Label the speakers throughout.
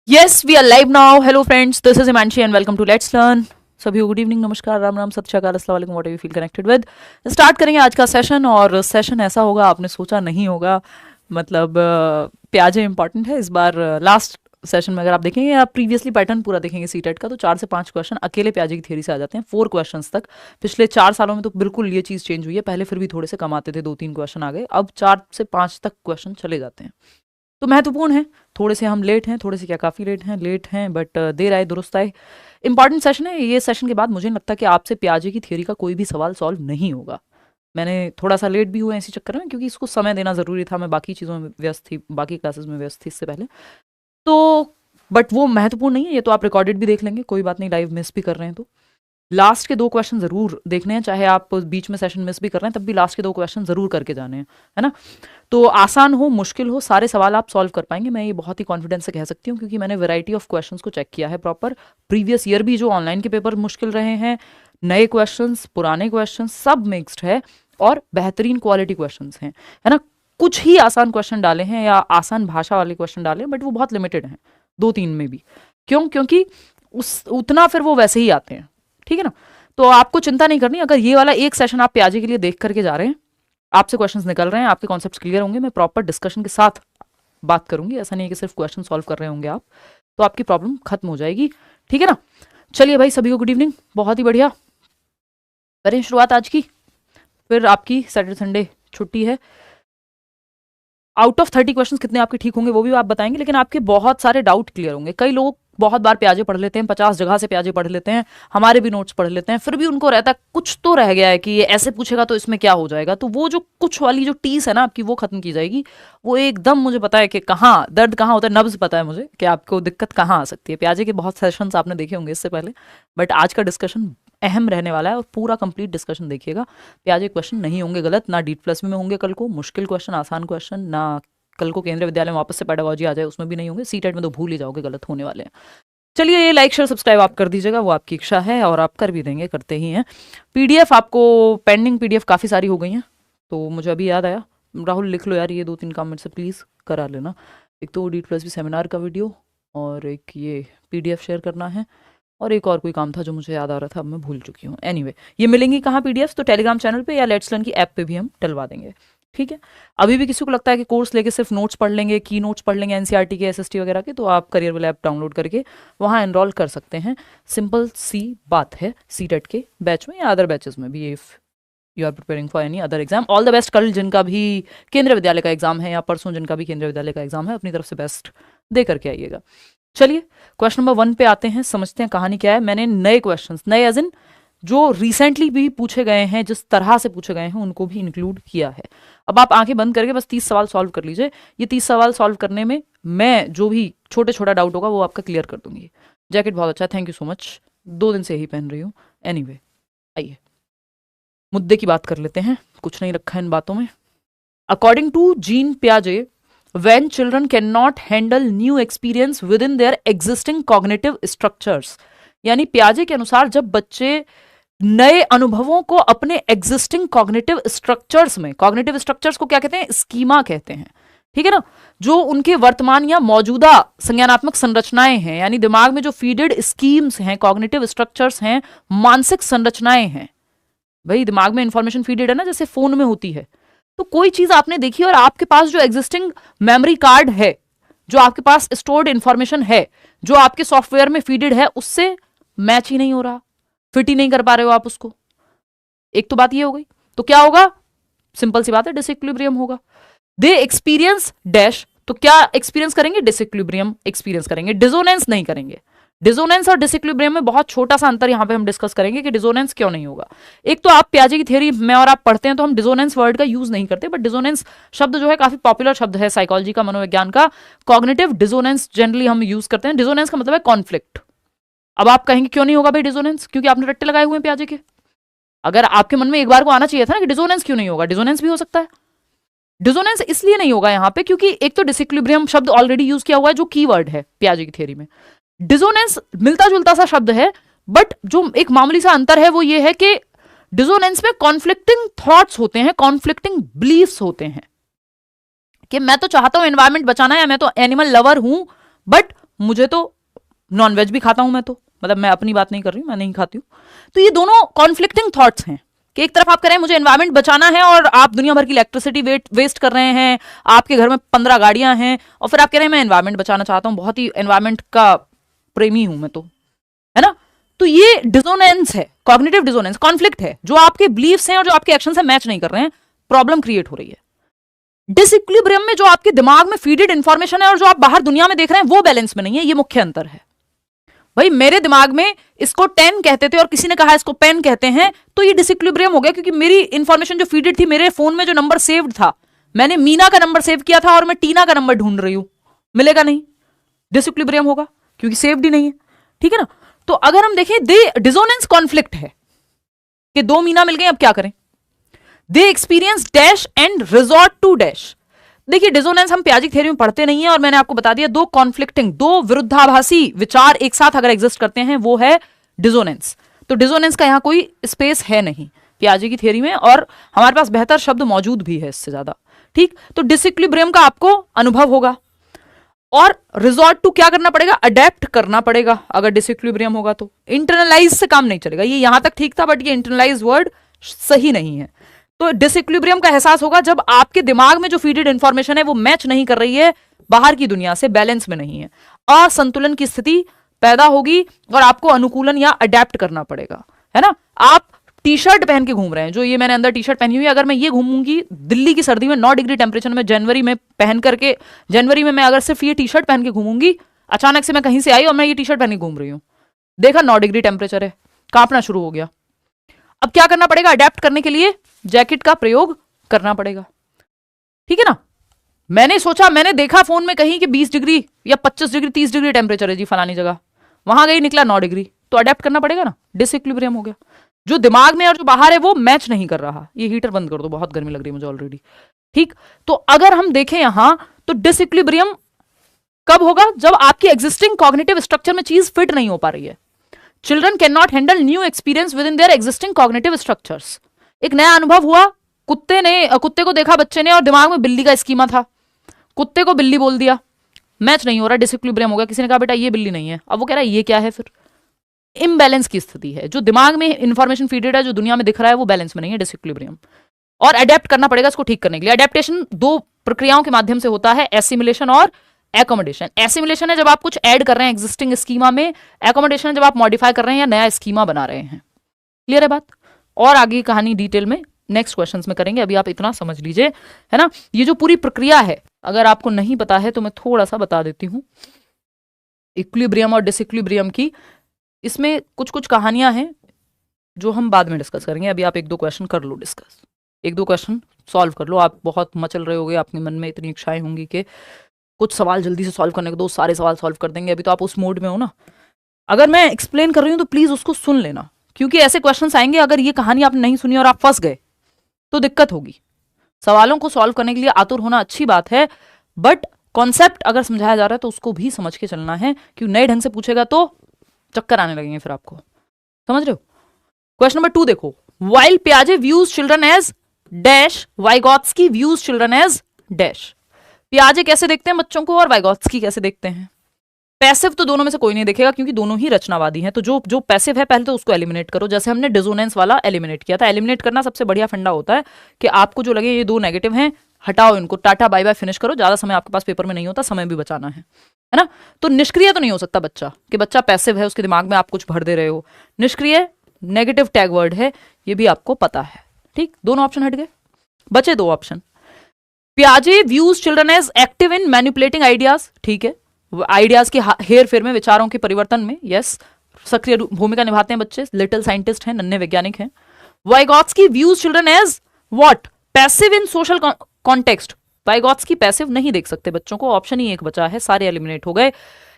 Speaker 1: Yes, we are live now. Hello friends, this is Imanshi and welcome to Let's Learn. सभी को good evening, नमस्कार, राम राम, सत श्री अकाल, अस्सलाम वालेकुम, what you feel connected with. Start करेंगे आज का सेशन और सेशन ऐसा होगा आपने सोचा नहीं होगा। मतलब प्याजे इंपॉर्टेंट है इस बार। लास्ट सेशन में अगर आप देखेंगे, आप प्रीवियसली पैटर्न पूरा देखेंगे सीटेट का, तो 4 से 5 क्वेश्चन अकेले प्याजे की थियरी से आ जाते हैं, 4 क्वेश्चंस तक। पिछले 4 सालों में तो बिल्कुल ये चीज़ चेंज हुई है। पहले फिर भी थोड़े से कम आते थे, 2-3 क्वेश्चन आ गए, अब 4 से 5 तक क्वेश्चन चले जाते हैं। तो महत्वपूर्ण है। थोड़े से हम लेट हैं, थोड़े से क्या काफ़ी लेट हैं, बट देर आए दुरुस्त आए। इंपॉर्टेंट सेशन है ये। सेशन के बाद मुझे नहीं लगता कि आपसे प्याजे की थियरी का कोई भी सवाल सॉल्व नहीं होगा। मैंने थोड़ा सा लेट भी हुआ इसी चक्कर में, क्योंकि इसको समय देना ज़रूरी था। मैं बाकी चीज़ों में व्यस्त थी, बाकी क्लासेस में व्यस्त थी इससे पहले। तो बट वो महत्वपूर्ण नहीं है, ये तो आप रिकॉर्डेड भी देख लेंगे, कोई बात नहीं, लाइव मिस भी कर रहे हैं तो लास्ट के 2 क्वेश्चन जरूर देखने हैं। चाहे आप बीच में सेशन मिस भी कर रहे हैं, तब भी लास्ट के 2 क्वेश्चन जरूर करके जाने हैं, है ना। तो आसान हो मुश्किल हो, सारे सवाल आप सॉल्व कर पाएंगे, मैं ये बहुत ही कॉन्फिडेंस से कह सकती हूँ, क्योंकि मैंने वैरायटी ऑफ क्वेश्चंस को चेक किया है प्रॉपर। प्रीवियस ईयर भी जो ऑनलाइन के पेपर मुश्किल रहे हैं, नए क्वेश्चंस, पुराने क्वेश्चंस, सब मिक्स्ड है और बेहतरीन क्वालिटी क्वेश्चंस हैं, है ना। कुछ ही आसान क्वेश्चन डाले हैं या आसान भाषा वाले क्वेश्चन डाले हैं, बट वो बहुत लिमिटेड हैं, 2-3 में भी। क्योंकि उतना फिर वो वैसे ही आते हैं, ठीक है ना। तो आपको चिंता नहीं करनी। अगर ये वाला एक सेशन आप प्याजे के लिए देख करके जा रहे हैं, आपसे क्वेश्चंस निकल रहे हैं, आपके कॉन्सेप्ट्स क्लियर होंगे, मैं प्रॉपर डिस्कशन के साथ बात करूंगी। ऐसा नहीं है कि सिर्फ क्वेश्चन सॉल्व कर रहे होंगे आप, तो आपकी प्रॉब्लम खत्म हो जाएगी, ठीक है ना। चलिए भाई, सभी को गुड इवनिंग। बहुत ही बढ़िया, करें शुरुआत आज की। फिर आपकी सैटरडे संडे छुट्टी है। आउट ऑफ 30 क्वेश्चंस कितने आपके ठीक होंगे वो भी आप बताएंगे, लेकिन आपके बहुत सारे डाउट क्लियर होंगे। कई लोग बहुत बार प्याजे पढ़ लेते हैं, 50 जगह से प्याजे पढ़ लेते हैं, हमारे भी नोट्स पढ़ लेते हैं, फिर भी उनको रहता है कुछ तो रह गया है कि ये ऐसे पूछेगा तो इसमें क्या हो जाएगा। तो वो जो कुछ वाली जो टीस है ना आपकी, वो खत्म की जाएगी। वो एकदम मुझे पता है कि कहाँ दर्द कहाँ होता है, नब्ज पता है मुझे कि आपको दिक्कत कहाँ आ सकती है। प्याजे के बहुत सेशंस आपने देखे होंगे इससे पहले, बट आज का डिस्कशन अहम रहने वाला है और पूरा कंप्लीट डिस्कशन देखिएगा। प्याजे क्वेश्चन नहीं होंगे गलत, ना डीट प्लस में होंगे कल को मुश्किल क्वेश्चन, आसान क्वेश्चन, ना कल को केंद्रीय विद्यालय में वापस से पेडागोजी आ जाए उसमें भी नहीं होंगे। सीटेट में तो भूल ही जाओगे, गलत होने वाले हैं। चलिए, ये लाइक शेयर सब्सक्राइब आप कर दीजिएगा, वो आपकी इच्छा है और आप कर भी देंगे, करते ही हैं। पीडीएफ आपको पेंडिंग पीडीएफ काफ़ी सारी हो गई हैं, तो मुझे अभी याद आया, राहुल लिख लो यार, ये 2-3 काम मेरे से प्लीज़ करा लेना। एक तो डीट प्लस भी सेमिनार का वीडियो, और एक ये पीडीएफ शेयर करना है, और एक और कोई काम था जो मुझे याद आ रहा था, अब मैं भूल चुकी हूँ। एनीवे, ये मिलेंगी कहाँ पीडीएफ? तो टेलीग्राम चैनल पे या लेट्स लर्न की ऐप पे भी हम डलवा देंगे, ठीक है। अभी भी किसी को लगता है कि कोर्स लेके सिर्फ नोट्स पढ़ लेंगे, की नोट्स पढ़ लेंगे एनसीईआरटी के, एसएसटी वगैरह के, तो आप करियर वाला ऐप डाउनलोड करके वहाँ एनरोल कर सकते हैं। सिंपल सी बात है, सीटेट के बैच में या अदर बैचेस में भी, if you are preparing for any other exam, all the best. कल जिनका भी केंद्रीय विद्यालय का एग्जाम है या परसों जिनका भी केंद्रीय विद्यालय का एग्जाम है, अपनी तरफ से बेस्ट दे करके आइएगा। चलिए, क्वेश्चन नंबर 1 पे आते हैं, समझते हैं कहानी क्या है। मैंने नए क्वेश्चंस, नए एज इन जो रिसेंटली भी पूछे गए हैं, जिस तरह से पूछे गए हैं, उनको भी इंक्लूड किया है। अब आप आंखें बंद करके बस 30 सवाल सॉल्व कर लीजिए। ये 30 सवाल सॉल्व करने में मैं जो भी छोटा डाउट होगा वो आपका क्लियर कर दूंगी। जैकेट बहुत अच्छा है, थैंक यू सो मच, 2 दिन से यही पहन रही हूँ। एनीवे, आइए मुद्दे की बात कर लेते हैं, कुछ नहीं रखा है इन बातों में। अकॉर्डिंग टू जीन पियाजे, when children cannot handle new experience within their existing cognitive structures, यानी पियाजे के अनुसार जब बच्चे नए अनुभवों को अपने एग्जिस्टिंग कॉग्निटिव स्ट्रक्चर्स में, कॉग्निटिव स्ट्रक्चर्स को क्या कहते हैं? स्कीमा कहते हैं, ठीक है ना। जो उनके वर्तमान या मौजूदा संज्ञानात्मक संरचनाएं हैं, यानी दिमाग में जो फीडेड स्कीम्स हैं, कॉग्निटिव स्ट्रक्चर्स हैं, मानसिक संरचनाएं हैं। भाई दिमाग में इंफॉर्मेशन फीडेड है ना, जैसे फोन में होती है। तो कोई चीज आपने देखी और आपके पास जो एग्जिस्टिंग मेमोरी कार्ड है, जो आपके पास स्टोर्ड इंफॉर्मेशन है, जो आपके सॉफ्टवेयर में फीडेड है, उससे मैच ही नहीं हो रहा, फिट ही नहीं कर पा रहे हो आप उसको। एक तो बात ये हो गई। तो क्या होगा? सिंपल सी बात है, डिसइक्विलिब्रियम होगा। दे एक्सपीरियंस डैश, तो क्या एक्सपीरियंस करेंगे? डिसइक्विलिब्रियम एक्सपीरियंस करेंगे, डिसोनेंस नहीं करेंगे। डिसोनेंस और डिसइक्विलिब्रियम में बहुत छोटा सा अंतर यहां पे हम डिस्कस करेंगे कि डिसोनेंस क्यों नहीं होगा। एक तो आप प्याजे की थ्योरी मैं और आप पढ़ते हैं तो हम डिसोनेंस वर्ड का यूज नहीं करते, बट डिसोनेंस शब्द जो है काफी पॉपुलर शब्द है साइकोलॉजी का, मनोविज्ञान का। कॉग्निटिव डिसोनेंस जनरली हम यूज करते हैं। डिसोनेंस का मतलब है कॉन्फ्लिक्ट। अब आप कहेंगे क्यों नहीं होगा भाई डिसोनेंस? क्योंकि आपने रट्टे लगाए हुए हैं प्याजे के। अगर आपके मन में एक बार को आना चाहिए था ना कि डिसोनेंस क्यों नहीं होगा, डिसोनेंस भी हो सकता है। डिसोनेंस इसलिए नहीं होगा यहां पे क्योंकि एक तो डिसइक्विलिब्रियम शब्द ऑलरेडी यूज किया हुआ है, जो कीवर्ड है प्याजे की थ्योरी में। डिसोनेंस मिलता जुलता सा शब्द है, बट जो एक मामूली सा अंतर है वो ये है कि डिसोनेंस में कॉन्फ्लिक्टिंग थॉट्स होते हैं, कॉन्फ्लिक्टिंग बिलीफ्स होते हैं कि मैं तो चाहता हूं एनवायरमेंट बचाना है, मैं तो एनिमल लवर हूं, बट मुझे तो नॉनवेज भी खाता हूं मैं, तो मतलब मैं अपनी बात नहीं कर रही हूं, मैं नहीं खाती हूं। तो ये दोनों कॉन्फ्लिक्टिंग थॉट्स हैं कि एक तरफ आप कह रहे हैं मुझे एनवायरमेंट बचाना है और आप दुनिया भर की इलेक्ट्रिसिटी वेस्ट कर रहे हैं, आपके घर में 15 गाड़ियां हैं, और फिर आप कह रहे हैं मैं एनवायरमेंट बचाना चाहता हूं, बहुत ही एनवायरमेंट का प्रेमी हूं मैं तो, है ना। तो ये डिसोनेंस है, कॉग्निटिव डिसोनेंस, कॉन्फ्लिक्ट है, जो आपके बिलीव्स हैं और जो आपके एक्शन से मैच नहीं कर रहे हैं, प्रॉब्लम क्रिएट हो रही है। डिसइक्विलिब्रियम में जो आपके दिमाग में फीडेड इंफॉर्मेशन है और जो आप बाहर दुनिया में देख रहे हैं वो बैलेंस में नहीं है, ये मुख्य अंतर है। भाई मेरे दिमाग में इसको 10 कहते थे और किसी ने कहा इसको पेन कहते हैं, तो ये डिसइक्विलिब्रियम हो गया, क्योंकि मेरी इंफॉर्मेशन जो फीडेड थी, मेरे फोन में जो नंबर सेव्ड था, मैंने मीना का नंबर सेव किया था और मैं टीना का नंबर ढूंढ रही हूं, मिलेगा नहीं, डिसइक्विलिब्रियम होगा क्योंकि सेव्ड ही नहीं है, ठीक है ना। तो अगर हम देखें, दे डिसोनेंस कॉन्फ्लिक्ट है कि दो मीना मिल गए, अब क्या करें। They experience dash and resort to dash. देखिए डिसोनेंस हम पियाजी थ्योरी में पढ़ते नहीं है, और मैंने आपको बता दिया, दो कॉन्फ्लिक्टिंग, दो विरुद्धाभासी विचार एक साथ अगर एग्जिस्ट करते हैं वो है डिसोनेंस। तो डिसोनेंस का यहां कोई स्पेस है नहीं पियाजी की थ्योरी में, और हमारे पास बेहतर शब्द मौजूद भी है इससे ज्यादा, ठीक। तो डिसइक्विलिब्रियम का आपको अनुभव होगा, और रिजॉर्ट टू क्या करना पड़ेगा, अडेप्ट करना पड़ेगा। अगर डिसइक्विलिब्रियम होगा तो इंटरनलाइज से काम नहीं चलेगा, ये यहां तक ठीक था, बट ये इंटरनलाइज वर्ड सही नहीं है। तो डिसइक्विलिब्रियम का एहसास होगा जब आपके दिमाग में जो फीडेड इंफॉर्मेशन है वो मैच नहीं कर रही है बाहर की दुनिया से, बैलेंस में नहीं है, असंतुलन की स्थिति पैदा होगी और आपको अनुकूलन या अडेप्ट करना पड़ेगा, है ना। आप टी शर्ट पहन के घूम रहे हैं, जो ये मैंने अंदर टी शर्ट पहनी हुई है, अगर मैं ये घूमूंगी दिल्ली की सर्दी में 9 डिग्री टेम्परेचर में, जनवरी में पहन करके, जनवरी में मैं अगर सिर्फ ये टी शर्ट पहन के घूमूंगी, अचानक से मैं कहीं से आई और मैं ये टी शर्ट पहन के घूम रही हूं, देखा 9 डिग्री टेम्परेचर है, कांपना शुरू हो गया। अब क्या करना पड़ेगा, अडेप्ट करने के लिए जैकेट का प्रयोग करना पड़ेगा, ठीक है ना। मैंने सोचा, मैंने देखा फोन में कहीं कि 20 डिग्री या 25 डिग्री 30 डिग्री टेम्परेचर है जी फलानी जगह, वहां गई निकला 9 डिग्री, तो अडेप्ट करना पड़ेगा ना, डिसइक्विलिब्रियम हो गया। जो दिमाग में और जो बाहर है वो मैच नहीं कर रहा। ये हीटर बंद कर दो, बहुत गर्मी लग रही है मुझे ऑलरेडी, ठीक। तो अगर हम देखें यहां, तो डिसइक्विलिब्रियम कब होगा, जब आपकी एग्जिस्टिंग कॉग्निटिव स्ट्रक्चर में चीज फिट नहीं हो पा रही है। Children can not handle new experience with in their existing cognitive structures. एक नया अनुभव हुआ, कुत्ते को देखा बच्चे ने और दिमाग में बिल्ली का स्कीमा था, कुत्ते को बिल्ली बोल दिया, मैच नहीं हो रहा, डिसइक्विलिब्रियम हो गया। किसी ने कहा बेटा ये बिल्ली नहीं है, अब वो कह रहा है ये क्या है, फिर इम्बैलेंस की स्थिति है। जो दिमाग में इंफॉर्मेशन फीडेड है, जो दुनिया में दिख रहा है वो बैलेंस में नहीं है, डिसइक्विलिब्रियम। और अडेप्ट करना पड़ेगा इसको ठीक करने के लिए। अडेप्टेशन दो प्रक्रियाओं के माध्यम से होता है, एसिमिलेशन और एकोमोडेशन। एसिमिलेशन है जब आप कुछ ऐड कर रहे हैं एग्जिस्टिंग स्कीमा में, एकोमोडेशन है जब आप मॉडिफाई कर रहे हैं या नया स्कीमा बना रहे हैं। क्लियर है बात। और आगे कहानी डिटेल में नेक्स्ट क्वेश्चंस में करेंगे, अभी आप इतना समझ लीजिए, है ना। ये जो पूरी प्रक्रिया है, अगर आपको नहीं पता है तो मैं थोड़ा सा बता देती हूँ इक्विलिब्रियम और डिसइक्विलिब्रियम की। इसमें कुछ कुछ कहानियां हैं जो हम बाद में डिस्कस करेंगे। अभी आप एक दो क्वेश्चन कर लो डिस्कस, एक दो क्वेश्चन सॉल्व कर लो। आप बहुत मचल रहे होगे, आपके मन में इतनी इच्छाएं होंगी कि कुछ सवाल जल्दी से सॉल्व करने को दो, सारे सवाल सॉल्व कर देंगे। अभी तो आप उस मोड में हो ना। अगर मैं एक्सप्लेन कर रही हूँ तो प्लीज उसको सुन लेना, क्योंकि ऐसे क्वेश्चंस आएंगे, अगर ये कहानी आपने नहीं सुनी और आप फंस गए तो दिक्कत होगी। सवालों को सॉल्व करने के लिए आतुर होना अच्छी बात है, बट कॉन्सेप्ट अगर समझाया जा रहा है तो उसको भी समझ के चलना है, क्योंकि नए ढंग से पूछेगा तो चक्कर आने लगेंगे फिर आपको। समझ रहे हो। क्वेश्चन नंबर 2 देखो, वाइल पियाजे views children as dash, Vygotsky views children as dash. पियाजे कैसे देखते हैं बच्चों को और वाइगॉत्स्की कैसे देखते हैं। पैसिव तो दोनों में से कोई नहीं देखेगा, क्योंकि दोनों ही रचनावादी हैं। तो जो पैसिव है पहले तो उसको एलिमिनेट करो, जैसे हमने डिसोनेंस वाला एलिमिनेट किया था। एलिमिनेट करना सबसे बढ़िया फंडा होता है कि आपको जो लगे ये दो नेगेटिव हैं, हटाओ इनको, टाटा बाय बाय फिनिश करो। ज्यादा समय आपके पास पेपर में नहीं होता, समय भी बचाना है ना। तो निष्क्रिय तो नहीं हो सकता बच्चा, कि बच्चा पैसिव है, उसके दिमाग में आप कुछ भर दे रहे हो। निष्क्रिय नेगेटिव टैग वर्ड है, ये भी आपको पता है, ठीक। दोनों ऑप्शन हट गए, बचे दो ऑप्शन। पियाजे views children as active in manipulating ideas, ठीक है। आइडियाज के हेर फेर में, विचारों के परिवर्तन में, यस, सक्रिय भूमिका निभाते हैं बच्चे, लिटिल साइंटिस्ट हैं, नन्हे वैज्ञानिक हैं। Vygotsky views children as what, passive in social context. Vygotsky passive नहीं देख सकते बच्चों को, ऑप्शन ही एक बचा है, सारे एलिमिनेट हो गए।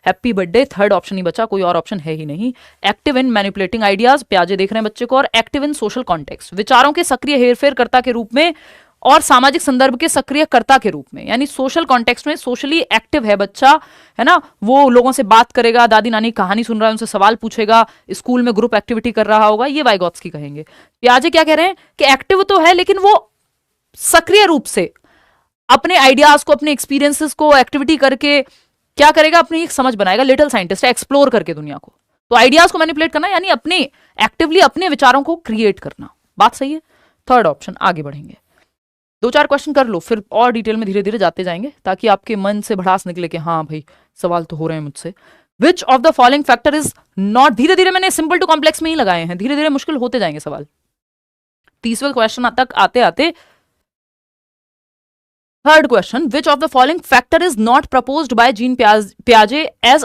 Speaker 1: हैप्पी बर्थडे, थर्ड ऑप्शन ही बचा, कोई और ऑप्शन है ही नहीं। एक्टिव इन मैनिपुलेटिंग आइडियाज, प्याजे देख रहे हैं बच्चे को, और एक्टिव इन सोशल कॉन्टेक्स्ट, विचारों के सक्रिय हेरफेरकर्ता के रूप में और सामाजिक संदर्भ के सक्रियकर्ता के रूप में, यानी सोशल कॉन्टेक्स्ट में सोशली एक्टिव है बच्चा, है ना। वो लोगों से बात करेगा, दादी नानी कहानी सुन रहा है उनसे सवाल पूछेगा, स्कूल में ग्रुप एक्टिविटी कर रहा होगा, ये वाइगॉत्स्की कहेंगे। पियाजे क्या कह रहे हैं कि एक्टिव तो है, लेकिन वो सक्रिय रूप से अपने आइडियाज को, अपने एक्सपीरियंसेस को एक्टिविटी करके क्या करेगा, अपनी एक समझ बनाएगा, लिटिल साइंटिस्ट है, एक्सप्लोर करके दुनिया को। तो आइडियाज को मैनिपुलेट करना यानी अपने एक्टिवली अपने विचारों को क्रिएट करना। बात सही है। Third option. आगे बढ़ेंगे, 2-4 क्वेश्चन कर लो, फिर और डिटेल में धीरे धीरे जाते जाएंगे ताकि आपके मन से भड़ास निकले कि हाँ भाई सवाल तो हो रहे हैं मुझसे। विच of the following factor is not, धीरे धीरे मैंने सिंपल टू कॉम्प्लेक्स में ही लगाए हैं, धीरे धीरे मुश्किल होते जाएंगे सवाल। 30वें क्वेश्चन तक आते आते third question, which of the following factor is not proposed by Jean पियाजे as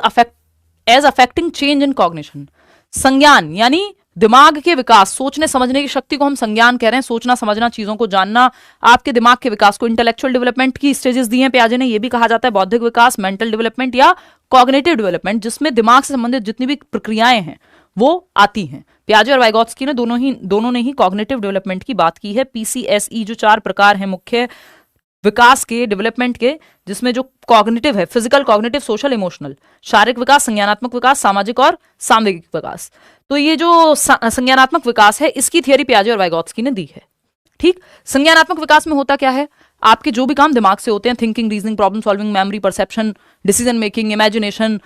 Speaker 1: affecting change in cognition. संज्ञान यानी दिमाग के विकास, सोचने समझने की शक्ति को हम संज्ञान कह रहे हैं, सोचना समझना चीजों को जानना, आपके दिमाग के विकास को। इंटेलेक्चुअल डेवलपमेंट की स्टेजेस दी हैं पियाजे ने, ये भी कहा जाता है बौद्धिक विकास, मेंटल डेवलपमेंट या कॉग्निटिव डेवलपमेंट, जिसमें दिमाग से संबंधित जितनी भी प्रक्रियाएं हैं वो आती हैं। पियाजे और वाइगोत्स्की ने दोनों ने ही कॉग्निटिव डेवलपमेंट की बात की है। PCSE जो 4 प्रकार हैं मुख्य विकास के, डेवलपमेंट के, जिसमें जो कॉग्निटिव है, फिजिकल, कॉग्निटिव, सोशल, इमोशनल, शारीरिक विकास, संज्ञानात्मक विकास, सामाजिक और सामवेगिक विकास। तो ये जो संज्ञानात्मक विकास है इसकी थियरी पियाजे और वाइगोत्स्की ने दी है। ठीक, संज्ञानात्मक विकास में होता क्या है, आपके जो भी काम दिमाग से होते हैं, thinking, reasoning, problem solving, memory, perception, decision making, imagination,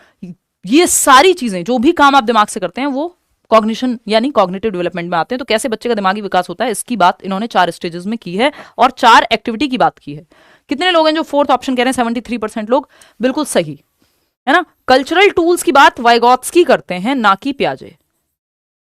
Speaker 1: ये सारी चीजें जो भी काम आप दिमाग से करते हैं वो कॉग्निशन यानी कॉग्निटिव डेवलपमेंट में आते हैं। तो कैसे बच्चे का दिमागी विकास होता है इसकी बात इन्होंने 4 स्टेजेस में की है और 4 एक्टिविटी की बात की है। कितने लोग हैं जो फोर्थ ऑप्शन कह रहे हैं? 73% लोग, बिल्कुल सही है ना। कल्चरल टूल्स की बात वाइगोत्स्की करते हैं ना कि पियाजे।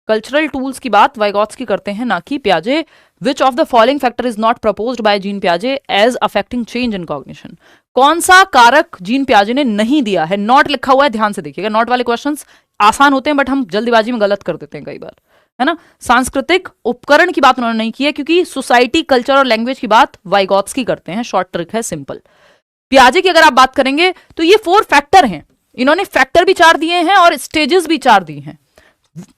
Speaker 1: कल्चरल टूल्स की बात वाइगोत्स्की करते हैं ना कि पियाजे। Which of the following factor is not proposed by Jean पियाजे as affecting change in cognition. कौन सा कारक जीन पियाजे ने नहीं दिया है? नॉट लिखा हुआ है, ध्यान से देखिएगा। नॉट वाले क्वेश्चंस आसान होते हैं बट हम जल्दीबाजी में गलत कर देते हैं कई बार, है ना। सांस्कृतिक उपकरण की बात उन्होंने नहीं की है क्योंकि सोसाइटी, कल्चर और लैंग्वेज की बात वाइगोत्स्की करते हैं। शॉर्ट ट्रिक है, सिंपल। पियाजे की अगर आप बात करेंगे तो ये 4 फैक्टर हैं, इन्होंने फैक्टर भी 4 दिए हैं और स्टेजेस भी 4 दिए हैं।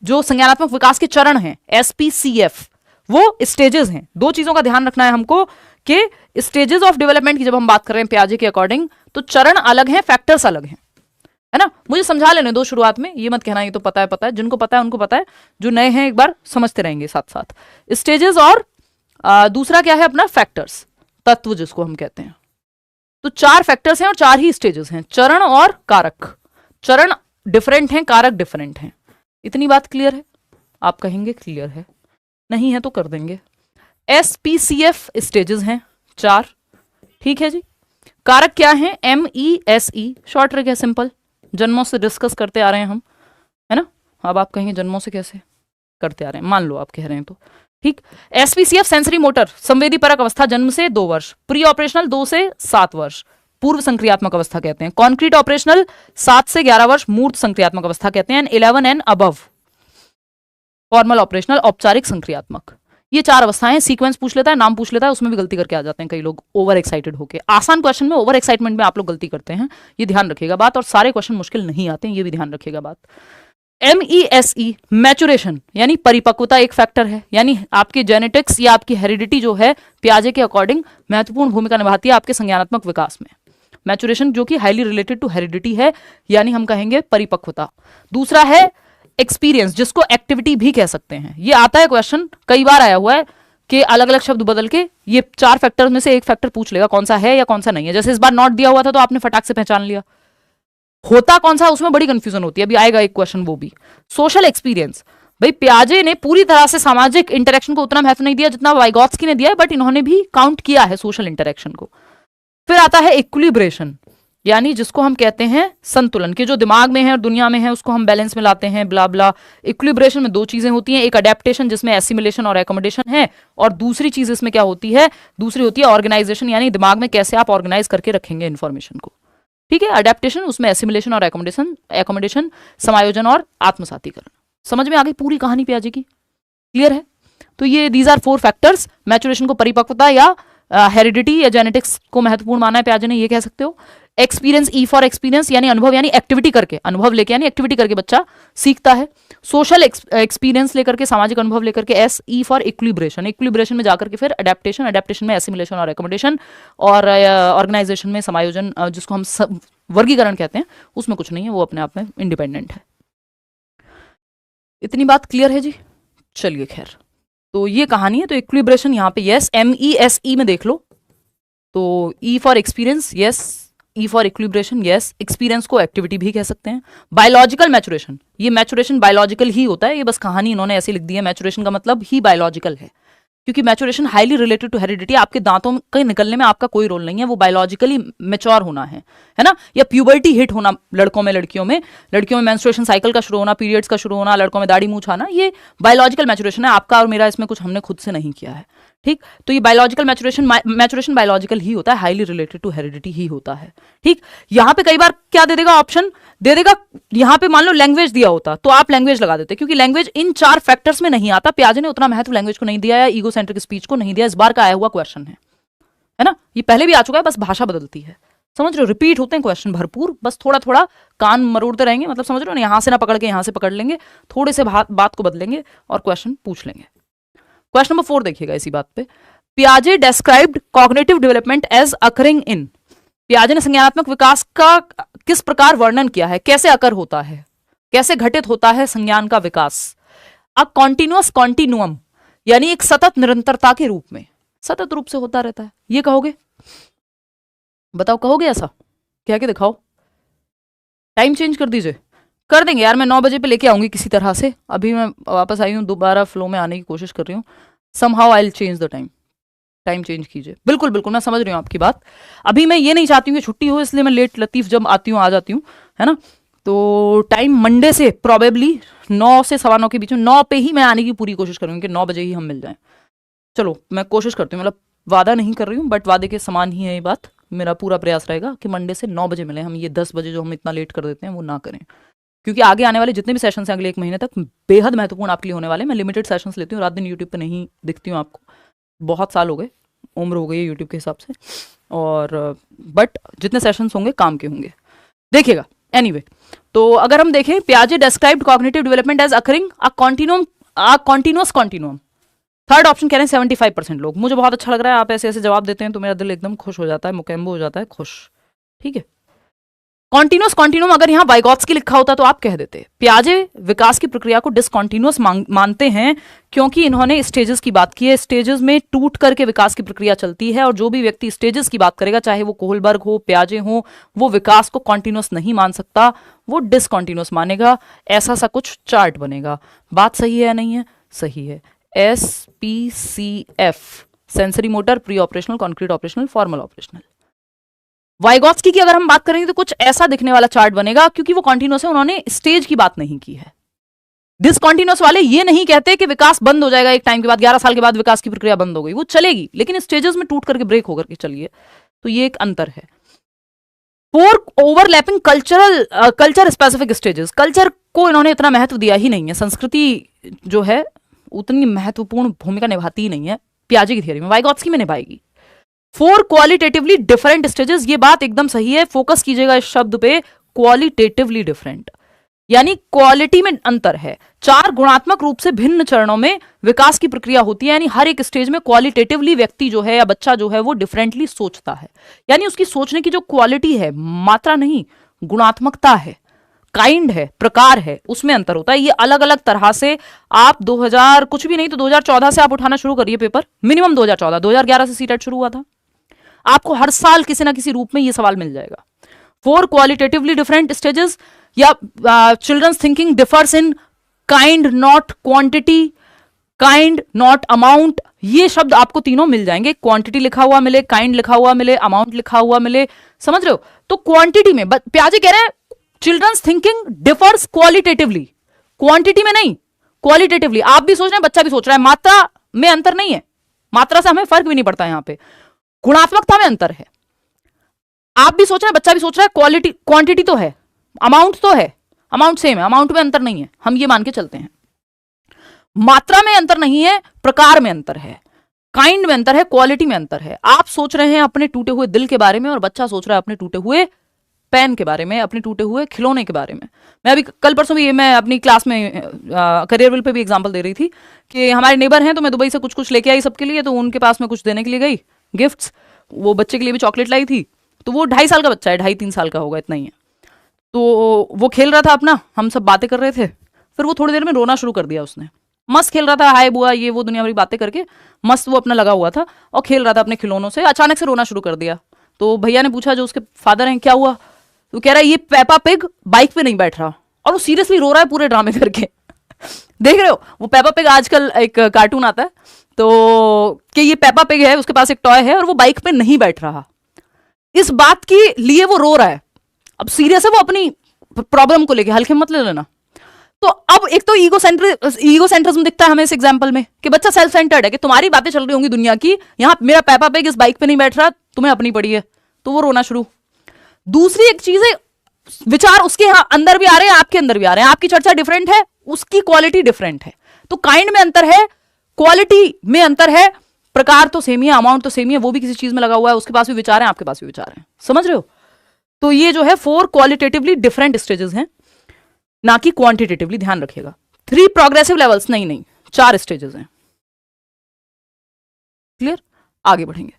Speaker 1: जो संज्ञानात्मक विकास के चरण हैं SPCF, वो स्टेजेस हैं। 2 चीजों का ध्यान रखना है हमको कि स्टेजेस ऑफ डेवलपमेंट की जब हम बात कर रहे हैं पियाजे के अकॉर्डिंग तो चरण अलग हैं, फैक्टर्स अलग हैं, है ना। मुझे समझा लेने दो शुरुआत में, ये मत कहना ये तो पता है, जिनको पता है उनको पता है, जो नए हैं एक बार समझते रहेंगे साथ साथ। स्टेजेस और दूसरा क्या है अपना फैक्टर्स, तत्व जिसको हम कहते हैं। तो 4 फैक्टर्स हैं और 4 ही स्टेजेस हैं, चरण और कारक। चरण डिफरेंट हैं, कारक डिफरेंट हैं। इतनी बात क्लियर है? आप कहेंगे क्लियर है, नहीं है तो कर देंगे। SPCF स्टेजेस हैं 4, ठीक है जी। कारक क्या है? MESE, शॉर्ट ट्रिक है, सिंपल, जन्मों से डिस्कस करते आ रहे हैं हम, है ना। अब आप कहेंगे जन्मों से कैसे करते आ रहे हैं, मान लो आप कह रहे हैं तो ठीक। SPCF सेंसरी मोटर, संवेदी परक अवस्था, जन्म से 2 वर्ष, प्री ऑपरेशनल 2 से 7 वर्ष, पूर्व संक्रियात्मक अवस्था कहते हैं। कॉन्क्रीट ऑपरेशनल 7 से 11 वर्ष, मूर्त संक्रियात्मक अवस्था कहते हैं। 11 एंड अबव फॉर्मल ऑपरेशनल, औपचारिक संक्रियात्मक। ये 4 अवस्थाएं। सीक्वेंस पूछ लेता है, नाम पूछ लेता है, उसमें भी गलती करके आ जाते हैं कई लोग ओवर एक्साइटेड होके। आसान क्वेश्चन में ओवर एक्साइटमेंट में आप लोग गलती करते हैं, ये ध्यान रखिएगा बात। और सारे क्वेश्चन मुश्किल नहीं आते हैं, ये भी ध्यान रखिएगा बात। MESE मैचुरेशन यानी परिपक्वता एक फैक्टर है, यानी आपकी जेनेटिक्स या आपकी हेरिडिटी जो है पियाजे के अकॉर्डिंग महत्वपूर्ण भूमिका निभाती है आपके संज्ञानात्मक विकास में। मैचुरेशन जो कि हाईली रिलेटेड टू हेरिडिटी है, यानी हम कहेंगे परिपक्वता। दूसरा है एक्सपीरियंस, जिसको एक्टिविटी भी कह सकते हैं। ये आता है क्वेश्चन, कई बार आया हुआ है कि अलग अलग शब्द बदल के ये 4 फैक्टर में से एक फैक्टर पूछ लेगा कौन सा है या कौन सा नहीं है। जैसे इस बार नॉट दिया हुआ था तो आपने फटाक से पहचान लिया, होता कौन सा उसमें बड़ी कंफ्यूजन होती है। अभी आएगा एक क्वेश्चन वो भी। सोशल एक्सपीरियंस, भाई पियाजे ने पूरी तरह से सामाजिक इंटरेक्शन को उतना महत्व नहीं दिया जितना वाइगोत्स्की ने दिया है, बट इन्होंने भी काउंट किया है सोशल इंटरेक्शन को। फिर आता है इक्विलिब्रेशन, यानी जिसको हम कहते हैं संतुलन, के जो दिमाग में है और दुनिया में है उसको हम बैलेंस में लाते हैं, ब्ला ब्ला। इक्विलिब्रेशन में 2 चीजें होती हैं, एक अडेप्टेशन जिसमें एसिमिलेशन और एकोमोडेशन है, और दूसरी चीज इसमें क्या होती है? दूसरी होती है ऑर्गेनाइजेशन, यानी दिमाग में कैसे आप ऑर्गेनाइज करके रखेंगे इन्फॉर्मेशन को, ठीक है। अडेप्टेशन, उसमें एसिमिलेशन और एकोमोडेशन, समायोजन और आत्मसातीकरण। समझ में आ गई पूरी कहानी पियाजे की? क्लियर है? तो ये दीज आर 4 फैक्टर्स। मैचुरेशन को परिपक्वता या हेरिडिटी या जेनेटिक्स को महत्वपूर्ण माना है पियाजे ने, ये कह सकते हो। एक्सपीरियंस, E फॉर एक्सपीरियंस, यानी अनुभव, यानी एक्टिविटी करके, अनुभव लेके यानी एक्टिविटी करके बच्चा सीखता है। सोशल एक्सपीरियंस लेकर के, सामाजिक अनुभव लेकर के। E फॉर इक्विलिब्रेशन, इक्विलिब्रेशन में जाकर के फिर अडेप्टेशन, अडेप्टेशन में एसिमिलेशन और एकोमोडेशन, और ऑर्गेनाइजेशन में समायोजन, जिसको हम वर्गीकरण कहते हैं, उसमें कुछ नहीं है, वो अपने आप में इंडिपेंडेंट है। इतनी बात क्लियर है जी? चलिए खैर, तो ये कहानी है। तो इक्विलिब्रेशन यहाँ पे यस, MESE में देख लो तो E for experience yes, E for equilibration, yes. Experience को एक्टिविटी भी कह सकते हैं। बायोलॉजिकल मैचुरेशन, ये मैचुरेशन बायोलॉजिकल ही होता है, ये बस कहानी इन्होंने ऐसी लिख दी है, मैचुरेशन का मतलब ही बायोलॉजिकल है, क्योंकि maturation highly related to heredity, आपके दांतों के निकलने में आपका कोई रोल नहीं है, वो बायोलॉजिकली मैच्योर होना है ना। या प्यूबर्टी हिट होना लड़कों में, लड़कियों में मेंस्ट्रुएशन साइकिल का शुरू होना, पीरियड्स का शुरू होना, लड़कों में दाढ़ी मूंछ आना, ये बायोलॉजिकल मैचुरेशन है। आपका और मेरा इसमें कुछ हमने खुद से नहीं किया है, ठीक। तो ये बायोलॉजिकल मैचुरेशन बायोलॉजिकल ही होता है, हाईली रिलेटेड टू हेरिडिटी ही होता है, ठीक। यहां पे कई बार क्या दे देगा, ऑप्शन दे देगा, यहां पे मान लो लैंग्वेज दिया होता तो आप लैंग्वेज लगा देते, क्योंकि लैंग्वेज इन 4 फैक्टर्स में नहीं आता। प्याजे ने उतना महत्व लैंग्वेज को नहीं दिया या ईगोसेंट्रिक स्पीच को नहीं दिया, इस बार का आया हुआ क्वेश्चन है ना। ये पहले भी आ चुका है, बस भाषा बदलती है, समझ रहे हो। रिपीट होते हैं क्वेश्चन भरपूर, बस थोड़ा थोड़ा कान मरोड़ते रहेंगे, मतलब समझ रहे हो ना, यहां से ना पकड़ के यहां से पकड़ लेंगे, थोड़े से बात को बदलेंगे और क्वेश्चन पूछ लेंगे। क्वेश्चन नंबर 4 देखिएगा इसी बात पे। पियाजे described cognitive development as occurring in, पियाजे ने संज्ञानात्मक विकास का किस प्रकार वर्णन किया है, कैसे अकर होता है, कैसे घटित होता है संज्ञान का विकास। अ कॉन्टिन्यूअस कॉन्टिन्यूअम, यानी एक सतत निरंतरता के रूप में, सतत रूप से होता रहता है, ये कहोगे, बताओ कहोगे ऐसा, क्या क्या दिखाओ, टाइम चेंज कर दीजिए, कर देंगे यार, मैं 9 बजे पे लेके आऊंगी किसी तरह से, अभी मैं वापस आई हूँ, दोबारा फ्लो में आने की कोशिश कर रही हूँ, somehow I will change the time change कीजिए, बिल्कुल बिल्कुल मैं समझ रही हूँ आपकी बात। अभी मैं ये नहीं चाहती हूँ कि छुट्टी हो, इसलिए मैं लेट लतीफ जब आती हूँ आ जाती हूँ, है ना। तो टाइम मंडे से प्रोबेबली 9 से 9:15 के बीच में, 9 पे ही मैं आने की पूरी कोशिश करूँगी कि 9 बजे ही हम मिल जाएं। चलो मैं कोशिश करती हूँ, मतलब वादा नहीं कर रही हूँ, बट वादे के समान ही है ये बात, मेरा पूरा प्रयास रहेगा कि मंडे से 9 बजे मिले हम, ये 10 बजे जो हम इतना लेट कर देते हैं वो ना करें, क्योंकि आगे आने वाले जितने भी सेशंस हैं अगले 1 महीने तक बेहद महत्वपूर्ण आपके लिए होने वाले। मैं लिमिटेड सेशंस लेती हूँ, रात दिन यूट्यूब पे नहीं दिखती हूँ आपको, बहुत साल हो गए, उम्र हो गई है यूट्यूब के हिसाब से, और बट जितने सेशंस होंगे काम के होंगे, देखिएगा। एनीवे, तो अगर हम देखें, पियाजे described cognitive development as occurring a continuous continuum, third option कह रहे हैं 75% लोग। मुझे बहुत अच्छा लग रहा है, आप ऐसे ऐसे जवाब देते हैं तो मेरा दिल एकदम खुश हो जाता है, मुकम्मल हो जाता है, खुश, ठीक है। कॉन्टिन्यूस कॉन्टिन्यूम अगर यहाँ वाइगॉत्स्की लिखा होता तो आप कह देते। पियाजे विकास की प्रक्रिया को डिसकॉन्टिन्यूस मानते हैं, क्योंकि इन्होंने स्टेजेस की बात की है, स्टेजेस में टूट करके विकास की प्रक्रिया चलती है, और जो भी व्यक्ति स्टेजेस की बात करेगा, चाहे वो कोहलबर्ग हो, पियाजे हो, वो विकास को कॉन्टिन्यूस नहीं मान सकता, वो डिसकॉन्टिन्यूस मानेगा, ऐसा सा कुछ चार्ट बनेगा। बात सही है या नहीं है? सही है। SPCF, sensory motor, pre operational, concrete operational, formal operational. Vygotsky की अगर हम बात करेंगे तो कुछ ऐसा दिखने वाला चार्ट बनेगा, क्योंकि वो कॉन्टिन्यूस है, उन्होंने स्टेज की बात नहीं की है। डिसकॉन्टिन्यूस वाले ये नहीं कहते कि विकास बंद हो जाएगा एक टाइम के बाद, 11 साल के बाद विकास की प्रक्रिया बंद हो गई, वो चलेगी, लेकिन स्टेजेस में टूट करके ब्रेक होकर के चलिए, तो ये एक अंतर है। 4 overlapping culture specific stages, culture को इन्होंने इतना महत्व दिया ही नहीं है, संस्कृति जो है उतनी महत्वपूर्ण भूमिका निभाती ही नहीं है पियाजे की थियरी में, वाइगॉत्स्की में निभाएगी। 4 क्वालिटेटिवली डिफरेंट स्टेजेस, ये बात एकदम सही है, फोकस कीजिएगा इस शब्द पे, क्वालिटेटिवली डिफरेंट, यानी क्वालिटी में अंतर है। 4 गुणात्मक रूप से भिन्न चरणों में विकास की प्रक्रिया होती है, यानी हर एक स्टेज में क्वालिटेटिवली व्यक्ति जो है या बच्चा जो है वो डिफरेंटली सोचता है, यानी उसकी सोचने की जो क्वालिटी है, मात्रा नहीं, गुणात्मकता है, काइंड है, प्रकार है, उसमें अंतर होता है। ये अलग अलग तरह से आप 2000 कुछ भी नहीं तो 2014 से आप उठाना शुरू करिए पेपर, मिनिमम 2014, 2011 से सीटेट शुरू हुआ था, आपको हर साल किसी ना किसी रूप में ये सवाल मिल जाएगा। 4 क्वालिटेटिवली डिफरेंट स्टेजेस, या children's thinking differs in kind not quantity, kind not amount, ये शब्द आपको तीनों मिल जाएंगे, क्वांटिटी लिखा हुआ मिले, काइंड लिखा हुआ मिले, अमाउंट लिखा हुआ मिले, समझ रहे हो। तो क्वांटिटी में प्याजे कह रहे हैं children's thinking differs qualitatively, quantity में नहीं, क्वालिटेटिवली। आप भी सोच रहे हैं, बच्चा भी सोच रहा है, मात्रा में अंतर नहीं है, मात्रा से हमें फर्क भी नहीं पड़ता, यहां पे गुणात्मकता में अंतर है। आप भी सोच रहे हैं, बच्चा भी सोच रहा है, क्वालिटी क्वांटिटी तो है, अमाउंट तो है, अमाउंट सेम है, अमाउंट में अंतर नहीं है, हम ये मान के चलते हैं। मात्रा में अंतर नहीं है, प्रकार में अंतर है, काइंड में अंतर है, क्वालिटी में अंतर है। आप सोच रहे हैं अपने टूटे हुए दिल के बारे में, और बच्चा सोच रहा है अपने टूटे हुए पेन के बारे में, अपने टूटे हुए खिलौने के बारे में। मैं अभी कल परसों भी मैं अपनी क्लास में करियर विल पे भी एग्जांपल दे रही थी कि हमारे नेबर हैं, तो मैं दुबई से कुछ कुछ लेके आई सबके लिए, तो उनके पास में कुछ देने के लिए गई गिफ्ट्स, वो बच्चे के लिए भी चॉकलेट लाई थी, तो वो 2.5 साल का बच्चा है, 2.5-3 साल का होगा, इतना ही है। तो वो खेल रहा था अपना, हम सब बातें कर रहे थे, फिर वो थोड़ी देर में रोना शुरू कर दिया उसने, मस्त खेल रहा था, हाय बुआ ये वो दुनिया भरी बातें करके मस्त वो अपना लगा हुआ था और खेल रहा था अपने खिलौनों से, अचानक से रोना शुरू कर दिया। तो भैया ने पूछा जो उसके फादर हैं, क्या हुआ? तो कह रहा है ये पेपा पिग बाइक पे नहीं बैठ रहा, और वो सीरियसली रो रहा है पूरे ड्रामे करके। देख रहे हो, वो पेपा पिग आजकल एक कार्टून आता है, तो कि ये पेपा पिग है, उसके पास एक टॉय है और वो बाइक पे नहीं बैठ रहा, इस बात के लिए वो रो रहा है। अब सीरियस है वो अपनी प्रॉब्लम को लेके, हल्के मत ले लेना। तो अब एक तो ईगो सेंट्रिज्म दिखता है हमें इस एग्जांपल में, कि बच्चा सेल्फ सेंटर्ड है, कि तुम्हारी बातें चल रही होंगी दुनिया की, यहां मेरा पेपा पिग इस बाइक पे नहीं बैठ रहा, तुम्हें अपनी पड़ी है, तो वो रोना शुरू। दूसरी एक चीज है, विचार उसके यहां अंदर भी आ रहे हैं, आपके अंदर भी आ रहे हैं, आपकी चर्चा डिफरेंट है, उसकी क्वालिटी डिफरेंट है, तो काइंड में अंतर है, क्वालिटी में अंतर है, प्रकार तो सेम ही है, अमाउंट तो सेम ही है, वो भी किसी चीज में लगा हुआ है, उसके पास भी विचार है, आपके पास भी विचार है, समझ रहे हो? तो ये जो है 4 क्वालिटेटिवली डिफरेंट स्टेजेस हैं, ना कि क्वांटिटेटिवली, ध्यान रखिएगा। 3 प्रोग्रेसिव लेवल्स नहीं, 4 स्टेजेस हैं। क्लियर? आगे बढ़ेंगे।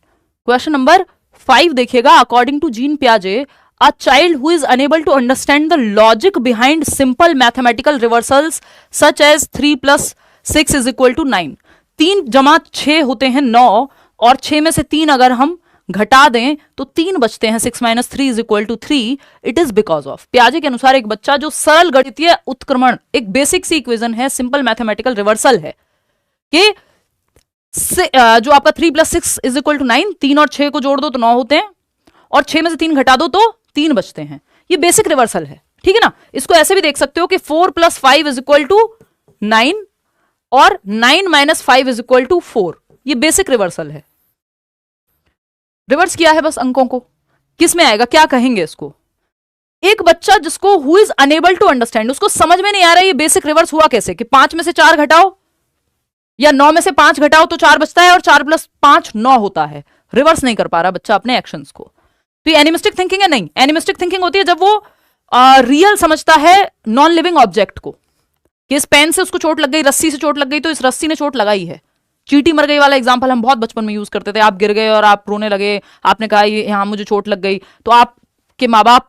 Speaker 1: क्वेश्चन नंबर 5 देखिएगा। अकॉर्डिंग टू जीन पियाजे, a child who is unable to understand the logic behind simple mathematical reversals such as 3 plus 6 is equal to 9, 3 जमा 6 होते हैं 9, और 6 में से 3 अगर हम घटा दें तो 3 बचते हैं, 6 minus 3 is equal to 3, it is because of. पियाजे के अनुसार एक बच्चा जो सरल गणितीय उत्क्रमण, एक बेसिक सी इक्वेशन है, सिंपल मैथमेटिकल रिवर्सल है, कि जो आपका 3 plus 6 is equal to 9, 3 और 6 को जोड़ दो तो 9 होते हैं, और 6 में से 3 घटा दो तो 3 बचते हैं, ये बेसिक रिवर्सल है, ठीक है ना? इसको ऐसे भी देख सकते हो कि 4 plus 5 is equal to 9 और 9 minus 5 is equal to 4, ये बेसिक रिवर्सल है। रिवर्स किया है बस अंकों को, किस में आएगा, क्या कहेंगे इसको? एक बच्चा जिसको who is unable to understand, उसको समझ में नहीं आ रहा ये बेसिक रिवर्स हुआ कैसे, कि 5 में से 4 घटाओ या 9 में से 5 घटाओ तो 4 बचता है, और 4 plus 5 9 होता है। रिवर्स नहीं कर पा रहा बच्चा अपने एक्शंस को, तो ये एनिमिस्टिक थिंकिंग है? नहीं, एनिमिस्टिक थिंकिंग होती है जब वो रियल समझता है नॉन लिविंग ऑब्जेक्ट को, कि इस पेन से उसको चोट लग गई, रस्सी से चोट लग गई, तो इस रस्सी ने चोट लगाई है। चींटी मर गई वाला एग्जांपल हम बहुत बचपन में यूज करते थे, आप गिर गए और आप रोने लगे, आपने कहा ये यहां मुझे चोट लग गई, तो आपके माँ बाप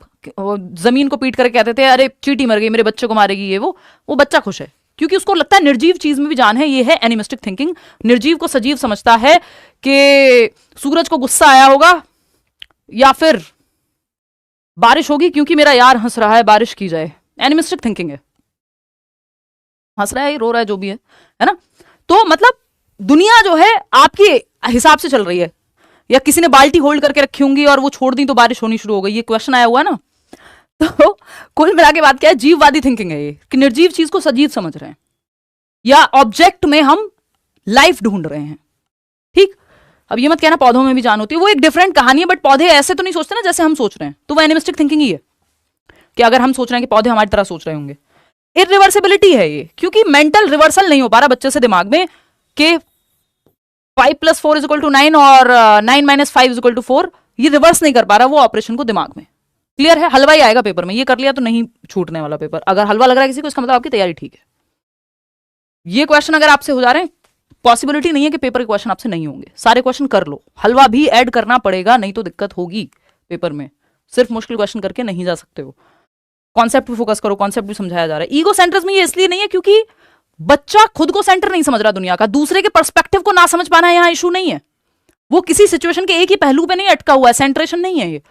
Speaker 1: जमीन को पीट करके कहते थे अरे चींटी मर गई, मेरे बच्चे को मारेगी, ये वो बच्चा खुश है, क्योंकि उसको लगता है निर्जीव चीज में भी जान है। ये है एनिमिस्टिक थिंकिंग। निर्जीव को सजीव समझता है कि सूरज को गुस्सा आया होगा या फिर बारिश होगी क्योंकि मेरा यार हंस रहा है, बारिश की जाए, एनिमिस्टिक थिंकिंग है। हंस रहा है, रो रहा है, जो भी है ना? तो मतलब दुनिया जो है आपके हिसाब से चल रही है, या किसी ने बाल्टी होल्ड करके रखी होंगी और वो छोड़ दी तो बारिश होनी शुरू हो गई, ये क्वेश्चन आया हुआ है ना? तो कुल मिला के बात क्या है, जीववादी थिंकिंग है ये, कि निर्जीव चीज को सजीव समझ रहे हैं, या ऑब्जेक्ट में हम लाइफ ढूंढ रहे हैं। ठीक, अब ये मत कहना पौधों में भी जान होती है, वो एक डिफरेंट कहानी है, बट पौधे ऐसे तो नहीं सोचते ना जैसे हम सोच रहे हैं, तो वो एनिमिस्टिक थिंकिंग ही है, कि अगर हम सोच रहे हैं कि पौधे हमारी तरह सोच रहे होंगे। इरिवर्सिबिलिटी है ये, क्योंकि मेंटल रिवर्सल नहीं हो पा रहा बच्चे से दिमाग में, कि 5 plus 4 is equal to 9 और 9 minus 5 is equal to 4, ये रिवर्स नहीं कर पा रहा वो ऑपरेशन को दिमाग में। क्लियर है? हलवा ही आएगा पेपर में, ये कर लिया तो नहीं छूटने वाला पेपर। अगर हलवा लग रहा है किसी को, इसका मतलब आपकी तैयारी ठीक है। ये क्वेश्चन अगर आपसे हो जा रहे हैं, पॉसिबिलिटी नहीं है कि पेपर के क्वेश्चन आपसे नहीं होंगे, सारे क्वेश्चन कर लो, हलवा भी ऐड करना पड़ेगा, नहीं तो दिक्कत होगी पेपर में। सिर्फ मुश्किल क्वेश्चन करके नहीं जा सकते हो। कॉन्सेप्ट पे फोकस करो, कॉन्सेप्ट भी समझाया जा रहा है। ईगो सेंटर्स में ये इसलिए नहीं है क्योंकि बच्चा खुद को सेंटर नहीं समझ रहा दुनिया का, दूसरे के पर्सपेक्टिव को ना समझ पाना यहां इशू नहीं है, वो किसी सिचुएशन के एक ही पहलू पे नहीं अटका हुआ है, सेंट्रेशन नहीं है, ये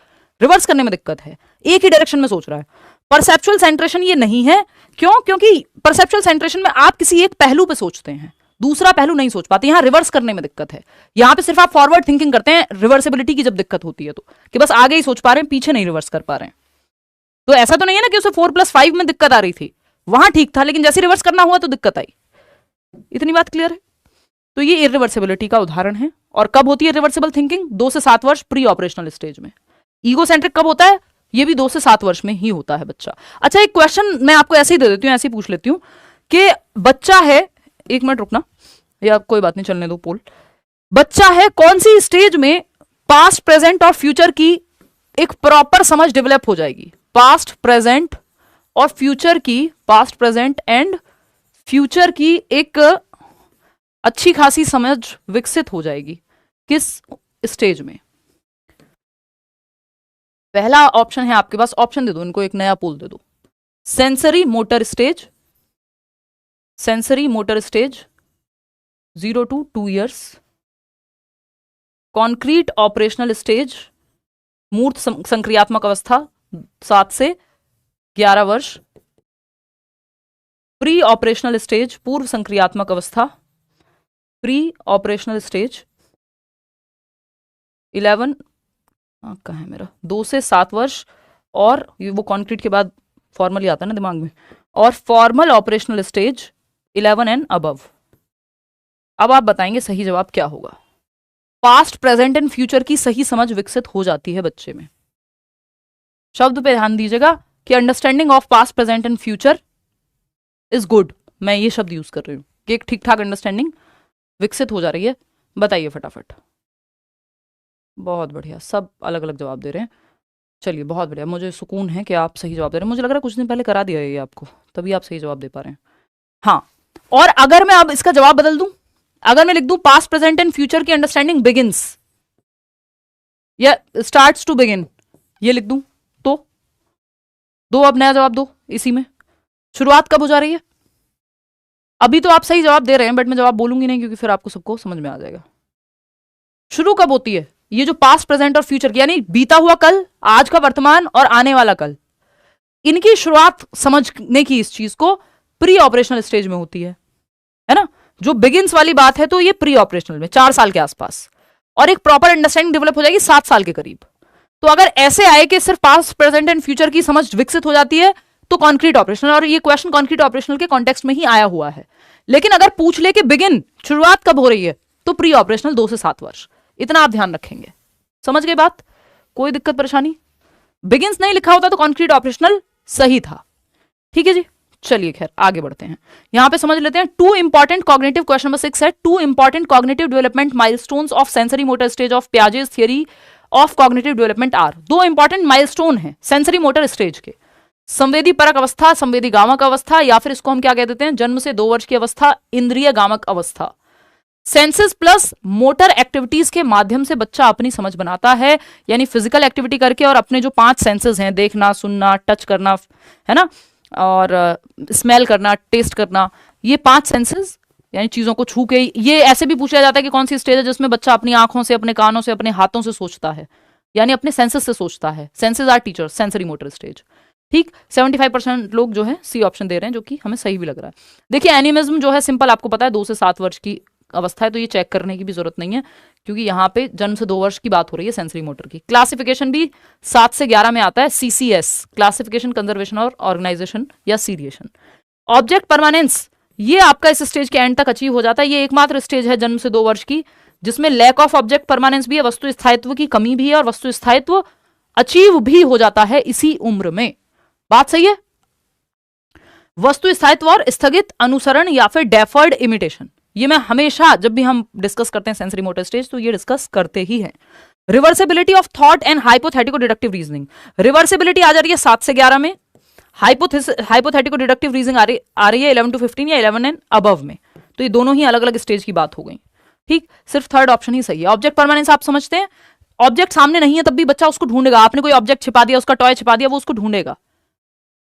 Speaker 1: रिवर्स करने में दिक्कत है, एक ही डायरेक्शन में सोच रहा है। परसेप्चुअल सेंट्रेशन ये नहीं है, क्यों? क्योंकि परसेप्चुअल सेंट्रेशन में आप किसी एक पहलू पे सोचते हैं, दूसरा पहलू नहीं सोच पाते, यहां रिवर्स करने में दिक्कत है। यहां पे सिर्फ आप फॉरवर्ड थिंकिंग करते हैं, रिवर्सिबिलिटी की जब दिक्कत होती है तो, कि बस आगे ही सोच पा रहे हैं, पीछे नहीं रिवर्स कर पा रहे हैं। तो ऐसा तो नहीं है ना कि उसे 4 plus 5 में दिक्कत आ रही थी, वहां ठीक था, लेकिन जैसे रिवर्स करना हुआ तो दिक्कत आई। इतनी बात क्लियर है? तो ये इरिवर्सिबिलिटी का उदाहरण है। और कब होती है रिवर्सिबल थिंकिंग? 2 से 7 वर्ष प्री ऑपरेशनल स्टेज में। ईगोसेंट्रिक कब होता है? ये भी 2 से 7 वर्ष में ही होता है बच्चा। अच्छा, एक क्वेश्चन मैं आपको ऐसे ही दे देती हूँ, ऐसे ही पूछ लेती हूँ कि बच्चा है, 1 मिनट रुकना, या कोई बात नहीं, चलने दो पोल। बच्चा है, कौन सी स्टेज में पास्ट, प्रेजेंट और फ्यूचर की एक प्रॉपर समझ डेवलप हो जाएगी? पास्ट, प्रेजेंट और फ्यूचर की, पास्ट, प्रेजेंट एंड फ्यूचर की एक अच्छी खासी समझ विकसित हो जाएगी। किस स्टेज में? पहला ऑप्शन है आपके पास, ऑप्शन दे दो इनको, एक नया पोल दे दो। Sensory motor stage, sensory motor stage 0 to 2 years, concrete operational stage मूर्त संक्रियात्मक अवस्था 7 से 11 वर्ष, प्री ऑपरेशनल स्टेज पूर्व संक्रियात्मक अवस्था, प्री ऑपरेशनल स्टेज 11 कहाँ है मेरा, 2 से 7 वर्ष, और वो कॉन्क्रीट के बाद फॉर्मली आता है ना दिमाग में, और formal operational stage 11 and above. अब आप बताएंगे सही जवाब क्या होगा। पास्ट, प्रेजेंट एंड फ्यूचर की सही समझ विकसित हो जाती है बच्चे में। शब्द पे ध्यान दीजिएगा कि understanding of past, present and future is good. मैं ये शब्द यूज कर रही हूं कि एक ठीक ठाक अंडरस्टैंडिंग विकसित हो जा रही है। बताइए फटाफट। बहुत बढ़िया, सब अलग अलग जवाब दे रहे हैं। चलिए बहुत बढ़िया, मुझे सुकून है कि आप सही जवाब दे रहे हैं। मुझे लग रहा है कुछ दिन पहले करा दिया है ये आपको, तभी आप सही जवाब दे पा रहे हैं। हाँ, और अगर मैं अब इसका जवाब बदल दूं, अगर मैं लिख दूं पास्ट, प्रेजेंट एंड फ्यूचर की अंडरस्टैंडिंग बिगिंस या स्टार्ट्स टू बिगिन, ये लिख दूं तो दो, अब नया जवाब दो। इसी में शुरुआत कब हो जा रही है? अभी तो आप सही जवाब दे रहे हैं, बट मैं जवाब बोलूंगी नहीं क्योंकि फिर आपको सबको समझ में आ जाएगा। शुरू कब होती है? ये जो पास्ट, प्रेजेंट और फ्यूचर की, यानी बीता हुआ कल, आज का वर्तमान और आने वाला कल, इनकी शुरुआत समझने की इस चीज को प्री ऑपरेशनल स्टेज में होती है ना। जो बिगिंस वाली बात है तो ये प्री ऑपरेशनल में 4 साल के आसपास, और एक प्रॉपर अंडरस्टैंडिंग डेवलप हो जाएगी 7 साल के करीब। तो अगर ऐसे आए कि सिर्फ पास्ट, प्रेजेंट एंड फ्यूचर की समझ विकसित हो जाती है तो कॉन्क्रीट ऑपरेशनल, और ये क्वेश्चन कॉन्क्रीट ऑपरेशनल के कॉन्टेक्स्ट में ही आया हुआ है। लेकिन अगर पूछ ले कि बिगिन, शुरुआत कब हो रही है, तो प्री ऑपरेशनल 2 से 7 वर्ष। इतना आप ध्यान रखेंगे। समझ गए बात? कोई दिक्कत परेशानी? बिगिंस नहीं लिखा होता तो कॉन्क्रीट ऑपरेशनल सही था। ठीक है जी, चलिए खैर आगे बढ़ते हैं। यहां पे समझ लेते हैं 2 इंपॉर्टेंट कॉग्निटिव, क्वेश्चन नंबर 6 है 2 important cognitive development milestones of sensory motor stage of Piaget's theory of cognitive development are. 2 important milestone है सेंसरी मोटर स्टेज के, संवेदी परक अवस्था, संवेदी गामक अवस्था, या फिर इसको हम क्या कह देते हैं, जन्म से 2 वर्ष की अवस्था, इंद्रिय गामक अवस्था। सेंसेस प्लस मोटर एक्टिविटीज के माध्यम से बच्चा अपनी समझ बनाता है, यानी फिजिकल एक्टिविटी करके और अपने जो 5 सेंसेस हैं, देखना, सुनना, टच करना, है ना, और स्मेल करना, टेस्ट करना, ये 5 सेंसेस यानी चीजों को छू के। ये ऐसे भी पूछा जाता है कि कौन सी स्टेज है जिसमें बच्चा अपनी आंखों से, अपने कानों से, अपने हाथों से सोचता है, यानी अपने सेंसेस से सोचता है। Senses are teachers, sensory motor stage. ठीक, 75% लोग जो है सी ऑप्शन दे रहे हैं, जो कि हमें सही भी लग रहा है। देखिए एनिमिज्म जो है सिंपल, आपको पता है 2 से 7 वर्ष की अवस्था है, तो ये चेक करने की भी जरूरत नहीं है क्योंकि यहाँ पे जन्म से 2 वर्ष की बात हो रही है सेंसरी मोटर की। क्लासिफिकेशन भी 7 से 11 में आता है, CCS, क्लासिफिकेशन, कंजर्वेशन और ऑर्गेनाइजेशन या सीरिएशन। ऑब्जेक्ट परमानेंस, ये आपका इस स्टेज के एंड तक अचीव हो जाता है। ये एकमात्र स्टेज है जन्म से 2 वर्ष की जिसमें लैक ऑफ ऑब्जेक्ट परमानेंस भी है, वस्तु स्थायित्व की कमी भी है, और वस्तु स्थायित्व अचीव भी हो जाता है इसी उम्र में। बात सही है? वस्तु स्थायित्व और स्थगित अनुसरण या फिर डेफर्ड इमिटेशन, ये मैं हमेशा जब भी हम डिस्कस करते हैं सेंसरी मोटर स्टेज तो ये डिस्कस करते ही हैं। Reversibility of thought and hypothetico deductive reasoning, reversibility आ जा रही है 7 से 11 में, हाइपोथेटिको डिडक्टिव रीजनिंग आ रही है 11 to 15 या 11 एंड अबव में। तो ये दोनों ही अलग अलग स्टेज की बात हो गई। ठीक, सिर्फ थर्ड ऑप्शन ही सही है। ऑब्जेक्ट परमानेंस आप समझते हैं, ऑब्जेक्ट सामने नहीं है तब भी बच्चा उसको ढूंढेगा। आपने कोई ऑब्जेक्ट छिपा दिया, उसका टॉय छिपा दिया, वो उसको ढूंढेगा।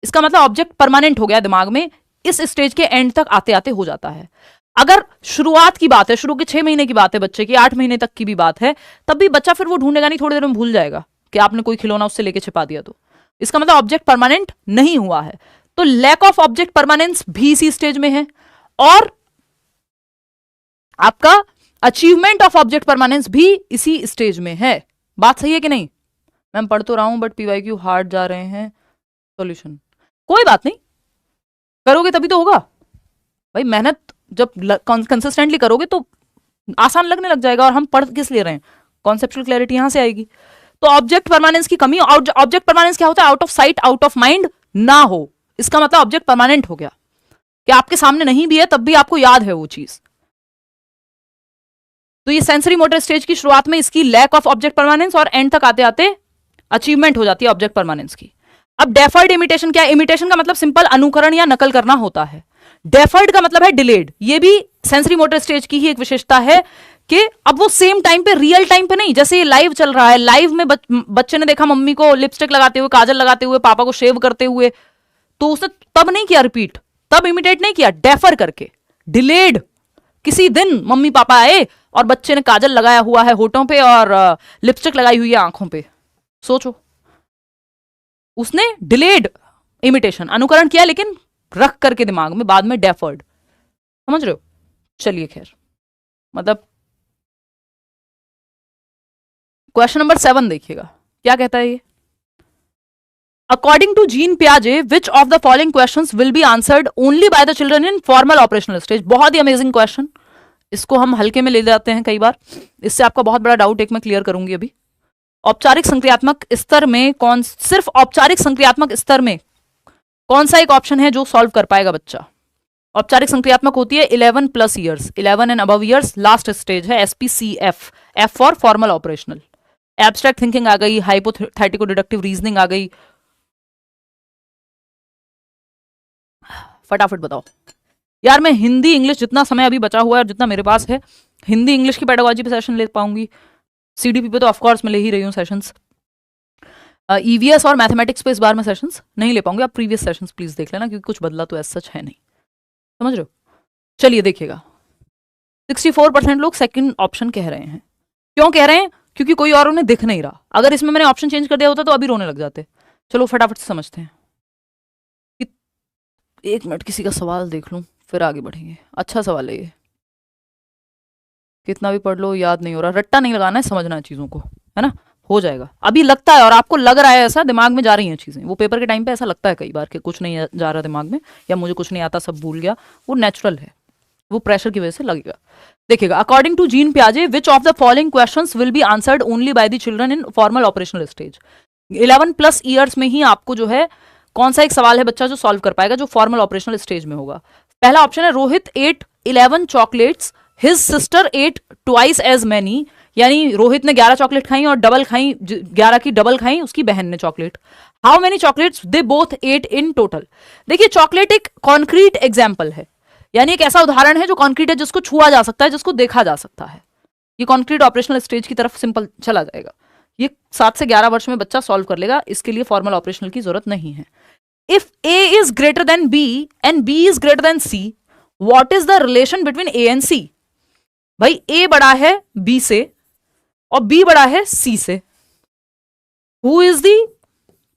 Speaker 1: इसका मतलब ऑब्जेक्ट परमानेंट हो गया दिमाग में, इस स्टेज के एंड तक आते आते हो जाता है। अगर शुरुआत की बात है, शुरू के 6 महीने की बात है, बच्चे की 8 महीने तक की भी बात है, तब भी बच्चा फिर वो ढूंढेगा नहीं, थोड़ी देर में भूल जाएगा कि आपने कोई खिलौना उससे लेके छिपा दिया। तो इसका मतलब ऑब्जेक्ट परमानेंट नहीं हुआ है। तो लैक ऑफ ऑब्जेक्ट परमानेंस भी इसी स्टेज में है, और आपका अचीवमेंट ऑफ ऑब्जेक्ट परमानेंस भी इसी स्टेज में है। बात सही है कि नहीं? मैं पढ़ तो रहा हूं बट पीवाईक्यू हार्ड जा रहे हैं। सॉल्यूशन कोई बात नहीं, करोगे तभी तो होगा भाई। मेहनत जब कंसिस्टेंटली करोगे तो आसान लगने लग जाएगा। और हम पढ़ किस ले रहे हैं? कॉन्सेप्चुअल क्लैरिटी यहां से आएगी। तो ऑब्जेक्ट परमानेंस की कमी, ऑब्जेक्ट परमानेंस क्या होता है? Out of site, out of mind ना हो। इसका मतलब ऑब्जेक्ट परमानेंट हो गया कि आपके सामने नहीं भी है तब भी आपको याद है वो चीज। तो ये सेंसरी मोटर स्टेज की शुरुआत में इसकी लैक ऑफ ऑब्जेक्ट परमानेंस, और एंड तक आते आते अचीवमेंट हो जाती है ऑब्जेक्ट परमानेंस की। अब डेफर्ड इमिटेशन क्या है? इमिटेशन का मतलब सिंपल अनुकरण या नकल करना होता है। डेफर्ड का मतलब है डिलेड। ये भी सेंसरी मोटर स्टेज की ही एक विशेषता है कि अब वो सेम टाइम पे, रियल टाइम पे नहीं। जैसे ये लाइव चल रहा है, लाइव में बच्चे ने देखा मम्मी को लिपस्टिक लगाते हुए, काजल लगाते हुए, पापा को शेव करते हुए, तो उसने तब नहीं किया रिपीट, तब इमिटेट नहीं किया, डेफर करके, डिलेड। किसी दिन मम्मी पापा आए और बच्चे ने काजल लगाया हुआ है होठों पे और लिपस्टिक लगाई हुई है आंखों पे, सोचो, उसने डिलेड इमिटेशन, अनुकरण किया लेकिन रख करके दिमाग में, बाद में डेफर्ड, समझ रहे हो। चलिए खैर, मतलब क्वेश्चन नंबर 7 देखिएगा क्या कहता है ये। अकॉर्डिंग टू जीन पियाजे which of the following questions will be answered only by the children in formal operational stage. बहुत ही अमेजिंग क्वेश्चन, इसको हम हल्के में ले जाते हैं कई बार, इससे आपका बहुत बड़ा डाउट एक मैं क्लियर करूंगी अभी। औपचारिक संक्रियात्मक स्तर में कौन, सिर्फ औपचारिक संक्रियात्मक स्तर में कौन सा एक ऑप्शन है जो सॉल्व कर पाएगा बच्चा। औपचारिक संक्रियात्मक होती है 11+ years, 11 and above years, last stage है SPCF, F for formal operational. Abstract thinking आ गई, हाइपोथेटिको डिडक्टिव रीजनिंग आ गई। फटाफट बताओ यार, मैं हिंदी इंग्लिश जितना समय अभी बचा हुआ है और जितना मेरे पास है, हिंदी इंग्लिश की पेडागोजी पे सेशन ले पाऊंगी, CDP पे तो ऑफकोर्स मैं ले ही रही हूँ सेशंस। EVS और मैथमेटिक्स पे इस बार मैं सेशंस नहीं ले पाऊंगी, आप प्रीवियस सेशंस प्लीज देख लेना, क्योंकि कुछ बदला तो ऐसा सच है नहीं, समझ रहे हो। चलिए देखिएगा, 64% लोग सेकंड ऑप्शन कह रहे हैं। क्यों कह रहे हैं? क्योंकि कोई और उन्हें दिख नहीं रहा। अगर इसमें मैंने ऑप्शन चेंज कर दिया होता तो अभी रोने लग जाते। चलो फटाफट से समझते हैं। एक मिनट किसी का सवाल देख लूं फिर आगे बढ़ेंगे। अच्छा सवाल है ये, कितना भी पढ़ लो याद नहीं हो रहा। रट्टा नहीं लगाना है, समझना है चीजों को, है ना, हो जाएगा। अभी लगता है और आपको लग रहा है ऐसा, दिमाग में जा रही हैं चीजें, वो पेपर के टाइम पे ऐसा लगता है कई बार कि कुछ नहीं जा रहा दिमाग में, या मुझे कुछ नहीं आता, सब भूल गया, वो नेचुरल है, वो प्रेशर की वजह से लगेगा। देखिएगा, अकॉर्डिंग टू जीन पियाजे which of the following questions will be answered only by the children in formal operational stage. 11+ years में ही आपको जो है कौन सा एक सवाल है बच्चा जो सॉल्व कर पाएगा, जो फॉर्मल ऑपरेशनल स्टेज में होगा। पहला ऑप्शन है Rohit ate 11 chocolates, his sister ate twice as many, यानी रोहित ने 11 चॉकलेट खाई और डबल खाई, 11 की डबल खाई उसकी बहन ने chocolate. How many chocolates they both at in total. देखिए, चॉकलेट एक कॉन्क्रीट एग्जाम्पल है, यानी एक ऐसा उदाहरण है जो कॉन्क्रीट है, जिसको छुआ जा सकता है, जिसको देखा जा सकता है। ये कॉन्क्रीट ऑपरेशनल स्टेज की तरफ सिंपल चला जाएगा। ये 7 से 11 वर्ष में बच्चा सॉल्व कर लेगा, इसके लिए फॉर्मल ऑपरेशनल की जरूरत नहीं है। If A is greater then B and B is greater then C, what is the relation between A and C। भाई A बड़ा है B से और B बड़ा है C से, हु इज द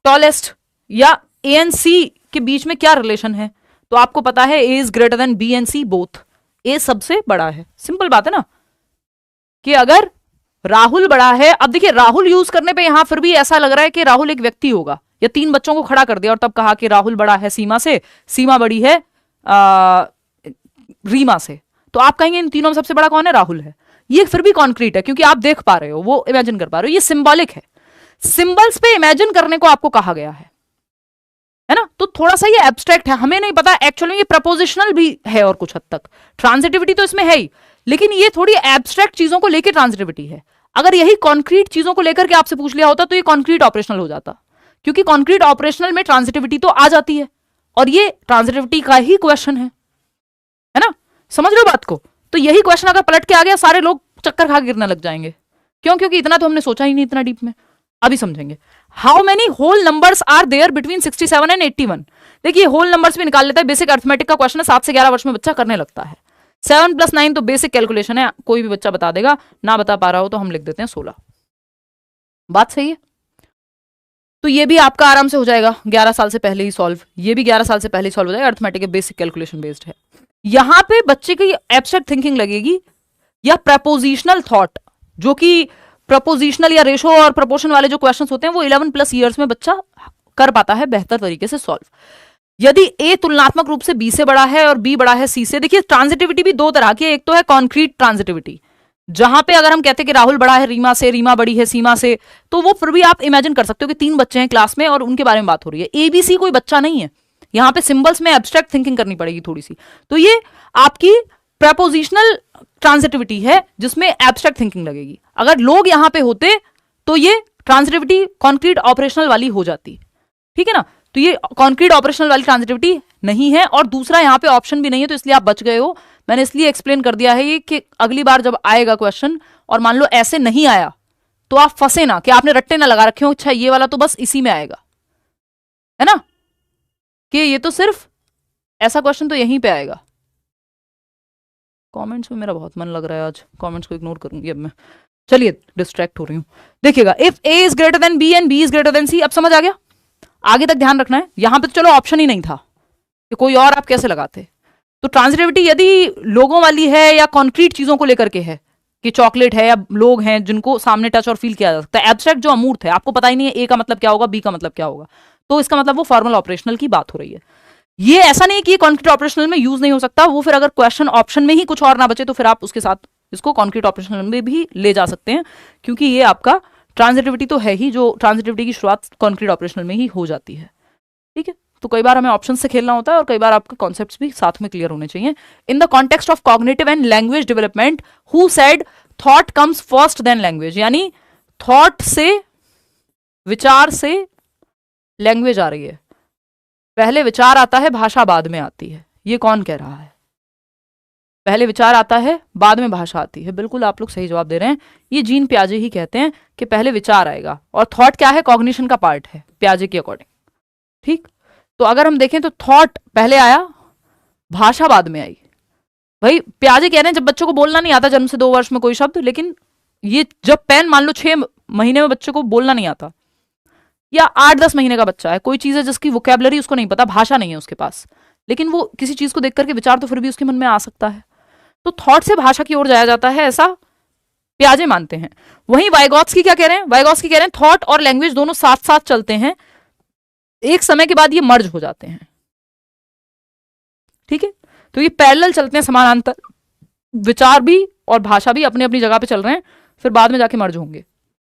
Speaker 1: टॉलेस्ट, या A एंड C के बीच में क्या रिलेशन है। तो आपको पता है A is greater then B and C both, A सबसे बड़ा है। सिंपल बात है ना, कि अगर राहुल बड़ा है, अब देखिए राहुल यूज करने पे यहां फिर भी ऐसा लग रहा है कि राहुल एक व्यक्ति होगा, या 3 बच्चों को खड़ा कर दिया और तब कहा कि राहुल बड़ा है सीमा से, सीमा बड़ी है रीमा से, तो आप कहेंगे इन तीनों में सबसे बड़ा कौन है, राहुल है। ये फिर भी कॉन्क्रीट है, क्योंकि आप देख पा रहे हो, वो इमेजिन कर पा रहे हो। ये सिंबॉलिक है, सिंबल्स पे इमेजिन करने को आपको कहा गया है ना। तो थोड़ा सा ये एब्स्ट्रैक्ट है, हमें नहीं पता एक्चुअली ये प्रपोजिशनल भी है और कुछ हद तक ट्रांजिटिविटी तो इसमें है ही, लेकिन ये थोड़ी एब्स्ट्रैक्ट चीजों को लेकर ट्रांजिटिविटी है। अगर यही कॉन्क्रीट चीजों को लेकर के आपसे पूछ लिया होता तो ये कॉन्क्रीट ऑपरेशनल हो जाता, क्योंकि कॉन्क्रीट ऑपरेशनल में ट्रांजिटिविटी तो आ जाती है, और ये ट्रांजिटिविटी का ही क्वेश्चन है ना, समझ रहे हो बात को। तो यही क्वेश्चन अगर पलट के आ गया, सारे लोग चक्कर खा गिरने लग जाएंगे। क्यों? क्योंकि इतना तो हमने सोचा ही नहीं इतना डीप में। अभी समझेंगे। How many whole numbers are there between 67 and 81। देखिए, होल नंबर्स भी निकाल लेता है, बेसिक अर्थमेटिक का क्वेश्चन है, 7 से 11 वर्ष में बच्चा करने लगता है। 7 + 9 तो बेसिक कैलकुलेशन है, कोई भी बच्चा बता देगा। ना बता पा रहा हो तो हम लिख देते हैं 16। बात सही है। तो ये भी आपका आराम से हो जाएगा 11 साल से पहले ही सॉल्व, ये भी 11 साल से पहले ही सॉल्व हो जाएगा। अर्थमेटिक बेसिक कैलकुलेशन बेस्ड है। यहां पे बच्चे की एब्स्ट्रैक्ट थिंकिंग लगेगी, या प्रपोजिशनल थॉट, जो कि प्रपोजिशनल या रेशो और प्रपोर्शन वाले जो क्वेश्चंस होते हैं वो 11+ ईयर्स में बच्चा कर पाता है बेहतर तरीके से सॉल्व। यदि A तुलनात्मक रूप से B से बड़ा है और B बड़ा है C से। देखिए, ट्रांजिटिविटी भी 2 तरह की है, एक तो है कॉन्क्रीट ट्रांजिटिविटी, जहां पे अगर हम कहते हैं कि राहुल बड़ा है रीमा से, रीमा बड़ी है सीमा से, तो वो फिर भी आप इमेजिन कर सकते हो कि 3 बच्चे हैं क्लास में और उनके बारे में बात हो रही है। ABC कोई बच्चा नहीं है, यहां पे सिंबल्स में एब्स्ट्रैक्ट थिंकिंग करनी पड़ेगी थोड़ी सी। तो ये आपकी प्रपोजिशनल ट्रांजिटिविटी है, जिसमें एब्स्ट्रैक्ट थिंकिंग लगेगी। अगर लोग यहां पे होते तो ये ट्रांजिटिविटी कॉन्क्रीट ऑपरेशनल वाली हो जाती, ठीक है ना। तो ये कॉन्क्रीट ऑपरेशनल वाली ट्रांजिटिविटी नहीं है, और दूसरा यहाँ पे ऑप्शन भी नहीं है, तो इसलिए आप बच गए हो। मैंने इसलिए एक्सप्लेन कर दिया है ये कि अगली बार जब आएगा क्वेश्चन और मान लो ऐसे नहीं आया तो आप फंसे ना, कि आपने रट्टे ना लगा रखे हो, अच्छा ये वाला तो बस इसी में आएगा, है ना, कि ये तो सिर्फ ऐसा क्वेश्चन तो यहीं पे आएगा। कमेंट्स में मेरा बहुत मन लग रहा है आज, कमेंट्स को इग्नोर करूंगी अब मैं। चलिए डिस्ट्रैक्ट हो रही हूं, देखिएगा if A is greater than B and B is greater than C, अब समझ आ गया? आगे तक ध्यान रखना है, यहां पे तो चलो ऑप्शन ही नहीं था कि कोई और आप कैसे लगाते। तो ट्रांजिटिविटी यदि लोगों वाली है या कॉन्क्रीट चीजों को लेकर के है कि चॉकलेट है या लोग हैं जिनको सामने टच और फील किया जा सकता है, एब्स्ट्रैक्ट जो अमूर्त है, आपको पता ही नहीं है ए का मतलब क्या होगा, बी का मतलब क्या होगा, तो इसका मतलब वो फॉर्मल ऑपरेशनल की बात हो रही है। ये ऐसा नहीं कि कॉन्क्रीट ऑपरेशनल में यूज नहीं हो सकता, वो फिर अगर क्वेश्चन ऑप्शन में ही कुछ और ना बचे तो फिर आप उसके साथ इसको कॉन्क्रीट ऑपरेशनल में भी ले जा सकते हैं, क्योंकि ये आपका ट्रांजिटिविटी तो है ही, जो ट्रांजिटिविटी की शुरुआत कॉन्क्रीट ऑपरेशनल में ही हो जाती है। ठीक है, तो कई बार हमें ऑप्शन से खेलना होता है और कई बार आपके कॉन्सेप्ट्स भी साथ में क्लियर होने चाहिए। In the context of cognitive and language development, who said thought comes first then language, यानी थॉट से, विचार से लैंग्वेज आ रही है, पहले विचार आता है भाषा बाद में आती है। ये कौन कह रहा है? पहले विचार आता है बाद में भाषा आती है, बिल्कुल आप लोग सही जवाब दे रहे हैं। ये जीन प्याजे ही कहते हैं कि पहले विचार आएगा, और थॉट क्या है? कॉग्निशन का पार्ट है प्याजे के अकॉर्डिंग। ठीक, तो अगर हम देखें तो थॉट पहले आया, भाषा बाद में आई। भाई प्याजे कह रहे हैं जब बच्चों को बोलना नहीं आता जन्म से 2 वर्ष में कोई शब्द, लेकिन ये जब पेन मान लो 6 महीने में बच्चे को बोलना नहीं आता, या 8-10 महीने का बच्चा है, कोई चीज है जिसकी वोकैबुलरी उसको नहीं पता, भाषा नहीं है उसके पास, लेकिन वो किसी चीज को देख करके विचार तो फिर भी उसके मन में आ सकता है, तो थॉट से भाषा की ओर जाया जाता है, ऐसा प्याजे मानते हैं। वहीं वाइगॉत्स्की क्या कह रहे हैं? वाइगॉत्स्की कह रहे हैं थॉट और लैंग्वेज दोनों साथ साथ चलते हैं, एक समय के बाद ये मर्ज हो जाते हैं। ठीक है, तो ये पैरेलल चलते हैं, समानांतर, विचार भी और भाषा भी अपनी अपनी जगह पे चल रहे हैं, फिर बाद में जाके मर्ज होंगे।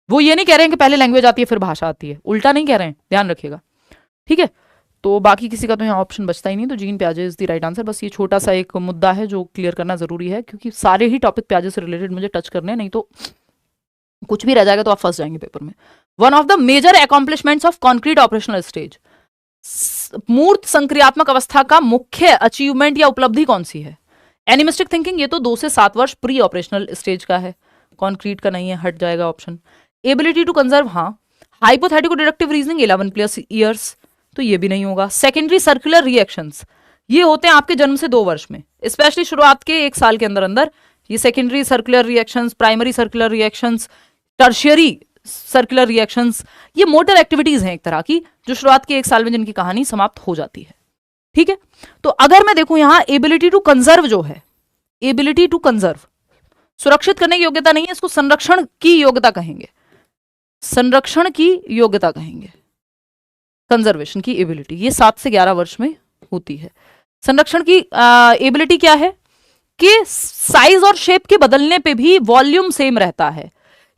Speaker 1: वो ये नहीं कह रहे हैं कि पहले लैंग्वेज आती है फिर भाषा आती है, उल्टा नहीं कह रहे हैं, ध्यान रखिएगा। ठीक है, तो बाकी किसी का तो यहाँ ऑप्शन बचता ही नहीं, तो जीन प्याजे इज द राइट आंसर। बस ये छोटा सा एक मुद्दा है जो क्लियर करना जरूरी है, क्योंकि सारे ही टॉपिक प्याजे से रिलेटेड मुझे टच करने हैं, नहीं तो कुछ भी रह जाएगा तो आप फंस जाएंगे पेपर में। One of the major accomplishments of concrete operational stage, मूर्त संक्रियात्मक अवस्था का मुख्य अचीवमेंट या उपलब्धि कौन सी है? एनिमिस्टिक थिंकिंग, ये तो 2 से 7 वर्ष प्री ऑपरेशनल स्टेज का है, कॉन्क्रीट का नहीं है, हट जाएगा ऑप्शन। एबिलिटी टू कंजर्व, हाँ। हाइपोथेटिको डिडक्टिव रीजनिंग 11+ ईयर्स, तो ये भी नहीं होगा। सेकेंडरी सर्कुलर रिएक्शंस, ये होते हैं आपके जन्म से 2 वर्ष में, स्पेशली शुरुआत के 1 साल के अंदर अंदर ये secondary circular reactions, primary circular reactions, tertiary circular reactions, ये मोटर एक्टिविटीज हैं एक तरह की, जो शुरुआत के 1 साल में जिनकी कहानी समाप्त हो जाती है। ठीक है, तो अगर मैं देखूं यहां एबिलिटी टू कंजर्व जो है, एबिलिटी टू कंजर्व, सुरक्षित करने की योग्यता नहीं है, इसको संरक्षण की योग्यता कहेंगे, संरक्षण की योग्यता कहेंगे, कंजर्वेशन की एबिलिटी, ये 7 से 11 वर्ष में होती है। संरक्षण की एबिलिटी क्या है कि साइज और शेप के बदलने पे भी वॉल्यूम सेम रहता है,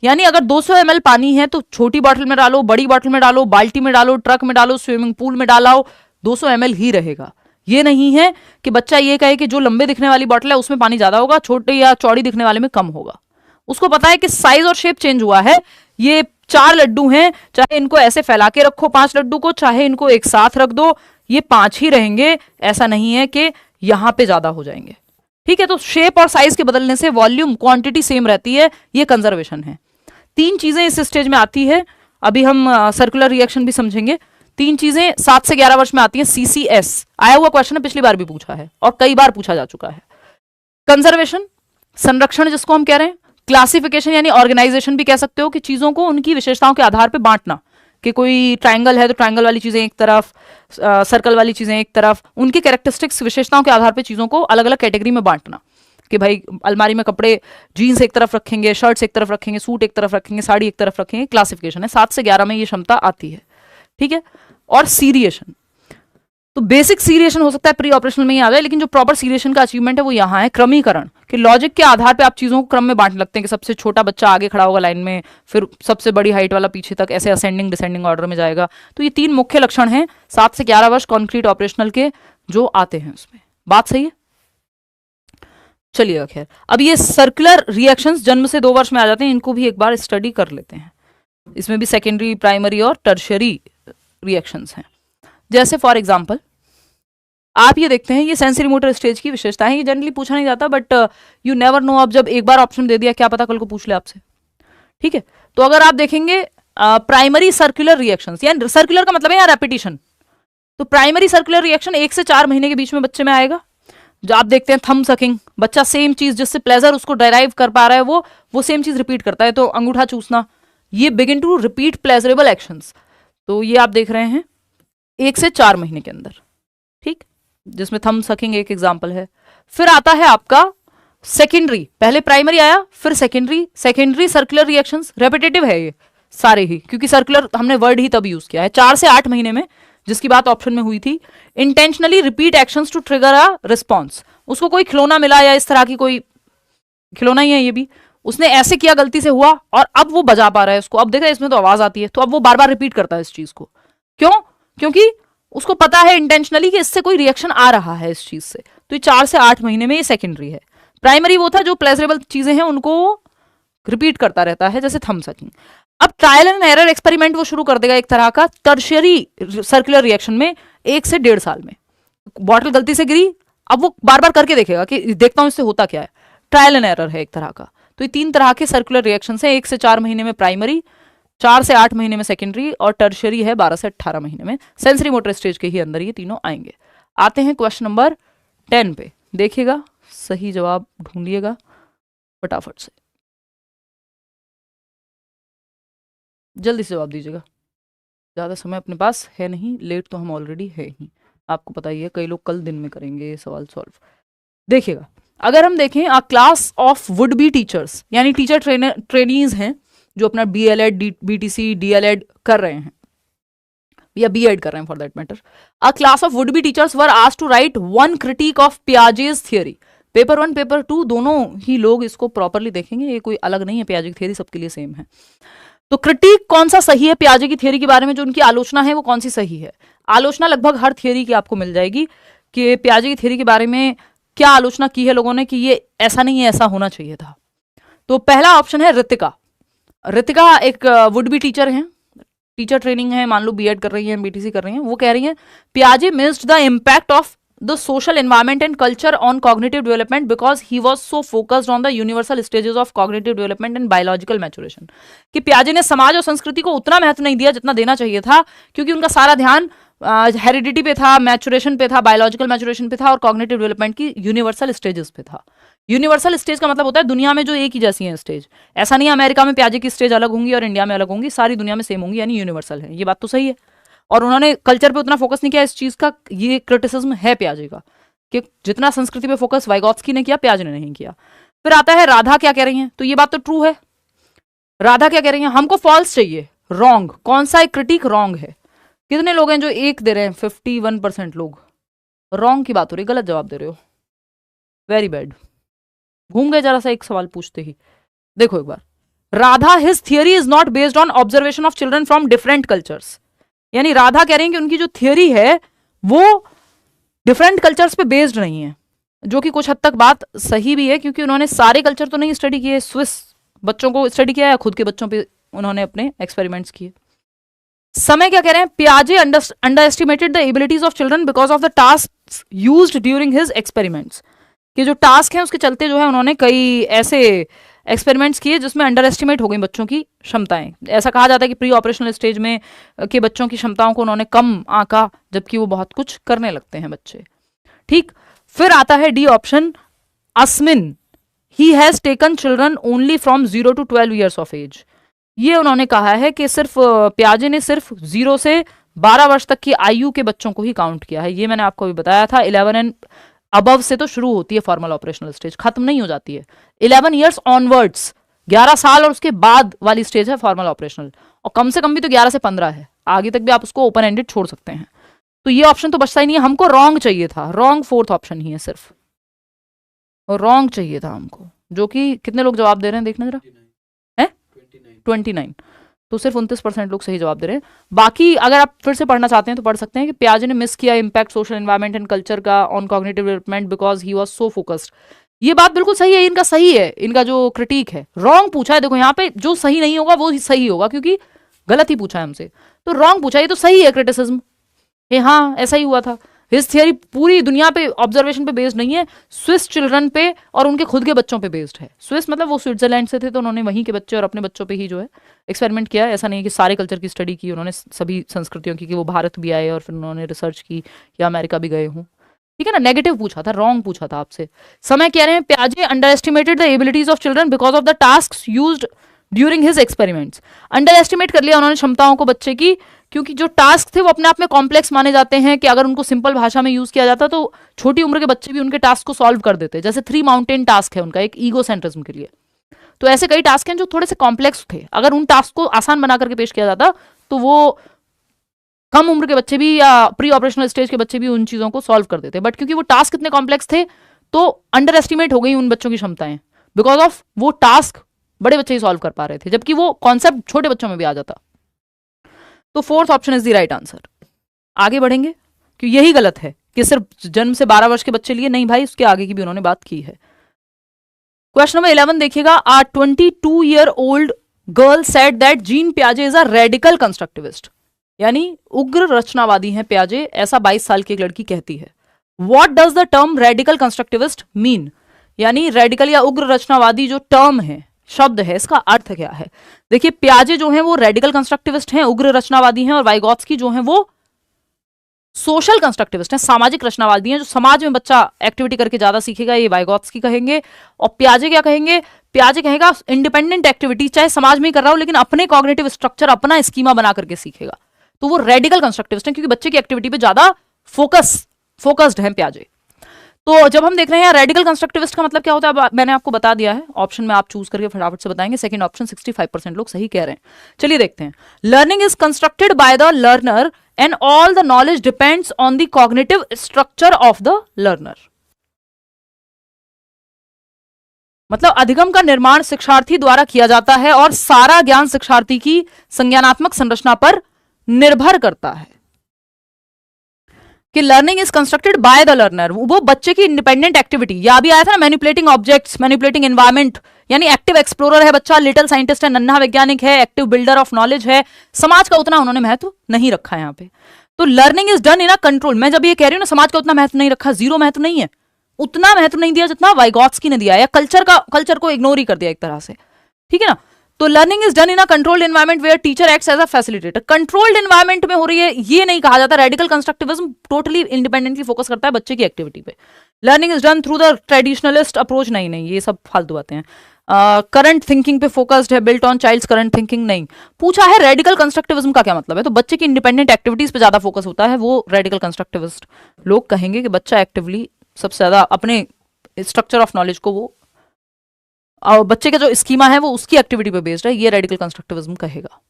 Speaker 1: यानी अगर 200 ml पानी है तो छोटी बॉटल में डालो, बड़ी बॉटल में डालो, बाल्टी में डालो, ट्रक में डालो, स्विमिंग पूल में डालो, 200 ml ही रहेगा। ये नहीं है कि बच्चा ये कहे कि जो लंबे दिखने वाली बॉटल है उसमें पानी ज्यादा होगा, छोटे या चौड़ी दिखने वाले में कम होगा। उसको पता है कि साइज और शेप चेंज हुआ है, ये 4 लड्डू हैं, चाहे इनको ऐसे फैला के रखो 5 लड्डू को, चाहे इनको एक साथ रख दो, ये 5 ही रहेंगे, ऐसा नहीं है कि यहां पे ज्यादा हो जाएंगे। ठीक है, तो शेप और साइज के बदलने से वॉल्यूम क्वांटिटी सेम रहती है, ये कंजर्वेशन है। 3 चीजें इस स्टेज में आती है, अभी हम सर्कुलर रिएक्शन भी समझेंगे। 3 चीजें 7 से 11 वर्ष में आती हैं। CCS आया हुआ क्वेश्चन है, पिछली बार भी पूछा है और कई बार पूछा जा चुका है। कंजर्वेशन, संरक्षण जिसको हम कह रहे हैं, क्लासिफिकेशन यानी ऑर्गेनाइजेशन भी कह सकते हो, कि चीजों को उनकी विशेषताओं के आधार पर बांटना, कि कोई ट्राइंगल है तो ट्राइंगल वाली चीजें एक तरफ, सर्कल वाली चीजें एक तरफ, उनके कैरेक्टरिस्टिक्स विशेषताओं के आधार पर चीजों को अलग अलग कैटेगरी में बांटना, कि भाई अलमारी में कपड़े जीन्स एक तरफ रखेंगे, शर्ट्स एक तरफ रखेंगे, सूट एक तरफ रखेंगे, साड़ी एक तरफ रखेंगे, क्लासिफिकेशन है। 7 से 11 में ये क्षमता आती है। ठीक है, और सीरिएशन, तो बेसिक सीरिएशन हो सकता है प्री ऑपरेशनल में ही आ जाए, लेकिन जो प्रॉपर सीरिएशन का अचीवमेंट है वो यहाँ है क्रमीकरण, कि लॉजिक के आधार पे आप चीजों को क्रम में बांटने लगते हैं, कि सबसे छोटा बच्चा आगे खड़ा होगा लाइन में, फिर सबसे बड़ी हाइट वाला पीछे तक, ऐसे असेंडिंग डिसेंडिंग ऑर्डर में जाएगा। तो ये 3 मुख्य लक्षण हैं 7 से 11 वर्ष कॉन्क्रीट ऑपरेशनल के जो आते हैं उसमें। बात सही है? चलिए खैर, अब ये सर्कुलर रिएक्शंस जन्म से 2 वर्ष में आ जाते हैं, इनको भी एक बार स्टडी कर लेते हैं। इसमें भी सेकेंडरी, प्राइमरी और टर्शियरी रिएक्शंस हैं। जैसे फॉर एग्जांपल आप ये देखते हैं, ये सेंसरी मोटर स्टेज की विशेषता है, ये जनरली पूछा नहीं जाता, बट यू नेवर नो, अब जब एक बार ऑप्शन दे दिया क्या पता कल को पूछ ले आपसे। ठीक है, तो अगर आप देखेंगे प्राइमरी सर्कुलर रिएक्शंस, यानी सर्कुलर का मतलब है यहाँ रेपिटेशन, तो प्राइमरी सर्कुलर रिएक्शन 1 से 4 महीने के बीच में बच्चे में आएगा। जो आप देखते हैं थंब सकिंग, बच्चा सेम चीज जिससे प्लेजर उसको डेराइव कर पा रहा है वो सेम चीज रिपीट करता है। तो अंगूठा चूसना, ये begin to repeat pleasurable actions. तो ये आप देख रहे हैं 1 से 4 महीने के अंदर, ठीक, जिसमें थंब सकिंग एक एग्जाम्पल है। फिर आता है आपका सेकेंडरी, पहले प्राइमरी आया फिर secondary. Secondary circular reactions, repetitive है ये सारे ही, क्योंकि सर्कुलर हमने वर्ड ही तब यूज किया है। 4 से 8 महीने में, जिसकी बात ऑप्शन में हुई थी। Intentionally repeat actions to trigger a response, उसको कोई खिलौना मिला या इस तरह की कोई खिलौना ही है ये भी, उसने ऐसे किया, गलती से हुआ और अब वो बजा पा रहा है उसको, अब देख रहे हैं इसमें तो आवाज आती है, तो अब वो बार बार रिपीट करता है इस चीज को। क्यों? क्योंकि उसको पता है इंटेंशनली कि इससे कोई रिएक्शन आ रहा है इस चीज से। तो ये 4 से 8 महीने में ये सेकेंडरी है। प्राइमरी वो था जो प्लेजरेबल चीजें हैं उनको रिपीट करता रहता है, जैसे थंब सकिंग। अब ट्रायल एंड एरर एक्सपेरिमेंट वो शुरू कर देगा एक तरह का टर्शियरी सर्कुलर रिएक्शन में 1 से 1.5 साल में। बॉटल गलती से गिरी, अब वो बार बार करके देखेगा कि देखता हूं इससे होता क्या है। ट्रायल एंड एरर है एक तरह का। तो ये 3 तरह के सर्कुलर रिएक्शन है, 1 से 4 महीने में प्राइमरी, 4 से 8 महीने में सेकेंडरी, और टर्शियरी है 12 से 18 महीने में। सेंसरी मोटर स्टेज के ही अंदर ये तीनों आएंगे। आते हैं क्वेश्चन नंबर 10 पे, देखिएगा, सही जवाब ढूंढिएगा फटाफट से, जल्दी से जवाब दीजिएगा, ज़्यादा समय अपने पास है नहीं, लेट तो हम ऑलरेडी है ही, आपको पता ही है, कई लोग कल दिन में करेंगे ये सवाल सॉल्व। देखिएगा, अगर हम देखें अ class of would be teachers, यानी टीचर ट्रेनीज हैं जो अपना BLED BTC DLED कर रहे हैं या B.Ed कर रहे हैं for that matter. A class of would be teachers were asked to write one critique of Piaget's theory. Paper 1 paper 2 दोनों ही लोग इसको प्रॉपरली देखेंगे, ये कोई अलग नहीं है, पियाजे की थियरी सबके लिए सेम है। तो क्रिटिक कौन सा सही है पियाजे की थियरी के बारे में, जो उनकी आलोचना है वो कौन सी सही है। आलोचना लगभग हर थियरी की आपको मिल जाएगी कि पियाजे की थियरी के बारे में क्या आलोचना की है लोगों ने, कि ये ऐसा नहीं है, ऐसा होना चाहिए था। तो पहला ऑप्शन है ऋतिका। ऋतिका एक वुड बी टीचर हैं, टीचर ट्रेनिंग है, मान लो B.Ed कर रही हैं, BTC कर रही हैं, वो कह रही हैं पियाजे missed the impact of the social environment and culture on cognitive development because he was so focused on the universal stages of cognitive development and biological maturation। कि पियाजे ने समाज और संस्कृति को उतना महत्व नहीं दिया जितना देना चाहिए था, क्योंकि उनका सारा ध्यान हेरिडिटी पे था, मैचुरेशन पे था, बायोलॉजिकल मैचुरेशन पे था, और कॉग्निटिव डेवलपमेंट की यूनिवर्सल स्टेजेस पे था। यूनिवर्सल स्टेज का मतलब होता है दुनिया में जो एक ही जैसी है स्टेज। ऐसा नहीं है अमेरिका में पियाजे की स्टेज अलग होंगी और इंडिया में अलग होंगी, सारी दुनिया में सेम होंगी, यानी यूनिवर्सल है। ये बात तो सही है। और उन्होंने कल्चर पे उतना फोकस नहीं किया, इस चीज का ये क्रिटिसिज्म है पियाजे का, कि जितना संस्कृति पे फोकस वाइगॉत्स्की ने किया, पियाजे ने नहीं किया। फिर आता है राधा क्या कह रही हैं, तो ये बात तो ट्रू है। राधा क्या कह रही हैं, हमको फॉल्स चाहिए, रॉन्ग। कौन सा एक क्रिटिक रॉन्ग है? कितने लोग हैं जो एक दे रहे हैं? 51% लोग। रॉन्ग की बात हो रही, गलत जवाब दे रहे हो, वेरी बैड। घूम गए जरा सा एक सवाल पूछते ही। देखो एक बार, Radha his theory is not based on observation of children from different cultures. यानी राधा कह रही हैं कि उनकी जो थियरी है वो डिफरेंट कल्चर्स पे बेस्ड नहीं है, जो कि कुछ हद तक बात सही भी है, क्योंकि उन्होंने सारे कल्चर तो नहीं स्टडी किए, स्विस बच्चों को स्टडी किया है, खुद के बच्चों पे उन्होंने अपने एक्सपेरिमेंट्स किए। समय क्या कह रहे हैं, पियाजे underestimated the abilities of children because of the task used during his experiments. कि जो टास्क है उसके चलते जो है उन्होंने कई ऐसे एक्सपेरिमेंट्स किए जिसमें अंडर एस्टिमेट हो गई बच्चों की क्षमताएं। ऐसा कहा जाता है कि प्री ऑपरेशनल स्टेज में के बच्चों की क्षमताओं को उन्होंने कम आंका, जबकि वो बहुत कुछ करने लगते हैं बच्चे। ठीक, फिर आता है डी ऑप्शन, अस्मिन ही has taken children only from 0 to 12 years of age. ये उन्होंने कहा है कि सिर्फ पियाजे ने सिर्फ 0 से 12 वर्ष तक की आयु के बच्चों को ही काउंट किया है। ये मैंने आपको भी बताया था, 11 एंड अबव से तो शुरू होती है फॉर्मल ऑपरेशनल स्टेज, खत्म नहीं हो जाती है। 11 years ऑनवर्ड्स, 11 साल और उसके बाद वाली स्टेज है फॉर्मल ऑपरेशनल, और कम से कम भी तो 11 से 15 है, आगे तक भी आप उसको ओपन एंडेड छोड़ सकते हैं। तो ये ऑप्शन तो बचता ही नहीं है, हमको रॉन्ग चाहिए था, रॉन्ग 4th ऑप्शन ही है सिर्फ, और रॉन्ग चाहिए था हमको, जो कि कितने लोग जवाब दे रहे हैं देखना जरा, है 29, तो सिर्फ 29% लोग सही जवाब दे रहे हैं। बाकी अगर आप फिर से पढ़ना चाहते हैं तो पढ़ सकते हैं कि पियाजे ने मिस किया impact social environment and culture का on cognitive development because he was so focused. ये बात बिल्कुल सही है, इनका सही है, इनका जो क्रिटिक है। रॉन्ग पूछा है, देखो यहाँ पे जो सही नहीं होगा वो सही होगा, क्योंकि गलत ही पूछा है हमसे, तो रॉन्ग पूछा, ये तो सही है क्रिटिसिज्म, ये हाँ ऐसा ही हुआ था। हिज थियरी पूरी दुनिया पे ऑब्जर्वेशन पे बेस्ड नहीं है, स्विस चिल्ड्रन पे और उनके खुद के बच्चों पे बेस्ड है। स्विस मतलब वो स्विट्जरलैंड से थे, तो उन्होंने वहीं के बच्चे और अपने बच्चों पे ही जो है एक्सपेरिमेंट किया। ऐसा नहीं है कि सारे कल्चर की स्टडी की उन्होंने, सभी संस्कृतियों की, कि वो भारत भी आए और फिर उन्होंने रिसर्च की या अमेरिका भी गए हों। ठीक है ना, नेगेटिव पूछा था, रॉन्ग पूछा था आपसे। समय कह रहे हैं पियाजे underestimated the abilities of children because of the task used during his experiments. Underestimate कर लिया उन्होंने क्षमताओं को बच्चे की, क्योंकि जो टास्क थे वो अपने आप में कॉम्प्लेक्स माने जाते हैं कि अगर उनको सिंपल भाषा में यूज किया जाता तो छोटी उम्र के बच्चे भी उनके टास्क को सॉल्व कर देते। जैसे 3 माउंटेन टास्क है उनका, एक ईगो सेंट्रिज्म के लिए, तो ऐसे कई टास्क हैं जो थोड़े से कॉम्प्लेक्स थे, अगर उन टास्क को आसान बना करके पेश किया जाता तो वो कम उम्र के बच्चे भी या प्री ऑपरेशनल स्टेज के बच्चे भी उन चीजों को सॉल्व कर देते। बट क्योंकि वो टास्क इतने कॉम्प्लेक्स थे तो अंडर एस्टिमेट हो गई उन बच्चों की क्षमताएं, बिकॉज ऑफ वो टास्क बड़े बच्चे ही सॉल्व कर पा रहे थे, जबकि वो कॉन्सेप्ट छोटे बच्चों में भी आ जाता। तो fourth option is the right answer. आगे बढ़ेंगे, क्योंकि यही गलत है कि सिर्फ जन्म से 12 वर्ष के बच्चे लिए, नहीं भाई, उसके आगे की भी उन्होंने बात की है। क्वेश्चन नंबर 11 देखिएगा। A 22-year-old girl said that Jean पियाजे इज अ रेडिकल कंस्ट्रक्टिविस्ट, यानी उग्र रचनावादी हैं पियाजे, ऐसा 22 साल की एक लड़की कहती है। What does the term radical constructivist mean, यानी रेडिकल या उग्र रचनावादी जो टर्म है, शब्द है, इसका अर्थ क्या है। देखिए पियाजे जो हैं वो रेडिकल कंस्ट्रक्टिविस्ट हैं, उग्र रचनावादी हैं, और वाइगोत्स्की जो हैं वो सोशल कंस्ट्रक्टिविस्ट हैं, सामाजिक रचनावादी हैं, जो समाज में बच्चा एक्टिविटी करके ज्यादा सीखेगा, ये वाइगोत्स्की कहेंगे। और पियाजे क्या कहेंगे, पियाजे कहेगा इंडिपेंडेंट एक्टिविटी, चाहे समाज में ही कर रहा हो लेकिन अपने कॉग्निटिव स्ट्रक्चर, अपना स्कीमा बना करके सीखेगा, तो वो रेडिकल कंस्ट्रक्टिविस्ट हैं, क्योंकि बच्चे की एक्टिविटी पे ज्यादा फोकस्ड है पियाजे। तो जब हम देख रहे हैं रेडिकल कंस्ट्रक्टिविस्ट का मतलब क्या होता है, मैंने आपको बता दिया है, ऑप्शन में आप चूज करके फटाफट से बताएंगे। सेकंड ऑप्शन 65% लोग सही कह रहे हैं। चलिए देखते हैं। Learning is constructed by the learner and all the knowledge depends on the cognitive structure of the learner. मतलब अधिगम का निर्माण शिक्षार्थी द्वारा किया जाता है और सारा ज्ञान शिक्षार्थी की संज्ञानात्मक संरचना पर निर्भर करता है। कि learning is constructed by the learner, वो बच्चे की इंडिपेंडेंट एक्टिविटी, या भी आया था ना, मैनिपुलेटिंग ऑब्जेक्ट्स, मैनिपुलेटिंग एनवायरमेंट, यानी एक्टिव एक्सप्लोरर है बच्चा, लिटिल साइंटिस्ट है, नन्हा वैज्ञानिक है, एक्टिव बिल्डर ऑफ नॉलेज है। समाज का उतना उन्होंने महत्व नहीं रखा यहाँ पे। तो learning is done in a control, मैं जब ये कह रही हूँ ना समाज का उतना महत्व नहीं रखा, जीरो महत्व नहीं है, उतना महत्व नहीं दिया जितना वाइगोत्स्की ने दिया, या कल्चर को इग्नोर ही कर दिया एक तरह से, ठीक है ना। तो learning is done in a controlled environment where teacher acts as a facilitator. Controlled environment में हो रही है, ये नहीं कहा जाता। Radical constructivism totally independently focus करता है बच्चे की एक्टिविटी पे। Learning is done through the traditionalist approach, नहीं, ये सब फालतू बातें हैं। करंट थिंकिंग पे फोकस्ड है, built on child's current thinking, नहीं। पूछा है रेडिकल कंस्ट्रक्टिविज्म का क्या मतलब है, तो बच्चे की इंडिपेंडेंट एक्टिविटीज पे ज्यादा फोकस होता है, वो रेडिकल कंस्ट्रक्टिविस्ट लोग कहेंगे कि बच्चा एक्टिवली सबसे ज्यादा अपने स्ट्रक्चर ऑफ नॉलेज को, वो बच्चे का जो स्कीमा है वो उसकी एक्टिविटी पे बेस्ड है, ये रेडिकल कंस्ट्रक्टिविज्म कहेगा।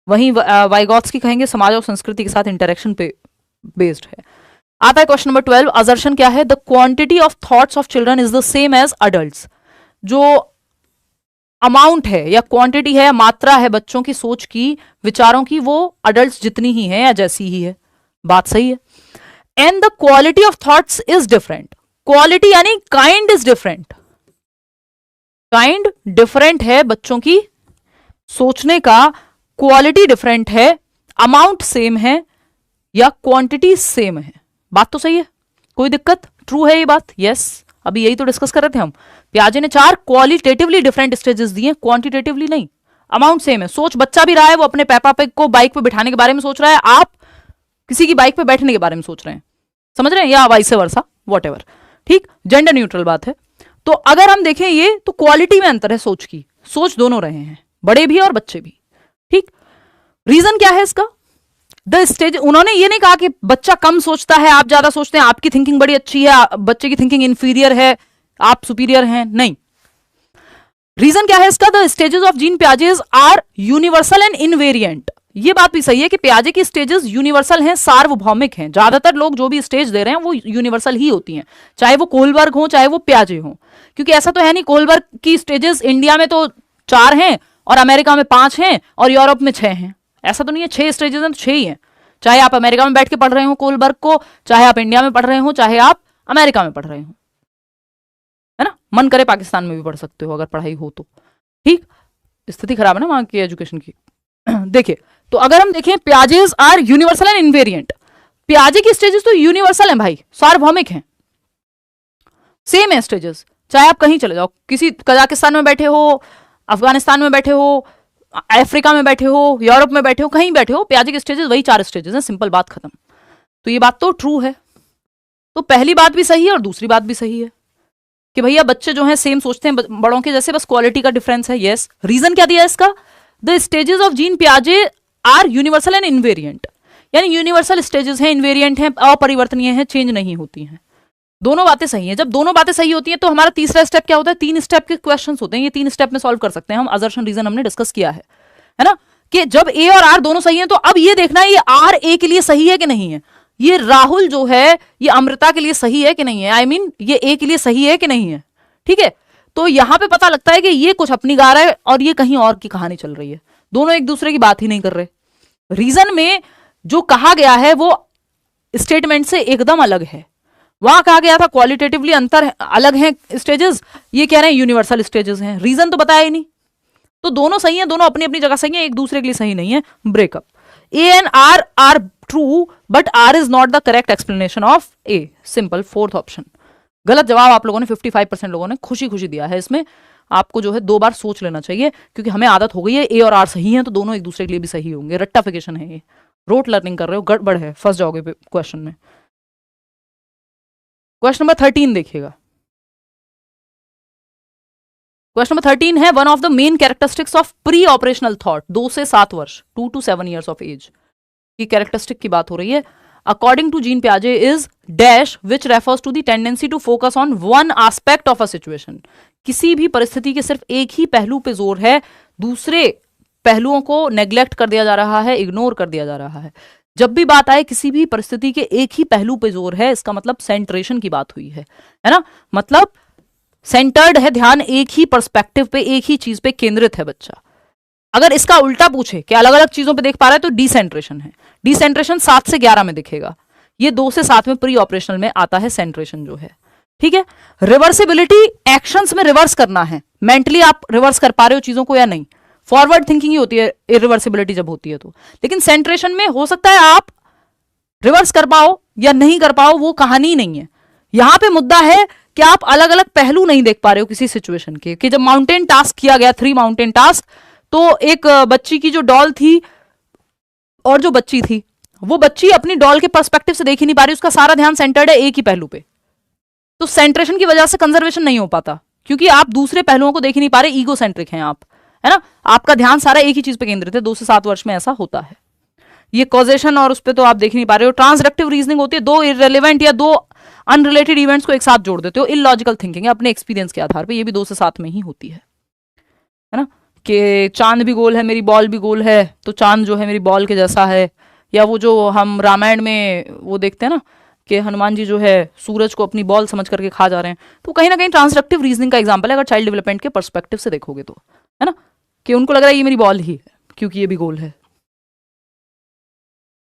Speaker 1: वहीं वाइगोत्स्की कहेंगे समाज और संस्कृति के साथ इंटरेक्शन पे बेस्ड है। आता है क्वेश्चन नंबर 12। असर्शन क्या है, the quantity of thoughts of children is the same as adults. जो अमाउंट है या क्वांटिटी है, मात्रा है बच्चों की सोच की, विचारों की, वो अडल्ट्स जितनी ही है या जैसी ही है, बात सही है। And the quality of thoughts is different, quality यानी kind is different, kind different है बच्चों की सोचने का, क्वालिटी डिफरेंट है, अमाउंट सेम है या क्वांटिटी सेम है, बात तो सही है, कोई दिक्कत, ट्रू है ये बात, यस। अभी यही तो डिस्कस कर रहे थे हम। पियाजे ने 4 क्वालिटेटिवली डिफरेंट स्टेजेस दिए, क्वांटिटेटिवली नहीं। अमाउंट सेम है, सोच बच्चा भी रहा है, वो अपने पेपा पिग को बाइक पे बिठाने के बारे में सोच रहा है, आप किसी की बाइक पे बैठने के बारे में सोच रहे हैं, समझ रहे हैं, या वाइस वर्सा, वॉट, ठीक, जेंडर न्यूट्रल बात है। तो अगर हम देखें ये, तो क्वालिटी में अंतर है सोच की, सोच दोनों रहे हैं, बड़े भी और बच्चे भी, ठीक। रीजन क्या है इसका, द स्टेज, उन्होंने ये नहीं कहा कि बच्चा कम सोचता है, आप ज्यादा सोचते हैं, आपकी थिंकिंग बड़ी अच्छी है, बच्चे की थिंकिंग इंफीरियर है, आप सुपीरियर हैं, नहीं। रीजन क्या है इसका, the stages of Jean Piaget's are universal and invariant. ये बात भी सही है कि पियाजे की स्टेजेस यूनिवर्सल हैं, सार्वभौमिक हैं, ज्यादातर लोग जो भी स्टेज दे रहे हैं वो यूनिवर्सल ही होती हैं, चाहे वो कोहलबर्ग हो चाहे वो पियाजे हो, क्योंकि ऐसा तो है नहीं, कोहलबर्ग की स्टेजेस इंडिया में तो 4 हैं और अमेरिका में 5 हैं और यूरोप में 6 हैं, ऐसा तो नहीं है, 6 स्टेजेस हैं तो 6 ही हैं, चाहे आप अमेरिका में बैठ के पढ़ रहे हो कोहलबर्ग को, चाहे आप इंडिया में पढ़ रहे हो, चाहे आप अमेरिका में पढ़ रहे हो, है ना, मन करे पाकिस्तान में भी पढ़ सकते हो अगर पढ़ाई हो तो, ठीक। स्थिति खराब है ना वहां की एजुकेशन की। देखिए, तो अगर हम देखें Piaget's are universal and invariant, पियाजे की स्टेजेस तो यूनिवर्सल हैं भाई, सार्वभौमिक हैं, सेम है स्टेजेस, चाहे आप कहीं चले जाओ, किसी कजाकिस्तान में बैठे हो, अफगानिस्तान में बैठे हो, अफ्रीका में बैठे हो, यूरोप में बैठे हो, कहीं बैठे हो, पियाजे के स्टेजेस वही 4 स्टेजेस हैं, सिंपल बात खत्म। तो ये बात तो ट्रू है, तो पहली बात भी सही है और दूसरी बात भी सही है कि भैया बच्चे जो हैं सेम सोचते हैं बड़ों के जैसे, बस क्वालिटी का डिफरेंस है। यस, रीजन क्या दिया इसका? द स्टेजेस ऑफ जीन पियाजे आर यूनिवर्सल एंड इनवेरिएंट, यानी यूनिवर्सल स्टेजेस हैं, इनवेरिएंट हैं, अपरिवर्तनीय हैं, चेंज नहीं होती हैं। दोनों बातें सही हैं। जब दोनों बातें सही होती हैं तो हमारा तीसरा स्टेप क्या होता है? 3 स्टेप के क्वेश्चंस होते हैं, ये 3 स्टेप में सॉल्व कर सकते हैं हम। असर्शन रीजन हमने डिस्कस किया है ना, कि जब ए और आर दोनों सही हैं तो अब ये देखना है ये आर ए के लिए सही है कि नहीं है, ये राहुल जो है ये अमृता के लिए सही है कि नहीं है, आई मीन ये ए के लिए सही है कि नहीं है। ठीक है, तो यहां पे पता लगता है कि ये कुछ अपनी गा रहा है और ये कहीं और की कहानी चल रही है, दोनों एक दूसरे की बात ही नहीं कर रहे। रीजन में जो कहा गया है वो स्टेटमेंट से एकदम अलग है। वहां कहा गया था क्वालिटेटिवली अंतर अलग है स्टेजेस, ये कह रहे हैं यूनिवर्सल स्टेजेस हैं, रीजन तो बताया ही नहीं। तो दोनों सही हैं, दोनों अपनी अपनी जगह सही हैं, एक दूसरे के लिए सही नहीं है। Breakup, A and R are true but R is not the correct explanation of A, simple, fourth option. गलत जवाब आप लोगों ने 55% लोगों ने खुशी खुशी दिया है। इसमें आपको जो है 2 बार सोच लेना चाहिए, क्योंकि हमें आदत हो गई है ए और आर सही हैं तो दोनों एक दूसरे के लिए भी सही होंगे। रट्टाफिकेशन है ये, रोट लर्निंग कर रहे हो, गड़बड़ है, फंस जाओगे क्वेश्चन में। क्वेश्चन नंबर 13 देखिएगा। क्वेश्चन नंबर 13 है, one of the main characteristics of pre operational thought, 2 से 7 वर्ष, 2 to 7 years ऑफ एज की कैरेक्टरिस्टिक की बात हो रही है। अकॉर्डिंग टू जीन पियाजे is dash which refers to the tendency to focus on one aspect of a situation. किसी भी परिस्थिति के सिर्फ एक ही पहलू पे जोर है, दूसरे पहलुओं को नेग्लेक्ट कर दिया जा रहा है, इग्नोर कर दिया जा रहा है। जब भी बात आए किसी भी परिस्थिति के एक ही पहलू पे जोर है, इसका मतलब सेंट्रेशन की बात हुई है ना, मतलब सेंटर्ड है, ध्यान एक ही पर्सपेक्टिव पे, एक ही चीज पे केंद्रित है बच्चा। अगर इसका उल्टा पूछे कि अलग अलग चीजों पे देख पा रहा है तो डिसेंट्रेशन है। डिसेंट्रेशन 7 से 11 में दिखेगा, ये 2 से 7 में प्री ऑपरेशनल में आता है सेंट्रेशन जो है। ठीक है, रिवर्सिबिलिटी, एक्शंस में रिवर्स करना है, मेंटली आप रिवर्स कर पा रहे हो चीजों को या नहीं, फॉरवर्ड थिंकिंग ही होती है इरिवर्सिबिलिटी जब होती है तो। लेकिन सेंट्रेशन में हो सकता है आप रिवर्स कर पाओ या नहीं कर पाओ, वो कहानी नहीं है। यहां पे मुद्दा है कि आप अलग अलग पहलू नहीं देख पा रहे हो किसी सिचुएशन के। कि जब माउंटेन टास्क किया गया, 3 माउंटेन टास्क, तो एक बच्ची की जो डॉल थी और जो बच्ची थी, वो बच्ची अपनी डॉल के पर्सपेक्टिव से देख ही नहीं पा रही, उसका सारा ध्यान सेंटर्ड है एक ही पहलू पे। तो सेंट्रेशन की वजह से कंजर्वेशन नहीं हो पाता, क्योंकि आप दूसरे पहलुओं को देख ही नहीं पा रहे, ईगो सेंट्रिक हैं आप, है ना, आपका ध्यान सारा एक ही चीज पे केंद्रित है। 2 से 7 वर्ष में ऐसा होता है। ये कॉजेशन और उस पर तो आप देख नहीं पा रहे हो। ट्रांसडक्टिव रीजनिंग होती है, 2 इररिलेवेंट या 2 अनरिलेटेड इवेंट्स को एक साथ जोड़ देते हो, इलॉजिकल थिंकिंग है अपने एक्सपीरियंस के आधार पे, ये भी 2 से 7 में ही होती है ना। कि चांद भी गोल है, मेरी बॉल भी गोल है, तो चांद जो है मेरी बॉल के जैसा है। या वो जो हम रामायण में वो देखते हैं ना कि हनुमान जी जो है सूरज को अपनी बॉल समझ करके खा जा रहे हैं, तो कहीं ना कहीं ट्रांसडक्टिव रीजनिंग का एग्जाम्पल है, अगर चाइल्ड डेवलपमेंट के पर्सपेक्टिव से देखोगे तो, है ना, कि उनको लग रहा है ये मेरी बॉल ही है क्योंकि ये भी गोल है।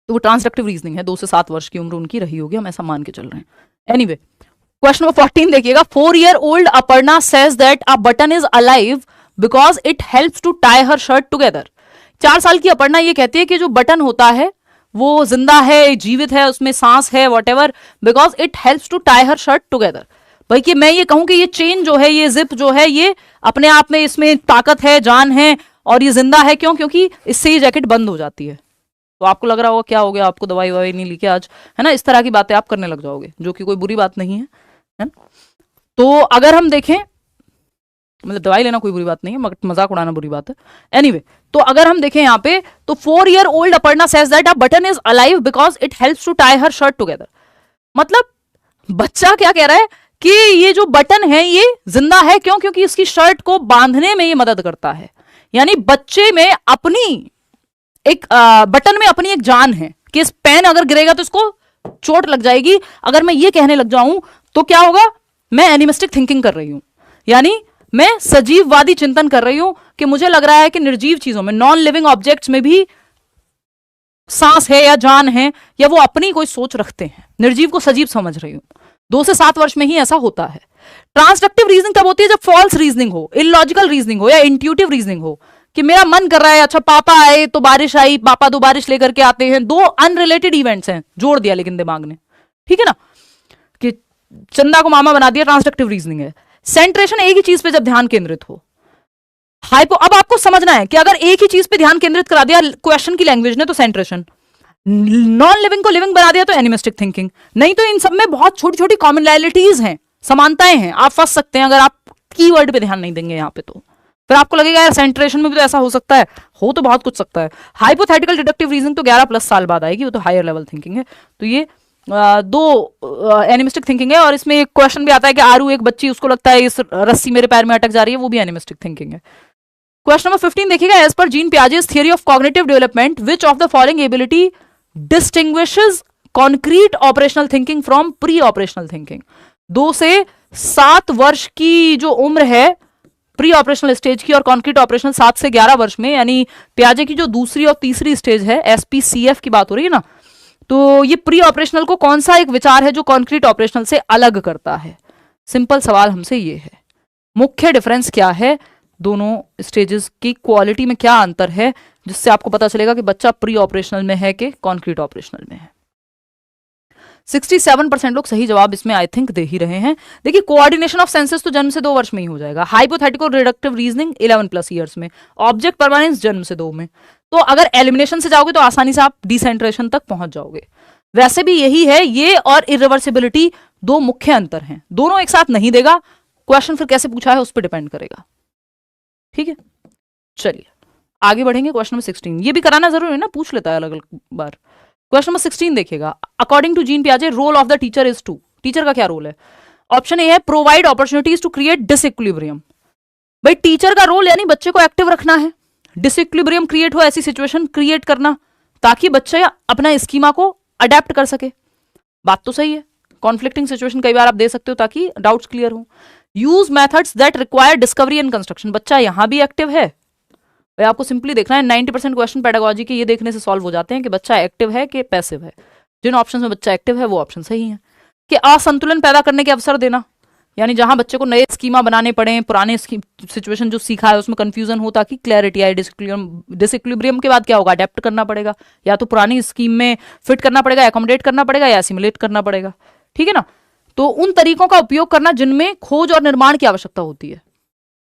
Speaker 1: तो वो ट्रांसडक्टिव रीजनिंग है, 2 से 7 वर्ष की उम्र उनकी रही होगी, हम ऐसा मान के चल रहे हैं। एनीवे, क्वेश्चन नंबर 14 देखिएगा। 4-year-old Aparna says that a button is alive because it helps to tie her shirt together. 4 साल की अपर्णा ये कहती है कि जो बटन होता है वो जिंदा है, जीवित है, उसमें सांस है, whatever, because it helps to tie her shirt together. भाई कि मैं ये कहूं कि ये चेन जो है, ये जिप जो है, ये अपने आप में इसमें ताकत है, जान है और ये जिंदा है। क्यों? क्योंकि इससे ये जैकेट बंद हो जाती है। तो आपको लग रहा होगा क्या हो गया, आपको दवाई ववाई नहीं ली क्या आज, है ना, इस तरह की बातें आप करने लग जाओगे, जो कि कोई बुरी बात नहीं है ना। तो अगर हम देखें, मतलब दवाई लेना कोई बुरी बात नहीं है, मगर मजाक उड़ाना बुरी बात है। एनीवे, तो अगर हम देखें यहाँ पे, तो 4-year-old Aparna says that a button is alive because it helps to tie her shirt together. मतलब बच्चा क्या कह रहा है कि ये जो बटन है ये जिंदा है। क्यों? क्योंकि इसकी शर्ट को बांधने में ये मदद करता है। यानी बच्चे में अपनी एक बटन में अपनी एक जान है कि इस पेन अगर गिरेगा तो इसको चोट लग जाएगी। अगर मैं ये कहने लग जाऊं तो क्या होगा, मैं एनिमिस्टिक थिंकिंग कर रही हूं, यानी मैं सजीववादी चिंतन कर रही हूं कि मुझे लग रहा है कि निर्जीव चीजों में, नॉन लिविंग ऑब्जेक्ट्स में भी सांस है या जान है, या वो अपनी कोई सोच रखते हैं। निर्जीव को सजीव समझ रही हूं। 2 से 7 वर्ष में ही ऐसा होता है। ट्रांसडक्टिव रीजनिंग तब होती है जब फॉल्स रीजनिंग हो, इलॉजिकल रीजनिंग हो या इंट्यूटिव रीजनिंग हो, कि मेरा मन कर रहा है, अच्छा पापा आए तो बारिश आई, पापा 2 बारिश लेकर के आते हैं, 2 अनरिलेटेड इवेंट्स हैं, जोड़ दिया लेकिन दिमाग ने, ठीक है ना, कि चंदा को मामा बना दिया, ट्रांसडक्टिव रीजनिंग है। सेंट्रेशन एक ही चीज पे जब ध्यान केंद्रित हो। हाइपो, अब आपको समझना है कि अगर एक ही चीज पे ध्यान केंद्रित करा दिया क्वेश्चन की लैंग्वेज ने तो सेंट्रेशन, नॉन लिविंग को लिविंग बना दिया तो एनिमिस्टिक थिंकिंग। नहीं तो इन सब में बहुत छोटी छोटी कॉमनैलिटीज हैं, समानताएं हैं, आप फंस सकते हैं अगर आप कीवर्ड पे ध्यान नहीं देंगे यहाँ पे। तो फिर आपको लगेगा यार सेंट्रेशन में भी तो ऐसा हो सकता है, हो तो बहुत कुछ सकता है। हाइपोथेटिकल डिडक्टिव रीजनिंग तो 11+ साल बाद आएगी, वो तो हायर लेवल थिंकिंग है। तो ये दो एनिमिस्टिक थिंकिंग है। और इसमें एक क्वेश्चन भी आता है कि आरू एक बच्ची, उसको लगता है इस रस्सी मेरे पैर में अटक जा रही है, वो भी एनिमिस्टिक थिंकिंग है। क्वेश्चन नंबर 15 देखिएगा, as per Jean Piaget's theory of cognitive development which of the following ability distinguishes concrete operational thinking from pre operational thinking. 2 से 7 वर्ष की जो उम्र है प्री ऑपरेशनल स्टेज की, और कॉन्क्रीट ऑपरेशनल 7 से 11 वर्ष में, यानी पियाजे की जो दूसरी और तीसरी स्टेज है, SPCF की बात हो रही है ना, तो ये प्री ऑपरेशनल को कौन सा एक विचार है जो कॉन्क्रीट ऑपरेशनल से अलग करता है? सिंपल सवाल हमसे ये है, मुख्य डिफरेंस क्या है, दोनों स्टेजेस की क्वालिटी में क्या अंतर है, जिससे आपको पता चलेगा कि बच्चा प्री ऑपरेशनल में है कि कॉन्क्रीट ऑपरेशनल में है। 67% लोग सही जवाब इसमें आई थिंक दे ही रहे हैं। देखिए, कोऑर्डिनेशन ऑफ सेंसेस तो जन्म से 2 वर्ष में ही हो जाएगा। हाइपोथेटिकल रिडक्टिव रीजनिंग 11+ ईयर्स में। ऑब्जेक्ट परमानेंस जन्म से 2 में। तो अगर एलिमिनेशन से जाओगे तो आसानी से आप डिसेंट्रेशन तक पहुंच जाओगे। वैसे भी यही है, ये और इरिवर्सिबिलिटी 2 मुख्य अंतर हैं। दोनों एक साथ नहीं देगा, क्वेश्चन फिर कैसे पूछा है उस पर डिपेंड करेगा। ठीक है, चलिए आगे बढ़ेंगे। क्वेश्चन नंबर 16, ये भी कराना जरूरी है ना, पूछ लेता है अलग अलग बार। क्वेश्चन नंबर 16 देखिएगा, अकॉर्डिंग टू जीन पियाजे role of the teacher is to. Teacher का क्या रोल है? ऑप्शन ए है provide opportunities to create disequilibrium. भाई टीचर का रोल यानी बच्चे को एक्टिव रखना है, डिसइक्विलिब्रियम क्रिएट हो ऐसी सिचुएशन क्रिएट करना ताकि बच्चे अपना स्कीमा को अडेप्ट कर सके। बात तो सही है, कॉन्फ्लिक्टिंग सिचुएशन कई बार आप दे सकते हो ताकि डाउट्स क्लियर हो। Use methods that require discovery and construction. बच्चा यहां भी एक्टिव है, आपको सिंपली देखना है 90% क्वेश्चन पेडागोजी के ये देखने से सॉल्व हो जाते हैं कि बच्चा एक्टिव है कि पैसिव है। जिन ऑप्शन में बच्चा एक्टिव है वो ऑप्शन सही है। कि असंतुलन पैदा करने के अवसर देना, यानी जहां बच्चे को नए स्कीमा बनाने पड़े, पुराने सिचुएशन जो सीखा है उसमें कंफ्यूजन हो ताकि क्लैरिटी आए। डिसइक्विलिब्रियम के बाद क्या होगा? अडेप्ट करना पड़ेगा, या तो पुरानी स्कीम में फिट करना पड़ेगा, एकोमोडेट करना पड़ेगा, या सिमुलेट करना पड़ेगा। ठीक है ना, तो उन तरीकों का उपयोग करना जिनमें खोज और निर्माण की आवश्यकता होती है।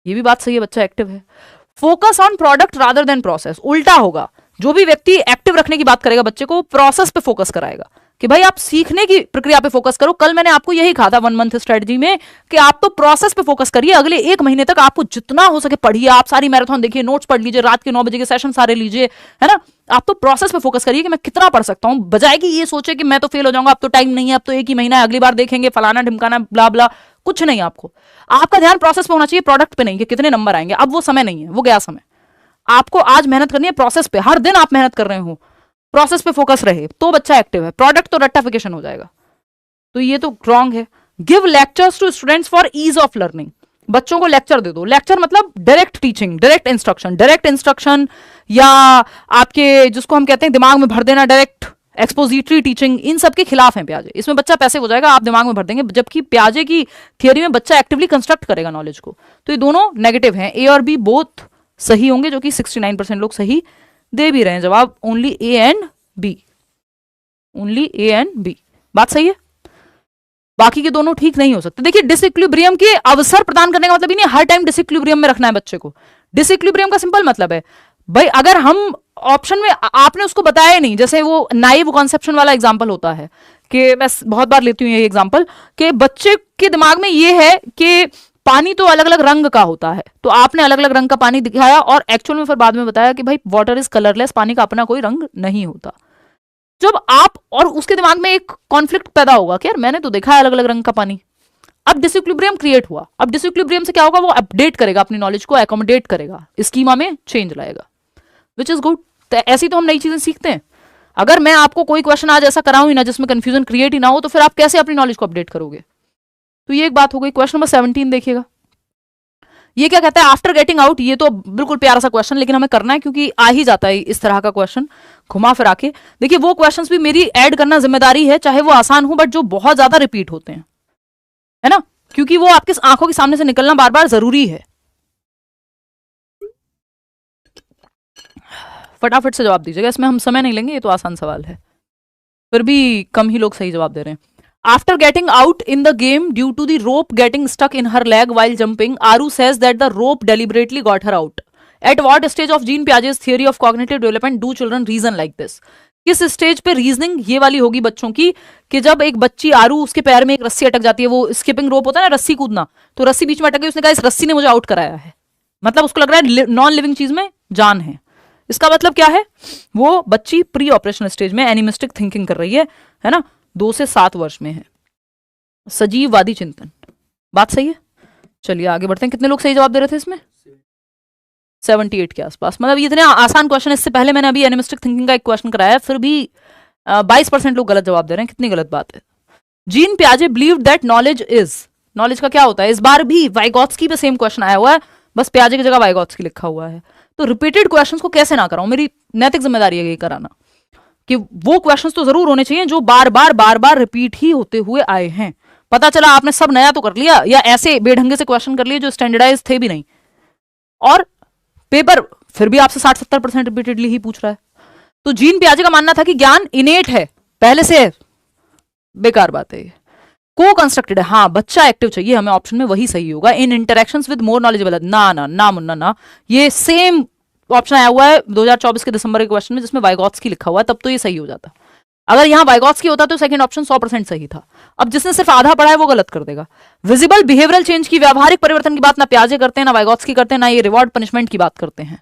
Speaker 1: ये भी बात सही है, बच्चा एक्टिव है। Focus on product rather than process. उल्टा होगा, जो भी व्यक्ति एक्टिव रखने की बात करेगा बच्चे को, प्रोसेस पे फोकस कराएगा कि भाई आप सीखने की प्रक्रिया पे फोकस करो। कल मैंने आपको यही कहा था 1 मंथ स्ट्रेटजी में कि आप तो प्रोसेस पे फोकस करिए। अगले 1 महीने तक आपको जितना हो सके पढ़िए, आप सारी मैराथन देखिए, नोट्स पढ़ लीजिए, रात के 9 बजे के सेशन सारे लीजिए, है ना। आप तो प्रोसेस पे फोकस करिए कि मैं कितना पढ़ सकता हूं, बजाय कि ये सोचे कि मैं तो फेल हो जाऊंगा, अब तो टाइम नहीं है, अब तो 1 ही महीना है, अगली बार देखेंगे, फलाना ढिमकाना ब्ला ब्ला। कुछ नहीं, आपको आपका ध्यान प्रोसेस पे होना चाहिए, प्रोडक्ट पे नहीं कि कितने नंबर आएंगे। अब वो समय नहीं है, वो गया समय। आपको आज मेहनत करनी है प्रोसेस पे, हर दिन आप मेहनत कर रहे हो, प्रोसेस पे फोकस रहे तो बच्चा एक्टिव है। प्रोडक्ट तो रट्टाफिकेशन हो जाएगा, तो ये तो रॉन्ग है। Give lectures to students for ease of learning. बच्चों को लेक्चर दे दो। लेक्चर मतलब direct teaching, direct instruction. Direct instruction या आपके जिसको हम कहते हैं दिमाग में भर देना, डायरेक्ट एक्सपोजिटरी टीचिंग, इन सब के खिलाफ है पियाजे। इसमें बच्चा पैसे हो जाएगा, आप दिमाग में भर देंगे, जबकि पियाजे की थियरी में बच्चा एक्टिवली कंस्ट्रक्ट करेगा नॉलेज को। तो ये दोनों नेगेटिव हैं, ए और बी बोथ सही होंगे, जो कि 69% लोग सही दे भी रहे हैं जवाब। Only A and B, only A and B, बात सही है। बाकी के दोनों ठीक नहीं हो सकते। देखिए, डिसइक्विलिब्रियम के अवसर प्रदान करने का मतलब ही नहीं हर टाइम डिसइक्विलिब्रियम में रखना है बच्चे को। डिसइक्विलिब्रियम का सिंपल मतलब है भाई, अगर हम ऑप्शन में आपने उसको बताया नहीं, जैसे वो नाइव कॉन्सेप्शन वाला एग्जांपल होता है कि मैं बहुत बार लेती हूँ ये एग्जांपल, कि बच्चे के दिमाग में ये है कि पानी तो अलग अलग रंग का होता है, तो आपने अलग अलग रंग का पानी दिखाया और एक्चुअल में फिर बाद में बताया कि भाई वाटर इज कलरलेस, पानी का अपना कोई रंग नहीं होता। जब आप और उसके दिमाग में एक कॉन्फ्लिक्ट पैदा होगा कि यार मैंने तो देखा है अलग अलग रंग का पानी। अब डिसइक्विलिब्रियम क्रिएट हुआ। अब डिसइक्विलिब्रियम से क्या होगा? वो अपडेट करेगा अपनी नॉलेज को, एकोमोडेट करेगा, स्कीमा में चेंज लाएगा, विच इज गुड। ऐसी तो हम नई चीजें सीखते हैं। अगर मैं आपको कोई क्वेश्चन आज ऐसा कराऊं ही ना जिसमें कंफ्यूजन क्रिएट ही ना हो, तो फिर आप कैसे अपनी नॉलेज को अपडेट करोगे? तो ये एक बात हो गई। क्वेश्चन नंबर 17 देखिएगा, ये क्या कहता है? After getting out. ये तो बिल्कुल प्यारा सा क्वेश्चन, लेकिन हमें करना है क्योंकि आ ही जाता है इस तरह का क्वेश्चन घुमा फिरा के। देखिए, वो क्वेश्चंस भी मेरी ऐड करना जिम्मेदारी है, चाहे वो आसान हो, बट जो बहुत ज्यादा रिपीट होते हैं, है ना, क्योंकि वो आपकी आंखों के सामने से निकलना बार बार जरूरी है। फटाफट से जवाब दीजिएगा, इसमें हम समय नहीं लेंगे, ये तो आसान सवाल है, फिर भी कम ही लोग सही जवाब दे रहे हैं। After getting out in the game due to the rope getting stuck in her leg while jumping, Aru says that the rope deliberately got her out. At what stage of Jean Piaget's theory of cognitive development do children reason like this? किस stage पे reasoning ये वाली होगी बच्चों की कि जब एक बच्ची आरू, उसके पैर में एक रस्सी अटक जाती है, वो स्किपिंग रोप होता है ना, रस्सी कूदना, तो रस्सी बीच में अटक गई, उसने कहा इस रस्सी ने मुझे आउट कराया है, मतलब उसको लग रहा है नॉन लिविंग चीज में जान है। इसका मतलब क्या है, वो बच्ची प्री ऑपरेशन स्टेज में एनिमिस्टिक थिंकिंग कर रही है ना, 2 से 7 वर्ष में है। सजीववादी चिंतन, बात सही है। चलिए आगे बढ़ते हैं। कितने लोग सही जवाब दे रहे थे इसमें? 78 के आसपास। मतलब ये इतने आसान क्वेश्चन, इससे पहले मैंने अभी एनिमिस्टिक थिंकिंग का एक क्वेश्चन कराया, फिर भी 22% लोग गलत जवाब दे रहे हैं। कितनी गलत बात है। जीन पियाजे believe that knowledge is, knowledge का क्या होता है, इस बार भी वाइगॉत्स्की पे सेम क्वेश्चन आया हुआ है, बस पियाजे की जगह वाइगॉत्स्की लिखा हुआ है। तो रिपीटेड क्वेश्चंस को कैसे ना कराऊं, मेरी नैतिक जिम्मेदारी है ये कराना, कि वो क्वेश्चंस तो जरूर होने चाहिए जो बार बार रिपीट ही होते हुए आए हैं। पता चला आपने सब नया तो कर लिया, या ऐसे बेढंगे से क्वेश्चन कर लिए जो स्टैंडर्डाइज थे भी नहीं, और पेपर फिर भी आपसे 60-70% रिपीटेडली ही पूछ रहा है। तो जीन पियाजे का मानना था कि ज्ञान इनेट है, पहले से है। बेकार बात है ये। को कंस्ट्रक्टेड है, हाँ बच्चा एक्टिव चाहिए हमें, ऑप्शन में वही सही होगा। इन इंटरेक्शंस विद मोर नॉलेजेबल, ना ना ना मुन्ना ना, ये सेम ऑप्शन आया हुआ है 2024 के दिसंबर के क्वेश्चन में, जिसमें वाइगॉत्स्की लिखा हुआ है, तब तो ये सही हो जाता। अगर यहाँ वाइगॉत्स्की होता तो सेकंड ऑप्शन 100% सही था। अब जिसने सिर्फ आधा पढ़ा है वो गलत कर देगा। विजिबल बिहेवियरल चेंज की, व्यावहारिक परिवर्तन की बात ना पियाजे करते हैं, ना वाइगॉत्स्की करते हैं, ना ये रिवॉर्ड पनिशमेंट की बात करते हैं,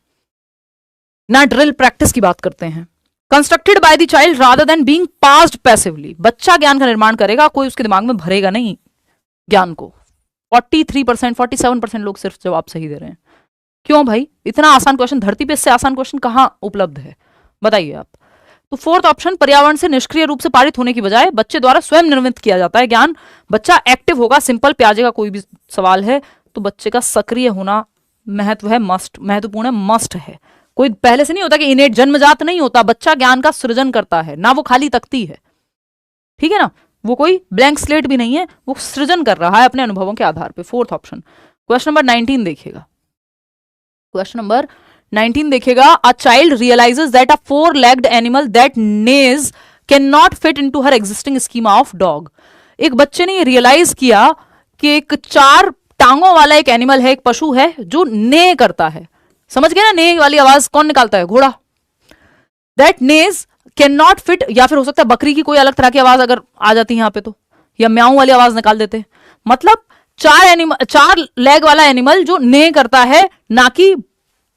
Speaker 1: ना ड्रिल प्रैक्टिस की बात करते हैं। Constructed by the child rather than being passed passively, बच्चा ज्ञान का निर्माण करेगा, कोई उसके दिमाग में भरेगा नहीं ज्ञान को। 43%, 47% लोग सिर्फ जवाब सही दे रहे हैं। क्यों भाई, इतना आसान क्वेश्चन, धरती पे इससे आसान क्वेश्चन कहां उपलब्ध है, बताइए आप। तो फोर्थ ऑप्शन, पर्यावरण से निष्क्रिय रूप से पारित होने की बजाय बच्चे द्वारा स्वयं निर्मित किया जाता है ज्ञान, बच्चा एक्टिव होगा, सिंपल। प्याजे का कोई भी सवाल है तो बच्चे का सक्रिय होना महत्व है, मस्ट, महत्वपूर्ण है, मस्ट है। कोई पहले से नहीं होता कि इनेट, जन्मजात नहीं होता, बच्चा ज्ञान का सृजन करता है ना, वो खाली तख्ती है, ठीक है ना, वो कोई ब्लैंक स्लेट भी नहीं है, वो सृजन कर रहा है अपने अनुभवों के आधार पे। Fourth option. क्वेश्चन नंबर 19 देखिएगा, क्वेश्चन नंबर 19 देखिएगा। A child realises that a 4-legged animal that neighs can not fit into her existing schema of dog. एक बच्चे ने रियलाइज किया कि एक 4 टांगों वाला एक एनिमल है, एक पशु है जो ने करता है। समझ गए ना, ने वाली आवाज कौन निकालता है, घोड़ा। That neighs can not fit, या फिर हो सकता है बकरी की कोई अलग तरह की आवाज अगर आ जाती है यहाँ पे तो, या म्याऊ वाली आवाज निकाल देते। मतलब 4 लेग वाला एनिमल जो ने करता है, ना कि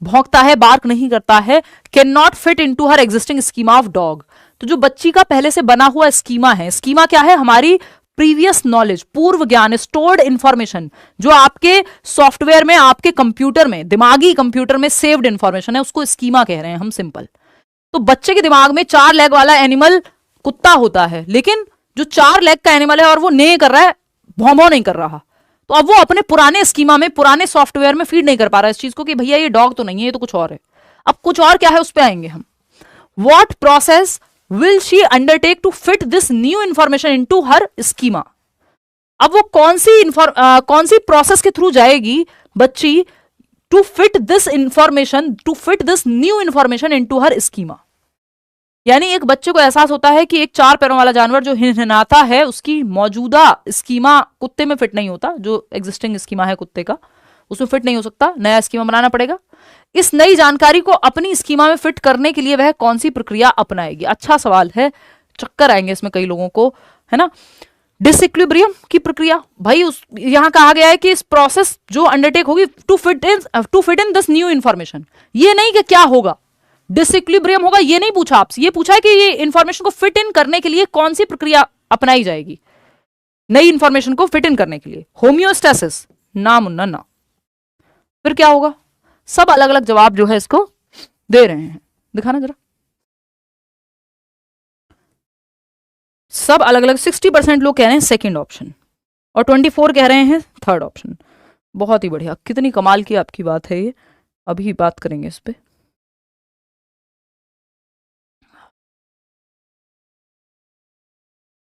Speaker 1: भौंकता है, बार्क नहीं करता है, can not fit into her existing schema of dog. तो जो बच्ची का पहले से बना हुआ स्कीमा है, स्कीमा क्या है, हमारी प्रीवियस नॉलेज, पूर्व ज्ञान, स्टोर्ड इंफॉर्मेशन, जो आपके सॉफ्टवेयर में, आपके कंप्यूटर में, दिमागी कंप्यूटर में सेव्ड इंफॉर्मेशन है, उसको स्कीमा कह रहे हैं हम, सिंपल। तो बच्चे के दिमाग में 4 लेग वाला एनिमल कुत्ता होता है, लेकिन जो 4 लेग का एनिमल है और वो ने कर रहा है, भौं नहीं कर रहा, तो अब वो अपने पुराने स्कीमा में, पुराने सॉफ्टवेयर में फीड नहीं कर पा रहा है इस चीज को कि भैया ये डॉग तो नहीं है, ये तो कुछ और है। अब कुछ और क्या है उस पर आएंगे हम। What process will she undertake to fit this new information into her schema. अब वो कौन सी प्रोसेस के थ्रू जाएगी बच्ची, to fit this information, to fit this new information into her schema. यानी एक बच्चे को एहसास होता है कि एक 4 पैरों वाला जानवर जो हिनहिनाता है, उसकी मौजूदा स्कीमा कुत्ते में फिट नहीं होता, जो एग्जिस्टिंग स्कीमा है कुत्ते का उसमें फिट नहीं हो सकता, नया स्कीमा बनाना पड़ेगा। इस नई जानकारी को अपनी स्कीमा में फिट करने के लिए वह कौन सी प्रक्रिया अपनाएगी। अच्छा सवाल है, चक्कर आएंगे इसमें कई लोगों को, है ना। डिसइक्विलिब्रियम की प्रक्रिया, भाई उस यहां कहा गया है कि इस प्रोसेस जो अंडरटेक होगी to fit in this new information, ये नहीं कि क्या होगा, डिसइक्विलिब्रियम होगा, ये नहीं पूछा आपसे, ये पूछा है कि ये इंफॉर्मेशन को फिट इन करने के लिए कौन सी प्रक्रिया अपनाई जाएगी, नई इंफॉर्मेशन को फिट इन करने के लिए। होम्योस्टेसिस, ना मुन्ना ना। फिर क्या होगा, सब अलग अलग जवाब जो है इसको दे रहे हैं, दिखाना जरा, सब अलग अलग। 60% लोग कह रहे हैं सेकंड ऑप्शन, और 24 कह रहे हैं थर्ड ऑप्शन। बहुत ही बढ़िया, कितनी कमाल की आपकी बात है ये, अभी बात करेंगे इस पे।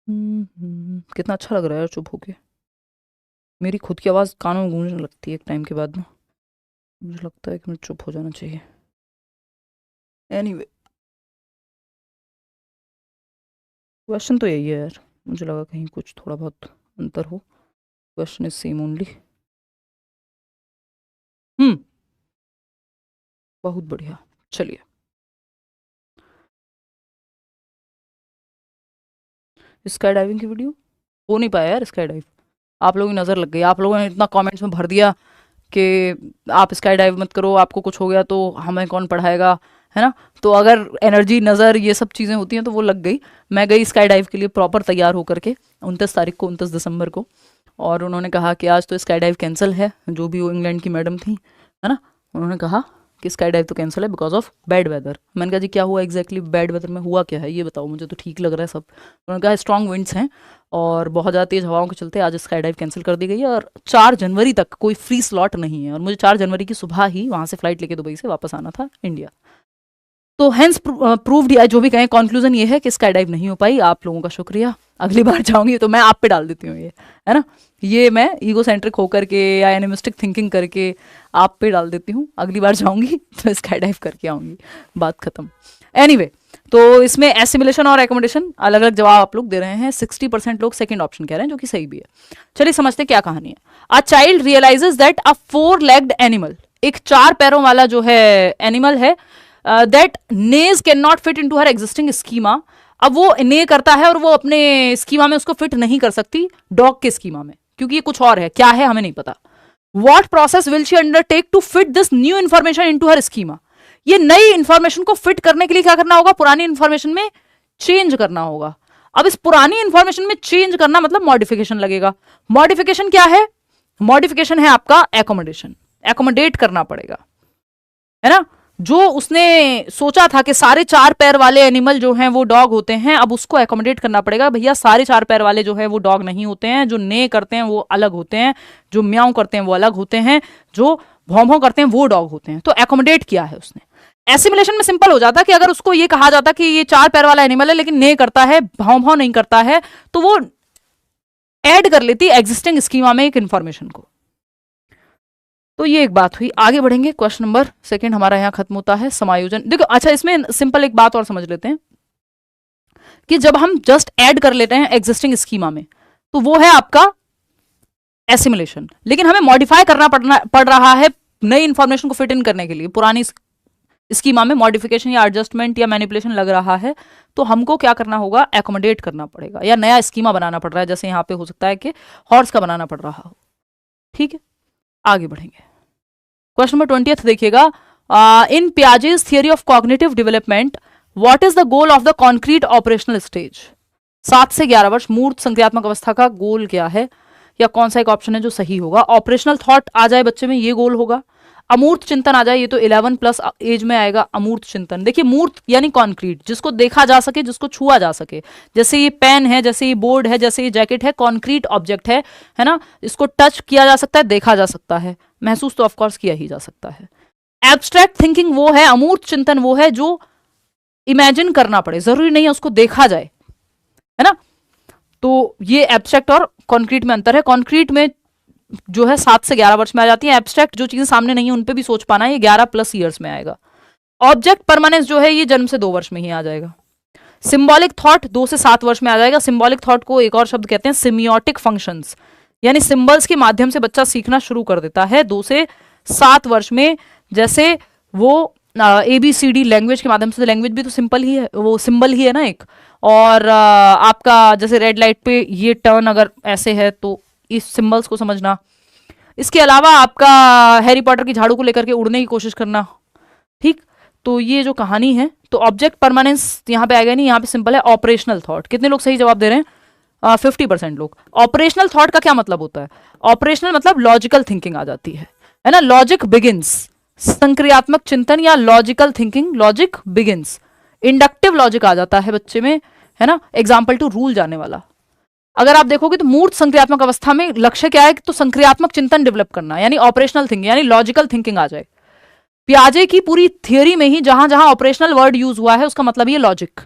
Speaker 1: कितना अच्छा लग रहा है चुप होके, मेरी खुद की आवाज कानों में गूंजने लगती है एक टाइम के बाद ना, मुझे लगता है कि मुझे चुप हो जाना चाहिए। एनीवे, क्वेश्चन तो यही है यार, मुझे लगा कहीं कुछ थोड़ा बहुत अंतर हो। Question is same only. बहुत बढ़िया, चलिए। स्काई डाइविंग की वीडियो हो नहीं पाया यार स्काई डाइव। आप लोगों की नज़र लग गई, आप लोगों ने इतना कमेंट्स में भर दिया कि आप स्काई डाइव मत करो, आपको कुछ हो गया तो हमें कौन पढ़ाएगा, है ना। तो अगर एनर्जी, नज़र, ये सब चीज़ें होती हैं तो वो लग गई। मैं गई स्काई डाइव के लिए प्रॉपर तैयार होकर के 29 तारीख को, 29 दिसंबर को, और उन्होंने कहा कि आज तो स्काई डाइव कैंसिल है, जो भी वो इंग्लैंड की मैडम थी, है ना, उन्होंने कहा कि स्काई डाइव तो कैंसिल है बिकॉज ऑफ बैड वेदर। मैंने कहा जी क्या हुआ एग्जैक्टली, बैड वेदर में हुआ क्या है ये बताओ, मुझे तो ठीक लग रहा है सब। उन्होंने कहा स्ट्रॉन्ग विंड्स हैं और बहुत ज़्यादा तेज़ हवाओं के चलते आज स्काई डाइव कैंसिल कर दी गई है और 4 जनवरी तक कोई फ्री स्लॉट नहीं है, और मुझे 4 जनवरी की सुबह ही वहाँ से फ्लाइट लेके दुबई से वापस आना था इंडिया। तो हेंस प्रूव्ड, जो भी कहें, कंक्लूजन ये है कि स्काई डाइव नहीं हो पाई। आप लोगों का शुक्रिया, अगली बार जाऊंगी तो मैं आप पे डाल देती हूँ ये, है ना, ये मैं ईगो सेंट्रिक होकर के या एनिमिस्टिक थिंकिंग करके आप पे डाल देती हूँ। अगली बार जाऊंगी तो स्काई डाइव करके आऊंगी, बात खत्म। एनीवे, तो इसमें एसिमिलेशन और एकोमोडेशन अलग अलग जवाब आप लोग दे रहे हैं। 60% लोग सेकंड ऑप्शन कह रहे हैं, जो कि सही भी है। चलिए समझते हैं क्या कहानी है। A child realises that a 4-legged animal, एक 4 पैरों वाला जो है एनिमल है, that neighs can not fit into her existing schema. अब वो ने करता है और वो अपने स्कीमा में उसको फिट नहीं कर सकती डॉग के स्कीमा में, क्योंकि ये कुछ और है, क्या है हमें नहीं पता। What process will she undertake to fit this new information into her schema. ये नई इंफॉर्मेशन को फिट करने के लिए क्या करना होगा, पुरानी इंफॉर्मेशन में चेंज करना होगा। अब इस पुरानी इंफॉर्मेशन में चेंज करना मतलब मॉडिफिकेशन लगेगा। मॉडिफिकेशन क्या है, मॉडिफिकेशन है आपका एकोमोडेशन, एकोमोडेट करना पड़ेगा, है ना। जो उसने सोचा था कि सारे 4 पैर वाले एनिमल जो हैं वो डॉग होते हैं, अब उसको एकोमोडेट करना पड़ेगा। भैया सारे 4 पैर वाले जो है वो डॉग नहीं होते हैं, जो ने करते हैं वो अलग होते हैं, जो म्याऊं करते हैं वो अलग होते हैं, जो भौं भौं करते हैं वो डॉग होते हैं। तो एकोमोडेट किया है उसने। एसिमिलेशन में सिंपल हो जाता कि अगर उसको ये कहा जाता कि ये 4 पैर वाला एनिमल है लेकिन ने करता है, भौं भौं नहीं करता है, तो वो ऐड कर लेती एग्जिस्टिंग स्कीमा में एक इंफॉर्मेशन को। तो ये एक बात हुई। आगे बढ़ेंगे, क्वेश्चन नंबर 2 हमारा यहाँ खत्म होता है, समायोजन। देखो अच्छा, इसमें सिंपल एक बात और समझ लेते हैं कि जब हम जस्ट ऐड कर लेते हैं एग्जिस्टिंग स्कीमा में तो वो है आपका एसिमिलेशन, लेकिन हमें मॉडिफाई करना पड़ रहा है नई इंफॉर्मेशन को फिट इन करने के लिए। पुरानी स्कीमा में मॉडिफिकेशन या एडजस्टमेंट या मैनिपुलेशन लग रहा है, तो हमको क्या करना होगा, एकोमोडेट करना पड़ेगा या नया स्कीमा बनाना पड़ रहा है। जैसे यहाँ पे हो सकता है कि हॉर्स का बनाना पड़ रहा हो। ठीक है, आगे बढ़ेंगे। क्वेश्चन नंबर 20 देखिएगा। In Piaget's theory of cognitive development, what is the goal of the concrete operational stage. 7 से 11 वर्ष मूर्त संक्रियात्मक अवस्था का गोल क्या है, या कौन सा एक ऑप्शन है जो सही होगा। ऑपरेशनल थॉट आ जाए बच्चे में, ये गोल होगा। अमूर्त चिंतन आ जाए, ये तो 11+ एज में आएगा अमूर्त चिंतन। देखिए मूर्त यानी कॉन्क्रीट, जिसको देखा जा सके, जिसको छुआ जा सके। जैसे ये पेन है, जैसे ये बोर्ड है, जैसे ये जैकेट है, कॉन्क्रीट ऑब्जेक्ट है ना। इसको टच किया जा सकता है, देखा जा सकता है, महसूस तो ऑफकोर्स किया ही जा सकता है। एब्स्ट्रैक्ट थिंकिंग वो है, अमूर्त चिंतन वो है जो इमेजिन करना पड़े, जरूरी नहीं है उसको देखा जाए, है ना। तो ये एब्स्ट्रैक्ट और कॉन्क्रीट में अंतर है। कॉन्क्रीट में जो है 7 से 11 वर्ष में आ जाती है। एब्स्ट्रैक्ट जो चीजें सामने नहीं है उन पे भी सोच पाना है, ये 11+ ईयर्स में आएगा। ऑब्जेक्ट परमानेंस जो है ये जन्म से 2 वर्ष में ही आ जाएगा। सिंबॉलिक थॉट 2 से 7 वर्ष में आ जाएगा। सिंबॉलिक थॉट को एक और शब्द कहते हैं सिमियोटिक फंक्शंस, यानी सिंबल्स के माध्यम से बच्चा सीखना शुरू कर देता है 2 से 7 वर्ष में। जैसे वो ABCD लैंग्वेज के माध्यम से, लैंग्वेज भी तो सिंपल ही है, वो सिंबल ही है ना एक। और आपका जैसे रेड लाइट पे ये टर्न अगर ऐसे है तो इस सिंबल्स को समझना। इसके अलावा आपका हैरी पॉटर की झाड़ू को लेकर के उड़ने की कोशिश करना। ठीक, तो ये जो कहानी है, तो ऑब्जेक्ट परमानेंस यहाँ पे आएगा नहीं, यहाँ पे सिंपल है ऑपरेशनल थॉट। कितने लोग सही जवाब दे रहे हैं, 50% लोग। ऑपरेशनल थॉट का क्या मतलब होता है, ऑपरेशनल मतलब लॉजिकल थिंकिंग आ जाती है ना। लॉजिक बिगिंस, संक्रियात्मक चिंतन या logical thinking, logic begins. Inductive logic आ जाता है बच्चे में, है ना, एग्जाम्पल टू रूल जाने वाला। अगर आप देखोगे तो मूर्त संक्रियात्मक अवस्था में लक्ष्य क्या है, तो संक्रियात्मक चिंतन डेवलप करना, यानी ऑपरेशनल थिंकिंग, यानी लॉजिकल थिंकिंग आ जाए। पियाजे की पूरी थियोरी में ही जहां जहां ऑपरेशनल वर्ड यूज हुआ है उसका मतलब ये लॉजिक।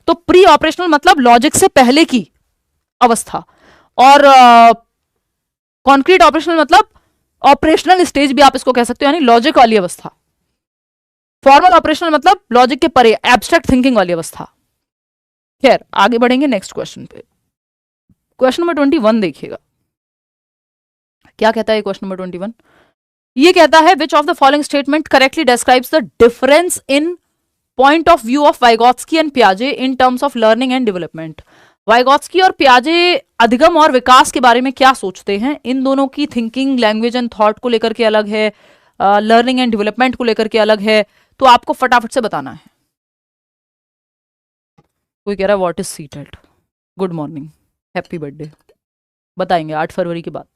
Speaker 1: तो प्री ऑपरेशनल मतलब लॉजिक से पहले की अवस्था, और कॉन्क्रीट ऑपरेशनल मतलब ऑपरेशनल स्टेज भी आप इसको कह सकते हो, यानी लॉजिक वाली अवस्था। फॉर्मल ऑपरेशनल मतलब लॉजिक के परे एब्स्ट्रैक्ट थिंकिंग वाली अवस्था। खैर आगे बढ़ेंगे नेक्स्ट क्वेश्चन पे। क्वेश्चन नंबर 21 देखिएगा, क्या कहता है क्वेश्चन नंबर 21। ये कहता है which of the following statement correctly describes the difference in point of view of Vygotsky and पियाजे in terms of learning and development. Vygotsky और पियाजे अधिगम और विकास के बारे में क्या सोचते हैं? इन दोनों की थिंकिंग लैंग्वेज एंड थॉट को लेकर के अलग है, लर्निंग एंड डेवलपमेंट को लेकर के अलग है, तो आपको फटाफट से बताना है। कोई कह रहा है what is seated, good morning, happy birthday, बताएंगे 8 फरवरी की बात।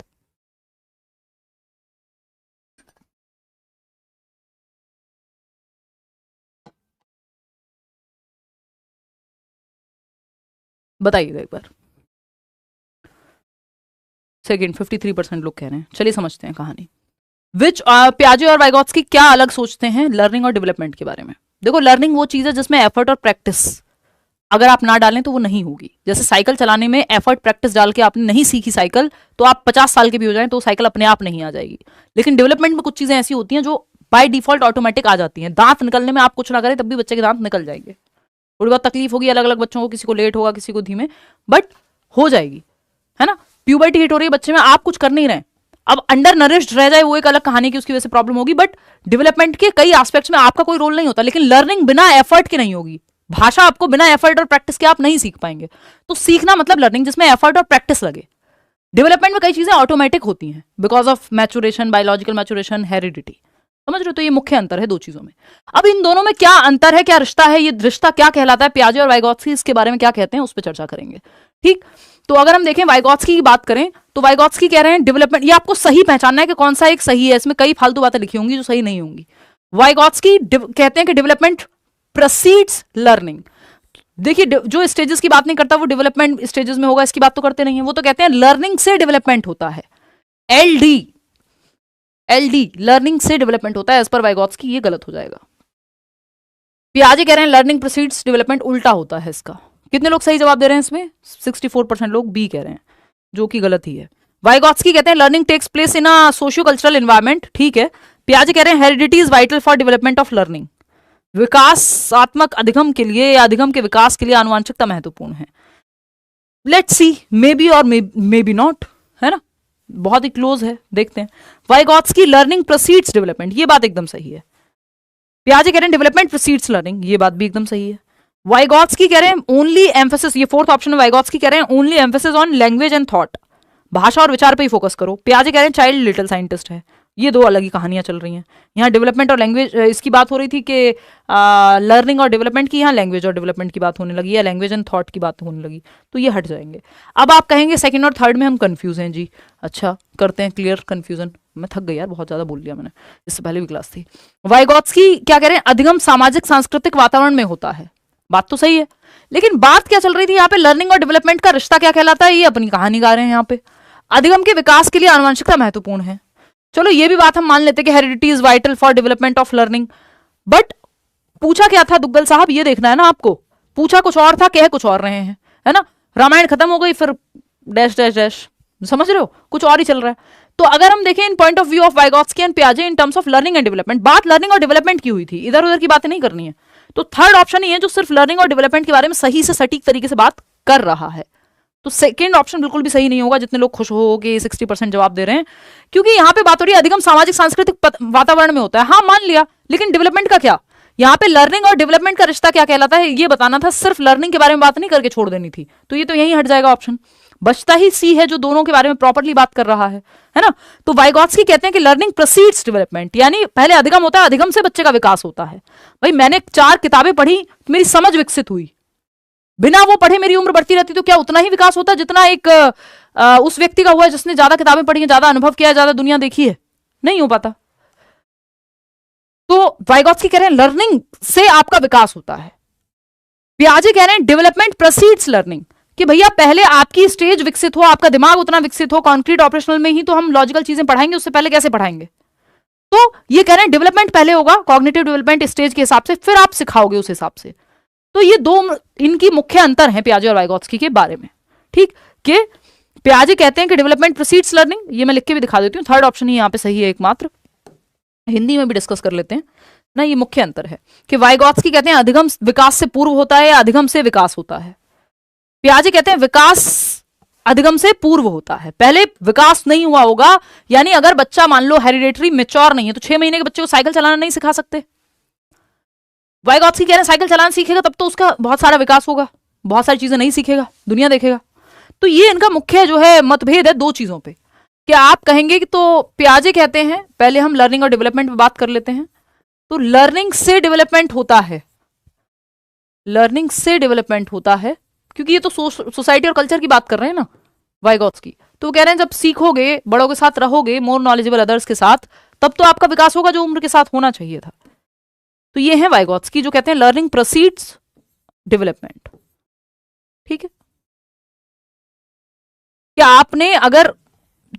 Speaker 1: बताइएगा एक बार। सेकेंड 53% लोग कह रहे हैं। चलिए समझते हैं कहानी। विच पियाजे और वाइगॉत्स्की क्या अलग सोचते हैं लर्निंग और डेवलपमेंट के बारे में? देखो, लर्निंग वो चीज है जिसमें एफर्ट और प्रैक्टिस अगर आप ना डालें तो वो नहीं होगी। जैसे साइकिल चलाने में एफर्ट प्रैक्टिस डाल के आपने नहीं सीखी साइकिल, तो आप 50 साल के भी हो जाएं तो साइकिल अपने आप नहीं आ जाएगी। लेकिन डेवलपमेंट में कुछ चीजें ऐसी होती हैं जो बाय डिफॉल्ट ऑटोमेटिक आ जाती हैं। दांत निकलने में आप कुछ ना करें तब भी बच्चे के दांत निकल जाएंगे। थोड़ी बहुत तकलीफ होगी अलग अलग बच्चों को, किसी को लेट होगा, किसी को धीमे, बट हो जाएगी, है ना। प्यूबर्टी हिट हो रही है बच्चे में, आप कुछ कर नहीं रहे, अब अंडर नरिश्ड रह जाए वो एक अलग कहानी की, उसकी वजह से प्रॉब्लम होगी। बट डेवलपमेंट के कई एस्पेक्ट्स में आपका कोई रोल नहीं होता। लेकिन लर्निंग बिना एफर्ट के नहीं होगी। भाषा आपको बिना एफर्ट और प्रैक्टिस के आप नहीं सीख पाएंगे। तो सीखना मतलब लर्निंग जिसमें एफर्ट और प्रैक्टिस लगे। डेवलपमेंट में कई चीजें ऑटोमेटिक होती हैं because of maturation, biological maturation, heredity. समझ रहे हो? तो ये मुख्य अंतर है दो चीजों में। अब इन दोनों में क्या अंतर है, क्या रिश्ता है, ये रिश्ता क्या कहलाता है, पियाजे और वाइगॉत्स्की इसके बारे में क्या कहते हैं, उस पर चर्चा करेंगे। ठीक, तो अगर हम देखें वाइगॉत्स्की की बात करें तो वाइगॉत्स्की कह रहे हैं डेवलपमेंट, ये आपको सही पहचानना है कि कौन सा एक सही है, इसमें कई फालतू बातें लिखी होंगी जो सही नहीं होंगी। वाइगॉत्स्की कहते हैं कि डेवलपमेंट प्रोसीड्स लर्निंग। देखिए, जो स्टेजेस की बात नहीं करता वो डेवलपमेंट स्टेजेस में होगा, इसकी बात तो करते नहीं है। वो तो कहते हैं लर्निंग से डेवलपमेंट होता है, एलडी लर्निंग से डेवलपमेंट होता है एज पर वाइगॉत्स्की। ये गलत हो जाएगा। पियाजे कह रहे हैं लर्निंग प्रोसीड्स डेवलपमेंट, उल्टा होता है इसका। कितने लोग सही जवाब दे रहे हैं इसमें? 64% लोग बी कह रहे हैं, जो कि गलत ही है। वाइगॉत्स्की कहते हैं learning takes place in a socio cultural environment, ठीक है। पियाजे कह रहे हैं heredity is vital for development of learning, विकासात्मक अधिगम के लिए या अधिगम के विकास के लिए आनुवांशिकता महत्वपूर्ण है। लेट्स सी, मे बी और मे बी नॉट, है ना, बहुत ही क्लोज है, देखते हैं। वाइगॉत्स्की लर्निंग प्रोसीड्स डेवलपमेंट, ये बात एकदम सही है। पियाजे कह रहे हैं डेवलपमेंट प्रोसीड्स लर्निंग, ये बात भी एकदम सही है। वाइगॉत्स्की कह रहे हैं ओनली एम्फेसिस, ये फोर्थ ऑप्शन है। वाइगॉत्स्की कह रहे हैं only emphasis on language and thought, भाषा और विचार पे ही फोकस करो। पियाजे कह रहे हैं चाइल्ड लिटिल साइंटिस्ट है। ये दो अलग ही कहानियां चल रही हैं। यहाँ डेवलपमेंट और लैंग्वेज इसकी बात हो रही थी कि लर्निंग और डेवलपमेंट की, यहाँ लैंग्वेज और डेवलपमेंट की बात होने लगी, या लैंग्वेज एंड थॉट की बात होने लगी, तो ये हट जाएंगे। अब आप कहेंगे सेकंड और थर्ड में हम कंफ्यूज हैं जी। अच्छा, करते हैं क्लियर कंफ्यूजन। मैं थक गई यार, बहुत ज्यादा बोल लिया मैंने, इससे पहले भी क्लास थी। वाइगॉत्स्की क्या कह रहे हैं, अधिगम सामाजिक सांस्कृतिक वातावरण में होता है, बात तो सही है। लेकिन बात क्या चल रही थी यहाँ पे, लर्निंग और डेवलपमेंट का रिश्ता क्या कहलाता है, ये अपनी कहानी गा रहे हैं यहाँ पे। अधिगम के विकास के लिए आनुवंशिकता महत्वपूर्ण है, चलो ये भी बात हम मान लेते हैं कि heredity is vital for development of learning. But पूछा क्या था दुग्गल साहब, ये देखना है ना आपको। पूछा कुछ और था, कह कुछ और रहे हैं, है ना। रामायण खत्म हो गई, फिर डैश डैश डैश, समझ रहे हो, कुछ और ही चल रहा है। तो अगर हम देखें in point of view of Vygotsky and पियाजे in terms of learning and development, बात लर्निंग और डेवलपमेंट की हुई थी, इधर उधर की बातें नहीं करनी है। तो थर्ड ऑप्शन ही है जो सिर्फ लर्निंग और डेवलपमेंट के बारे में सही से सटीक तरीके से बात कर रहा है। तो सेकंड ऑप्शन बिल्कुल भी सही नहीं होगा, जितने लोग खुश हो कि 60% जवाब दे रहे हैं, क्योंकि यहां पे बात हो रही है अधिगम सामाजिक सांस्कृतिक वातावरण में होता है। हाँ मान लिया, लेकिन डेवलपमेंट का क्या, यहाँ पे लर्निंग और डेवलपमेंट का रिश्ता क्या कहलाता है ये बताना था, सिर्फ लर्निंग के बारे में बात नहीं करके छोड़ देनी थी। तो ये तो यही हट जाएगा ऑप्शन, बचता ही सी है जो दोनों के बारे में प्रॉपरली बात कर रहा है ना। तो वाइगॉत्स्की कहते हैं कि लर्निंग प्रोसीड्स डेवलपमेंट, यानी पहले अधिगम होता है, अधिगम से बच्चे का विकास होता है। भाई मैंने 4 किताबें पढ़ी, मेरी समझ विकसित हुई, बिना वो पढ़े मेरी उम्र बढ़ती रहती तो क्या उतना ही विकास होता जितना एक उस व्यक्ति का हुआ है जिसने ज्यादा किताबें पढ़ी हैं, ज्यादा अनुभव किया है, ज्यादा दुनिया देखी है? नहीं हो पाता। तो वाइगॉत्स्की कह रहे हैं लर्निंग से आपका विकास होता है। पियाजे कह रहे हैं डेवलपमेंट प्रोसीड्स लर्निंग, कि भैया पहले आपकी स्टेज विकसित हो, आपका दिमाग उतना विकसित हो, कॉन्क्रीट ऑपरेशनल में ही तो हम लॉजिकल चीजें पढ़ाएंगे, उससे पहले कैसे पढ़ाएंगे? तो ये कह रहे हैं डेवलपमेंट पहले होगा, कॉग्निटिव डेवलपमेंट स्टेज के हिसाब से, फिर आप सिखाओगे उस हिसाब से। तो ये दो इनकी मुख्य अंतर हैं पियाजे और वाइगॉत्स्की के बारे में। ठीक, कि पियाजे कहते हैं कि डेवलपमेंट प्रोसीड्स लर्निंग, ये मैं लिख के भी दिखा देती हूँ, थर्ड ऑप्शन ही यहाँ पे सही है एकमात्र, हिंदी में भी डिस्कस कर लेते हैं ना। ये मुख्य अंतर है कि वाइगॉत्स्की कहते हैं अधिगम विकास से पूर्व होता है या अधिगम से विकास होता है। पियाजे कहते हैं विकास अधिगम से पूर्व होता है, पहले विकास नहीं हुआ होगा। यानी अगर बच्चा मान लो हेरिडेटरी मेच्योर नहीं है तो 6 महीने के बच्चे को साइकिल चलाना नहीं सिखा सकते। वाइगॉत्स्की कह रहे हैं साइकिल चलाना सीखेगा तब तो उसका बहुत सारा विकास होगा, बहुत सारी चीजें नहीं सीखेगा, दुनिया देखेगा। तो ये इनका मुख्य जो है मतभेद है दो चीजों पे। क्या आप कहेंगे कि तो पियाजे कहते हैं, पहले हम लर्निंग और डेवलपमेंट पे बात कर लेते हैं। तो लर्निंग से डेवलपमेंट होता है, लर्निंग से डेवलपमेंट होता है, क्योंकि ये तो सोसाइटी और कल्चर की बात कर रहे हैं ना वाइगॉत्स्की। तो वो कह रहे हैं जब सीखोगे, बड़ों के साथ रहोगे, मोर नॉलेजेबल अदर्स के साथ, तब तो आपका विकास होगा जो उम्र के साथ होना चाहिए था। तो ये है वाइगॉत्स्की जो कहते हैं लर्निंग प्रोसीड्स डेवलपमेंट। ठीक है, क्या आपने अगर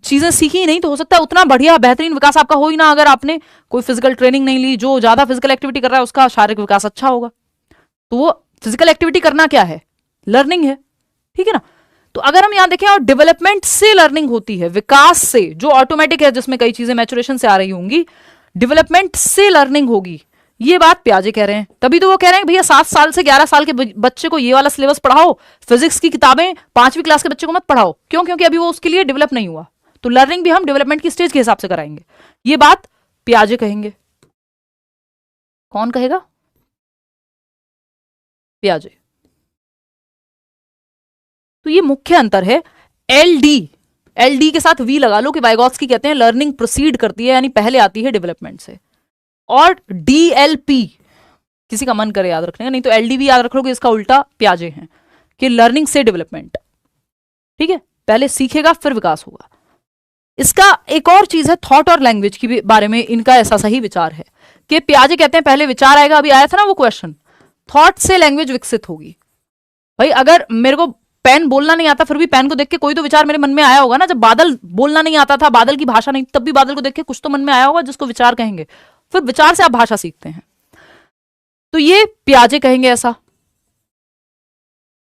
Speaker 1: चीजें सीखी ही नहीं तो हो सकता है उतना बढ़िया बेहतरीन विकास आपका हो ही ना। अगर आपने कोई फिजिकल ट्रेनिंग नहीं ली, जो ज्यादा फिजिकल एक्टिविटी कर रहा है उसका शारीरिक विकास अच्छा होगा। तो वो फिजिकल एक्टिविटी करना क्या है, लर्निंग है। ठीक है ना। तो अगर हम यहां देखें, और डेवलपमेंट से लर्निंग होती है, विकास से, जो ऑटोमेटिक है, जिसमें कई चीजें मैचुरेशन से आ रही होंगी, डेवलपमेंट से लर्निंग होगी। ये बात पियाजे कह रहे हैं। तभी तो वो कह रहे हैं भैया 7 साल से 11 साल के बच्चे को ये वाला सिलेबस पढ़ाओ, फिजिक्स की किताबें 5वीं क्लास के बच्चे को मत पढ़ाओ। क्यों? क्योंकि अभी वो उसके लिए डेवलप नहीं हुआ। तो लर्निंग भी हम डेवलपमेंट की स्टेज के हिसाब से कराएंगे। ये बात पियाजे कहेंगे। कौन कहेगा? पियाजे। तो ये मुख्य अंतर है। एल डी के साथ वी लगा लो कि वाइगॉत्स्की कहते हैं लर्निंग प्रोसीड करती है, यानी पहले आती है डेवलपमेंट से। और डीएलपी किसी का मन करे याद रखने का, नहीं तो एलडी भी याद रख लोगे, इसका उल्टा पियाजे हैं कि लर्निंग से डेवलपमेंट। ठीक है, पहले सीखेगा फिर विकास होगा। इसका एक और चीज है, थॉट और लैंग्वेज के बारे में इनका ऐसा सही विचार है कि पियाजे कहते हैं पहले विचार आएगा। अभी आया था ना वो क्वेश्चन, थॉट से लैंग्वेज विकसित होगी। भाई अगर मेरे को पेन बोलना नहीं आता, फिर भी पेन को देख के कोई तो विचार मेरे मन में आया होगा ना। जब बादल बोलना नहीं आता था, बादल की भाषा नहीं, तब भी बादल को देख के कुछ तो मन में आया होगा जिसको विचार कहेंगे। फिर विचार से आप भाषा सीखते हैं। तो ये पियाजे कहेंगे ऐसा।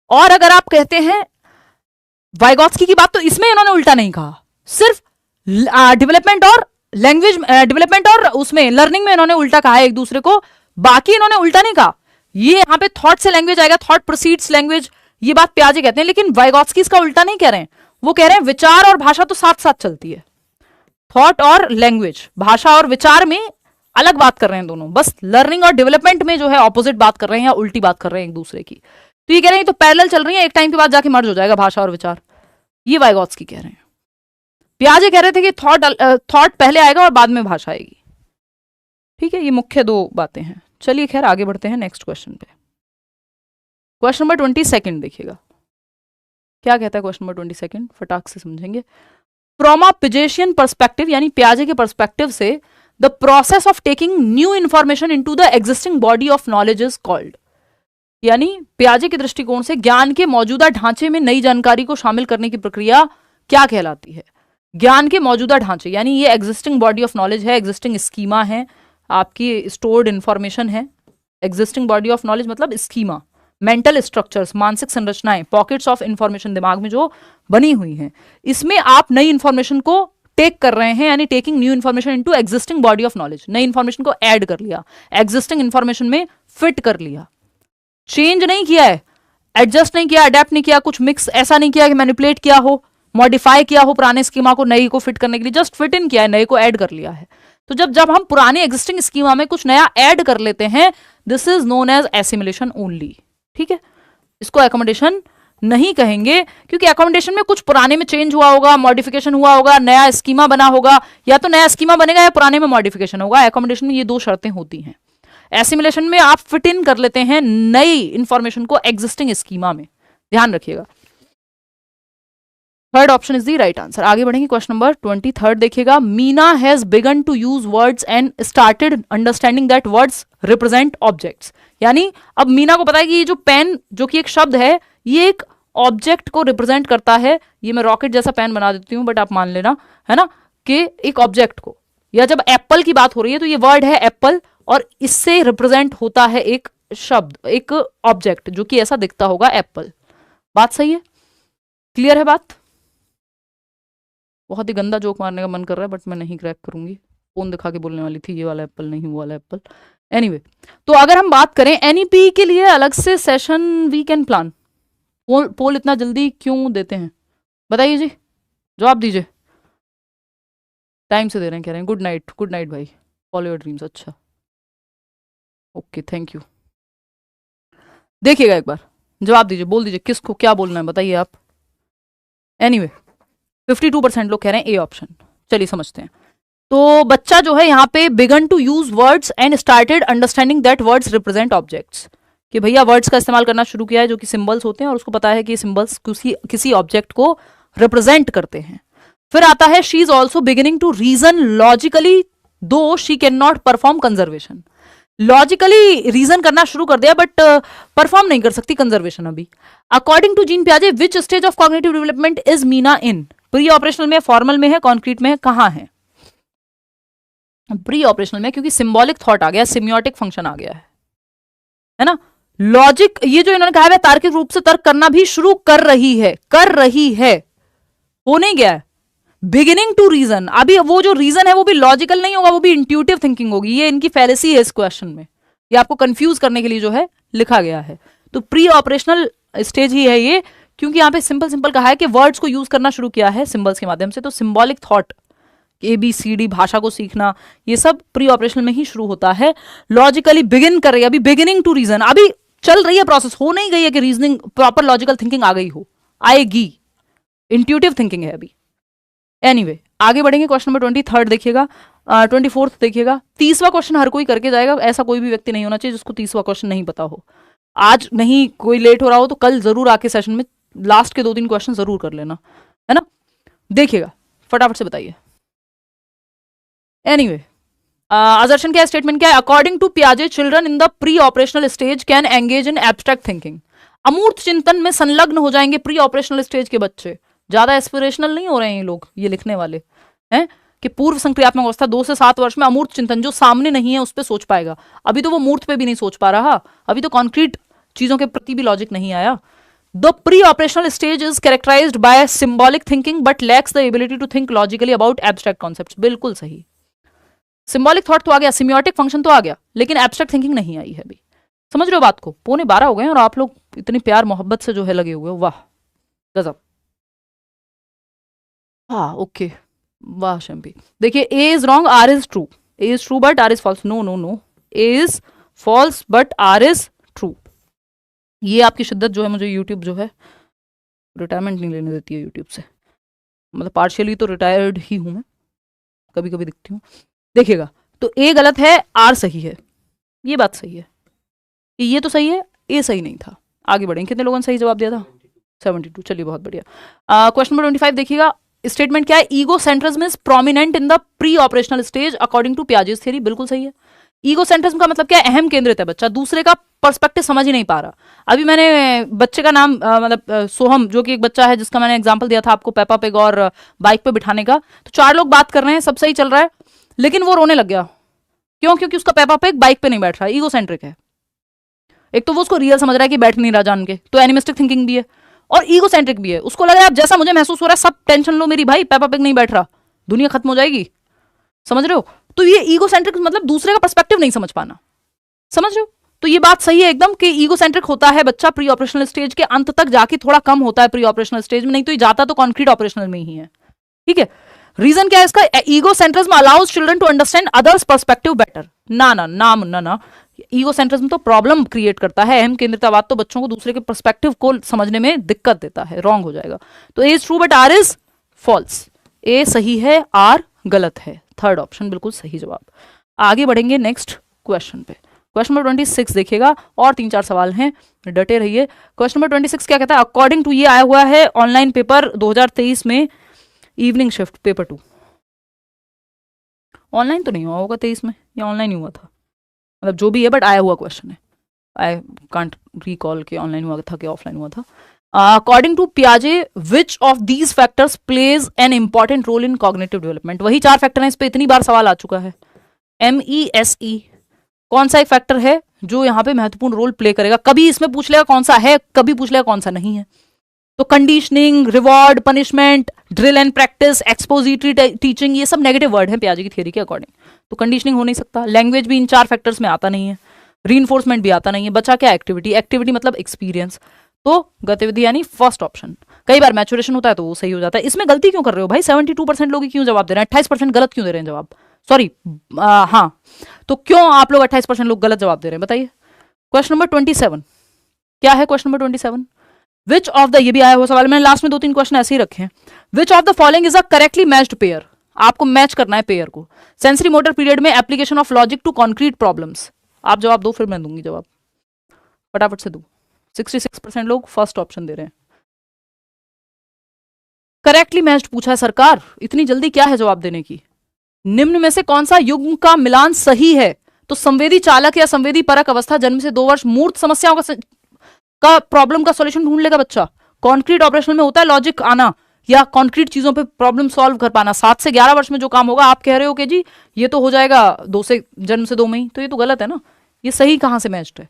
Speaker 1: और अगर आप कहते हैं वाइगॉत्स्की की बात, तो इसमें इन्होंने उल्टा नहीं कहा, सिर्फ डेवलपमेंट और लैंग्वेज, डेवलपमेंट और उसमें लर्निंग में इन्होंने उल्टा कहा है एक दूसरे को। बाकी इन्होंने उल्टा नहीं कहा। ये यहां पे थॉट से लैंग्वेज आएगा, थॉट प्रोसीड्स लैंग्वेज, ये बात पियाजे कहते हैं। लेकिन वाइगॉत्स्की इसका उल्टा नहीं कह रहे हैं। वो कह रहे हैं विचार और भाषा तो साथ साथ चलती है। थॉट और लैंग्वेज, भाषा और विचार में अलग बात कर रहे हैं दोनों। बस लर्निंग और डेवलपमेंट में जो है ऑपोजिट बात कर रहे हैं या उल्टी बात कर रहे हैं एक दूसरे की। तो ये कह रहे हैं तो पैरेलल चल रही है, एक टाइम के बाद जाके मर्ज हो जाएगा भाषा और विचार। ये वाइगॉत्स्की कह रहे हैं। पियाजे कह रहे थे कि थॉट पहले आएगा और बाद में भाषा आएगी। ठीक है, ये मुख्य दो बातें हैं। चलिए खैर आगे बढ़ते हैं नेक्स्ट क्वेश्चन पे। क्वेश्चन नंबर 22 देखिएगा क्या कहता है। क्वेश्चन नंबर 22 फटाक से समझेंगे। फ्रॉम अ पिजेशियन पर्सपेक्टिव, यानी पियाजे के पर्सपेक्टिव से, the process of taking new information into the existing body of knowledge is called. यानी पियाजे के दृष्टिकोण से ज्ञान के मौजूदा ढांचे में नई जानकारी को शामिल करने की प्रक्रिया क्या कहलाती है? ज्ञान के मौजूदा ढांचे, यानी ये एग्जिस्टिंग बॉडी ऑफ नॉलेज है, एग्जिस्टिंग स्कीमा है, आपकी स्टोर्ड इंफॉर्मेशन है। एग्जिस्टिंग बॉडी ऑफ नॉलेज मतलब स्कीमा, मेंटल स्ट्रक्चर्स, मानसिक संरचनाएं, पॉकेट्स ऑफ इंफॉर्मेशन दिमाग में जो बनी हुई हैं, इसमें आप नई इंफॉर्मेशन को टेक कर रहे हैं, यानी taking new information into existing body of knowledge. नई इंफॉर्मेशन को ऐड कर लिया, एग्जिस्टिंग इंफॉर्मेशन में फिट कर लिया, चेंज नहीं किया है, एडजस्ट नहीं किया, अडेप्ट नहीं किया, कुछ मिक्स ऐसा नहीं किया कि मैनिपुलेट किया हो, मॉडिफाई किया हो पुराने स्कीमा को नई को फिट करने के लिए, जस्ट फिट इन किया है, नए को ऐड कर लिया है। तो जब हम पुराने एग्जिस्टिंग स्कीमा में कुछ नया ऐड कर लेते हैं, this is known as assimilation only. ठीक है, इसको एकोमोडेशन नहीं कहेंगे, क्योंकि एकोमोडेशन में कुछ पुराने में चेंज हुआ होगा, मॉडिफिकेशन हुआ होगा, नया स्कीमा बना होगा, या तो नया स्कीमा बनेगा या पुराने में मॉडिफिकेशन होगा। एकोमोडेशन में ये दो शर्तें होती हैं। एसिमिलेशन में आप फिट इन कर लेते हैं नई इंफॉर्मेशन को एग्जिस्टिंग स्कीमा में, ध्यान रखिएगा। Third option is the right answer. आगे बढ़ेंगे, क्वेश्चन नंबर 23 देखिएगा। Meena has begun to use words and started understanding that words represent objects. यानी अब मीना को पता है कि ये जो पेन, जो कि एक शब्द है, ये एक ऑब्जेक्ट को रिप्रेजेंट करता है। ये मैं रॉकेट जैसा पेन बना देती हूं, बट आप मान लेना, है ना, कि एक ऑब्जेक्ट को, या जब एप्पल की बात हो रही है तो ये वर्ड है एप्पल, और इससे रिप्रेजेंट होता है एक शब्द, एक ऑब्जेक्ट जो कि ऐसा दिखता होगा, एप्पल। बात सही है? क्लियर है बात? बहुत ही गंदा जोक मारने का मन कर रहा है, बट मैं नहीं क्रैक करूंगी। फोन दिखा के बोलने वाली थी ये वाला एप्पल नहीं वो वाला एप्पल। एनीवे, तो अगर हम बात करें एनईपी के लिए अलग से सेशन वी कैन प्लान। पोल इतना जल्दी क्यों देते हैं बताइए जी, जवाब दीजिए। टाइम से दे रहे हैं, कह रहे हैं गुड नाइट भाई, फॉलो योर ड्रीम्स। अच्छा ओके, थैंक यू। देखिएगा एक बार, जवाब दीजिए, बोल दीजिए किसको क्या बोलना है, बताइए आप। एनीवे 52% लोग कह रहे हैं ए ऑप्शन। चलिए समझते हैं। तो बच्चा जो है यहाँ पे begun to use words and started understanding that words represent objects, कि भैया वर्ड्स का इस्तेमाल करना शुरू किया है जो कि सिंबल्स होते हैं, और उसको पता है कि सिंबल्स किसी ऑब्जेक्ट को रिप्रेजेंट करते हैं। फिर आता है she is also beginning to reason logically though she can not perform conservation. Logically reason करना शुरू कर दिया बट परफॉर्म नहीं कर सकती कंजर्वेशन अभी। अकॉर्डिंग टू जीन पियाजे which stage of cognitive development is Meena in, pre operational में, फॉर्मल में है, कॉन्क्रीट में है, कहां है? प्री ऑपरेशनल में, क्योंकि सिंबॉलिक थॉट आ गया, सिम्योटिक फंक्शन आ गया है ना। लॉजिक, ये जो इन्होंने कहा है तार्किक रूप से तर्क करना भी शुरू कर रही है, हो नहीं गया है। बिगिनिंग टू रीजन, अभी वो जो रीजन है वो भी लॉजिकल नहीं होगा, वो भी इंट्यूटिव थिंकिंग होगी। ये इनकी फैलेसी है इस क्वेश्चन में, ये आपको कंफ्यूज करने के लिए जो है लिखा गया है। तो प्री ऑपरेशनल स्टेज ही है ये, क्योंकि यहां पे सिंपल कहा है कि वर्ड्स को यूज करना शुरू किया है सिंबल्स के माध्यम से। तो सिंबॉलिक थॉट, ABCD भाषा को सीखना, ये सब प्री ऑपरेशनल में ही शुरू होता है। लॉजिकली बिगिन कर रही है, अभी बिगिनिंग टू रीजन, अभी चल रही है प्रोसेस, हो नहीं गई है कि रीजनिंग प्रॉपर लॉजिकल थिंकिंग आ गई हो, आएगी, इंट्यूटिव थिंकिंग है अभी। एनीवे आगे बढ़ेंगे। क्वेश्चन नंबर 23 देखिएगा, 24 देखिएगा। 30वां क्वेश्चन हर कोई करके जाएगा, ऐसा कोई भी व्यक्ति नहीं होना चाहिए जिसको 30वां क्वेश्चन नहीं पता हो। आज नहीं कोई लेट हो रहा हो तो कल जरूर आके सेशन में लास्ट के 2-3 क्वेश्चन जरूर कर लेना, है ना। देखिएगा फटाफट से बताइए। एनीवे असर्शन क्या है, स्टेटमेंट क्या है? अकॉर्डिंग टू पियाजे children in the pre operational stage can engage in abstract thinking. अमूर्त चिंतन में संलग्न हो जाएंगे प्री ऑपरेशनल स्टेज के बच्चे। ज्यादा एस्पिरेशनल नहीं हो रहे हैं ये लोग, ये लिखने वाले हैं कि पूर्व संक्रियात्मक अवस्था 2 से 7 वर्ष में अमूर्त चिंतन जो सामने नहीं है उस पर सोच पाएगा। अभी तो वो मूर्त पे भी नहीं सोच पा रहा, अभी तो कॉन्क्रीट चीजों के प्रति भी लॉजिक नहीं आया। The pre operational stage is characterised by symbolic thinking but lacks the ability to think logically about abstract concepts. बिल्कुल सही, सिंबॉलिक थॉट तो आ गया, सिम्योटिक फंक्शन तो आ गया, लेकिन एब्स्ट्रैक्ट थिंकिंग नहीं आई है अभी। समझ रहे हो बात को? 11:15 हो गए और आप लोग इतनी प्यार मोहब्बत से जो है लगे हुए हो, वाह गजब। हाँ ओके, वाह शम्पी। देखिए A is wrong, R is true. A is true but R is false. No no no, A is false but R is true. ये आपकी शिद्दत जो है, मुझे यूट्यूब जो है रिटायरमेंट नहीं लेने देती है यूट्यूब से, मतलब पार्शियली तो रिटायर्ड ही हूं मैं, कभी कभी दिखती हूँ। देखिएगा तो ए गलत है, आर सही है, ये बात सही है कि ये तो सही है, ए सही नहीं था। आगे बढ़ें, कितने लोगों ने सही जवाब दिया था? 72। चलिए बहुत बढ़िया। क्वेश्चन नंबर 25 देखिएगा, स्टेटमेंट क्या है? Egocentrism is prominent in the pre operational stage according to Piaget's theory. बिल्कुल सही है। ईगो सेंट्रिज्म का मतलब क्या है? अहम केंद्रित है बच्चा, दूसरे का पर्सपेक्टिव समझ ही नहीं पा रहा। अभी मैंने बच्चे का नाम मतलब सोहम, जो कि एक बच्चा है जिसका मैंने एग्जांपल दिया था आपको पेपा पिग और बाइक पे बिठाने का, तो 4 लोग बात कर रहे हैं, सब सही चल रहा है, लेकिन वो रोने लग गया। क्यों? क्योंकि उसका पेपा पिग बाइक पे नहीं बैठ रहा, ईगो सेंट्रिक है। एक तो वो उसको रियल समझ रहा है कि बैठ नहीं रहा जान के, तो एनिमिस्टिक थिंकिंग भी है और ईगो सेंट्रिक भी है। उसको लग रहा है अब जैसा मुझे महसूस हो रहा है सब टेंशन लो मेरी भाई, पेपा पिग नहीं बैठ रहा, दुनिया खत्म हो जाएगी। समझ रहे हो? तो ये ईगो सेंट्रिक मतलब दूसरे का पर्सपेक्टिव नहीं समझ पाना। समझ रहे हो? तो ये बात सही है एकदम कि ईगो सेंट्रिक होता है बच्चा प्री ऑपरेशनल स्टेज के अंत तक जाके, थोड़ा कम होता है प्री ऑपरेशनल स्टेज में, नहीं तो ये जाता तो कॉन्क्रीट ऑपरेशनल में ही है। ठीक है, रीजन क्या है इसका? Egocentrism allows children to understand others' perspective better. ना ईगो सेंट्रिज्म तो प्रॉब्लम क्रिएट करता है, अहम केंद्रितवाद तो बच्चों को दूसरे के पर्सपेक्टिव को समझने में दिक्कत देता है, रॉन्ग हो जाएगा। तो A is true but R is false. A सही है, आर गलत है, थर्ड ऑप्शन बिल्कुल सही जवाब। आगे बढ़ेंगे नेक्स्ट क्वेश्चन पे। क्वेश्चन नंबर 26 देखिएगा, और 3-4 सवाल हैं, डटे रहिए। क्वेश्चन नंबर 26 क्या कहता है? अकॉर्डिंग टू, ये आया हुआ है ऑनलाइन पेपर 2023 में, इवनिंग शिफ्ट पेपर 2। ऑनलाइन तो नहीं हुआ होगा 23 में, या ऑनलाइन ही हुआ था, मतलब जो भी है, बट आया हुआ क्वेश्चन है। आई कांट रिकॉल के ऑनलाइन हुआ था कि ऑफलाइन हुआ था। अकॉर्डिंग टू पियाजे which of these factors plays an important role in cognitive development. वही 4 फैक्टर हैं, इस पर इतनी बार सवाल आ चुका है। MESE कौन सा एक फैक्टर है जो यहाँ पे महत्वपूर्ण रोल प्ले करेगा? कभी इसमें पूछ लेगा कौन सा है, कभी पूछ लेगा कौन सा नहीं है। तो conditioning, reward, punishment, drill and practice, expository teaching, ये सब नेगेटिव वर्ड हैं पियाजे की थ्योरी के अकॉर्डिंग। तो कंडीशनिंग हो नहीं सकता। लैंग्वेज भी इन 4 फैक्टर्स में आता नहीं है। रीइंफोर्समेंट भी आता नहीं है। बचा क्या? एक्टिविटी। एक्टिविटी मतलब एक्सपीरियंस, तो गतिविधि यानी फर्स्ट ऑप्शन। कई बार मैचुरेशन होता है तो वो सही हो जाता है। इसमें गलती क्यों कर रहे हो भाई? 72% लोग क्यों जवाब दे रहे हैं? 28% गलत क्यों दे रहे हैं जवाब? सॉरी, हाँ, तो क्यों आप लोग 28% लोग गलत जवाब दे रहे हैं बताइए। क्वेश्चन नंबर 27 क्या है question number 27? Which of the, ये भी आया हुआ सवाल, मैंने लास्ट में 2-3 क्वेश्चन ऐसे ही रखे हैं। Which of the following is a correctly matched pair, आपको मैच करना है पेयर को। सेंसरी मोटर पीरियड में application of logic to concrete problems. आप जवाब दो, फिर मैं दूंगी जवाब, फटाफट से दो। 66% लोग फर्स्ट ऑप्शन दे रहे हैं। करेक्टली मैच्ड पूछा है सरकार, इतनी जल्दी क्या है जवाब देने की? निम्न में से कौन सा युग्म का मिलान सही है? तो संवेदी चालक या संवेदी परक अवस्था, जन्म से 2 वर्ष, मूर्त समस्याओं का प्रॉब्लम का सॉल्यूशन ढूंढ लेगा बच्चा। कॉन्क्रीट ऑपरेशनल में होता है लॉजिक आना या कॉन्क्रीट चीजों पे प्रॉब्लम सॉल्व कर पाना। 7 से 11 वर्ष में जो काम होगा, आप कह रहे हो कि जी ये तो हो जाएगा जन्म से 2 में ही, तो ये तो गलत है ना, ये सही कहां से मैच्ड है?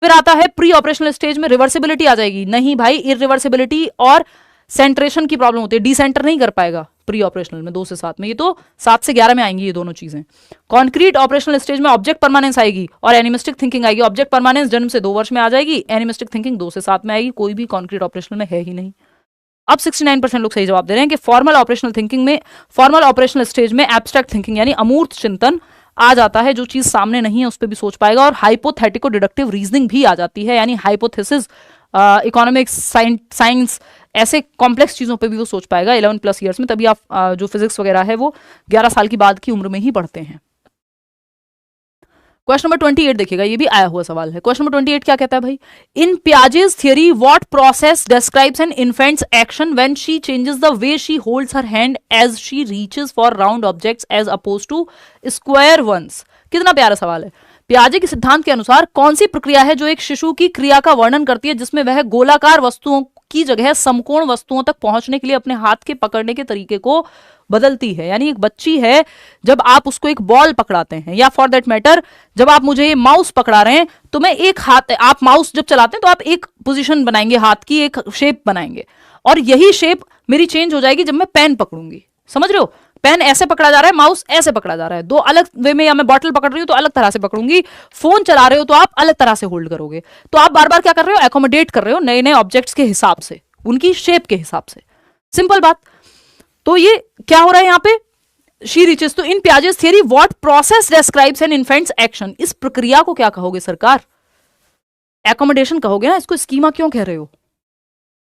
Speaker 1: फिर आता है प्री ऑपरेशनल स्टेज में रिवर्सिबिलिटी आ जाएगी। नहीं भाई, इरिवर्सिबिलिटी और सेंट्रेशन की प्रॉब्लम होती है, डिसेंटर नहीं कर पाएगा प्री ऑपरेशनल में 2 से 7 में, ये तो 7 से 11 में आएंगी ये दोनों चीजें। कॉन्क्रीट ऑपरेशनल स्टेज में ऑब्जेक्ट परमानेंस आएगी और एनिमिस्टिक थिंकिंग आएगी। ऑब्जेक्ट परमानेंस जन्म से 2 वर्ष में आ जाएगी, एनिमिस्टिक थिंकिंग 2 से 7 में आएगी। कोई भी कॉन्क्रीट ऑपरेशनल में है ही नहीं। अब 69% लोग सही जवाब दे रहे हैं कि फॉर्मल ऑपरेशनल थिंकिंग में, फॉर्मल ऑपरेशनल स्टेज में एब्स्ट्रैक्ट थिंकिंग यानी अमूर्त चिंतन आ जाता है, जो चीज सामने नहीं है उस पर भी सोच पाएगा। और हाइपोथेटिको डिडक्टिव रीजनिंग भी आ जाती है, यानी हाइपोथेसिस, इकोनॉमिक्स, साइंस, ऐसे कॉम्प्लेक्स चीजों पे भी वो सोच पाएगा 11+ ईयर्स में। तभी आप जो फिजिक्स वगैरह है वो 11 साल की बाद की उम्र में ही पढ़ते हैं। क्वेश्चन नंबर 28 देखिएगा, ये भी आया हुआ सवाल है। क्वेश्चन नंबर 28 क्या कहता है भाई? In Piaget's theory what process describes an infant's action when she changes the way she holds her hand as she reaches for round objects as opposed to square ones. कितना प्यारा सवाल है। पियाजे के सिद्धांत के अनुसार कौन सी प्रक्रिया है जो एक शिशु की क्रिया का वर्णन करती है, जिसमें वह गोलाकार वस्तुओं की जगह समकोण वस्तुओं तक पहुंचने के लिए अपने हाथ के पकड़ने के तरीके को बदलती है? यानी एक बच्ची है, जब आप उसको एक बॉल पकड़ाते हैं, या फॉर दैट मैटर जब आप मुझे माउस पकड़ा रहे हैं, तो मैं एक हाथ, आप माउस जब चलाते हैं तो आप एक पोजीशन बनाएंगे, हाथ की एक शेप बनाएंगे, और यही शेप मेरी चेंज हो जाएगी जब मैं पेन पकड़ूंगी। समझ रहे हो? पेन ऐसे पकड़ा जा रहा है, माउस ऐसे पकड़ा जा रहा है, दो अलग वे में। या मैं बॉटल पकड़ रही हूं तो अलग तरह से पकड़ूंगी, फोन चला रहे हो तो आप अलग तरह से होल्ड करोगे। तो आप बार बार क्या कर रहे हो? एकोमोडेट कर रहे हो नए नए ऑब्जेक्ट्स के हिसाब से, उनकी शेप के हिसाब से। सिंपल बात। तो ये क्या हो रहा है यहां पे? She reaches. तो in Piaget's theory what process describes an infant's action, इस प्रक्रिया को क्या कहोगे सरकार? एकोमोडेशन कहोगे ना, इसको स्कीमा क्यों कह रहे हो?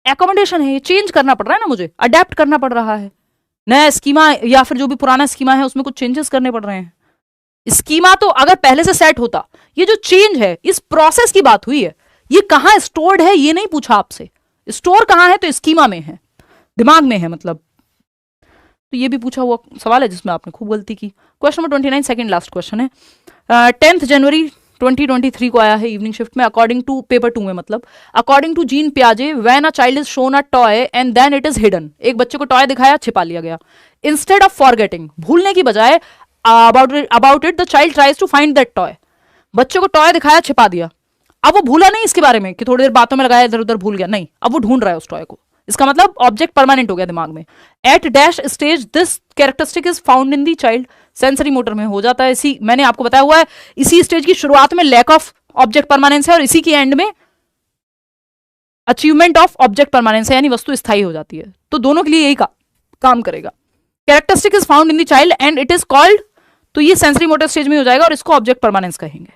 Speaker 1: एकोमोडेशन है, ये चेंज करना पड़ रहा है ना, मुझे अडेप्ट करना पड़ रहा है। नया स्कीमा या फिर जो भी पुराना स्कीमा है उसमें कुछ चेंजेस करने पड़ रहे हैं। स्कीमा तो अगर पहले से सेट होता, ये जो चेंज है इस प्रोसेस की बात हुई है। ये कहां स्टोर्ड है ये नहीं पूछा आपसे, स्टोर कहां है? तो स्कीमा में है, दिमाग में है मतलब। तो ये भी पूछा हुआ सवाल है जिसमें आपने खूब गलती की। Question number 29 second last question है। 10 जनवरी 2023 को आया है इवनिंग शिफ्ट में। अकॉर्डिंग टू पेपर 2 में, मतलब अकॉर्डिंग टू जीन पियाजे, when a child is shown a toy and then it is hidden, एक बच्चे को टॉय दिखाया, छिपा लिया गया। इंस्टेड ऑफ फॉरगेटिंग, भूलने की बजाय, about it the child tries to find that toy, बच्चे को टॉय दिखाया, छिपा दिया। अब वो भूला नहीं इसके बारे में कि थोड़ी देर बातों में लगाया, इधर उधर भूल गया, नहीं, अब वो ढूंढ रहा है उस टॉय को। इसका मतलब ऑब्जेक्ट परमानेंट हो गया दिमाग में। At dash stage this characteristic is found in the child, sensory motor में हो जाता है। इसी, मैंने आपको बताया हुआ है, इसी स्टेज की शुरुआत में लैक ऑफ ऑब्जेक्ट परमानेंस है और इसी की एंड में अचीवमेंट ऑफ ऑब्जेक्ट परमानेंस है, यानी वस्तु स्थायी हो जाती है। तो दोनों के लिए यही काम करेगा। Characteristic is found in the child and it is called, तो ये सेंसरी मोटर स्टेज में हो जाएगा और इसको ऑब्जेक्ट परमानेंस कहेंगे।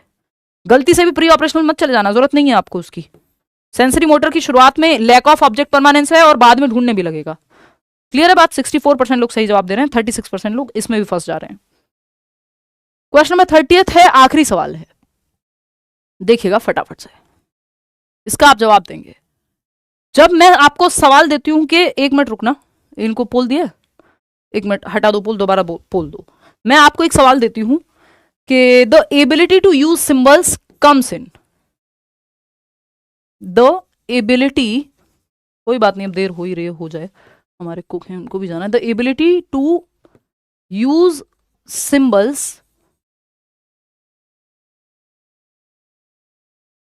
Speaker 1: गलती से भी प्री ऑपरेशनल मत चले जाना, जरूरत नहीं है आपको उसकी। सेंसरी मोटर की शुरुआत में लैक ऑफ ऑब्जेक्ट परमानेंस है और बाद में ढूंढने भी लगेगा। क्लियर है बात? 64% लोग सही जवाब दे रहे हैं, 36% लोग इसमें भी फंस जा रहे हैं। क्वेश्चन नंबर 30 है, आखिरी सवाल है, देखिएगा फटाफट से, इसका आप जवाब देंगे। जब मैं आपको सवाल देती हूं कि 1 मिनट रुकना, इनको पोल दिया, 1 मिनट हटा दो पोल, दोबारा पोल दो। मैं आपको एक सवाल देती हूं कि the ability to use symbols comes in, the ability, कोई बात नहीं, अब देर हो ही रही हो जाए, हमारे कुक हैं उनको भी जाना है। The ability to use symbols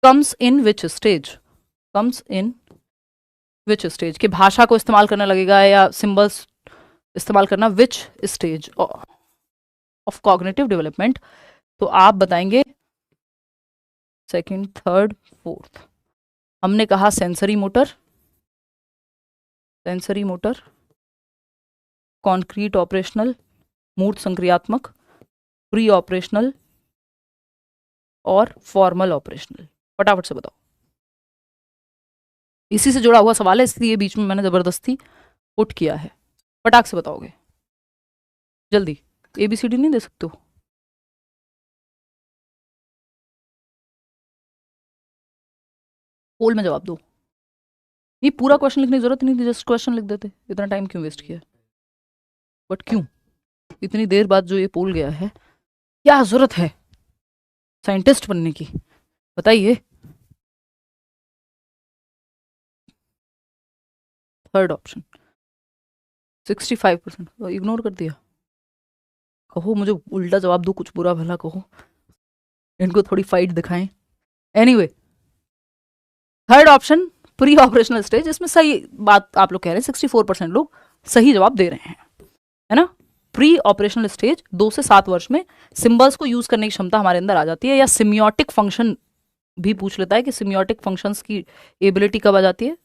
Speaker 1: comes in which stage, comes in which stage, कि भाषा को इस्तेमाल करने लगेगा या सिंबल्स इस्तेमाल करना, विच स्टेज ऑफ कॉग्निटिव डेवलपमेंट। तो आप बताएंगे 2nd, 3rd, 4th। हमने कहा sensory motor, sensory motor, concrete operational, मूर्त संक्रियात्मक, प्री ऑपरेशनल और फॉर्मल ऑपरेशनल। फटाफट से बताओ। इसी से जुड़ा हुआ सवाल है, इसलिए बीच में मैंने जबरदस्ती पुट किया है। फटाक से बताओगे जल्दी, ABCD नहीं दे सकते हो? पोल में जवाब दो। ये पूरा क्वेश्चन लिखने की जरूरत नहीं थी, जस्ट क्वेश्चन लिख देते, इतना टाइम क्यों वेस्ट किया? बट क्यों इतनी देर बाद जो ये पोल गया है, क्या जरूरत है साइंटिस्ट बनने की, बताइए। थर्ड ऑप्शन 65%, इग्नोर कर दिया। कहो मुझे उल्टा जवाब दो, कुछ बुरा भला कहो, इनको थोड़ी फाइट दिखाएं। Anyway, third option pre operational stage, इसमें सही बात आप लोग कह रहे हैं, 64% लोग सही जवाब दे रहे हैं, है ना। प्री ऑपरेशनल स्टेज 2 से 7 वर्ष में सिंबल्स को यूज करने की क्षमता हमारे अंदर आ जाती है, या सिमियोटिक फंक्शन भी पूछ लेता है कि सिमियोटिक फंक्शंस की एबिलिटी कब आ जाती है।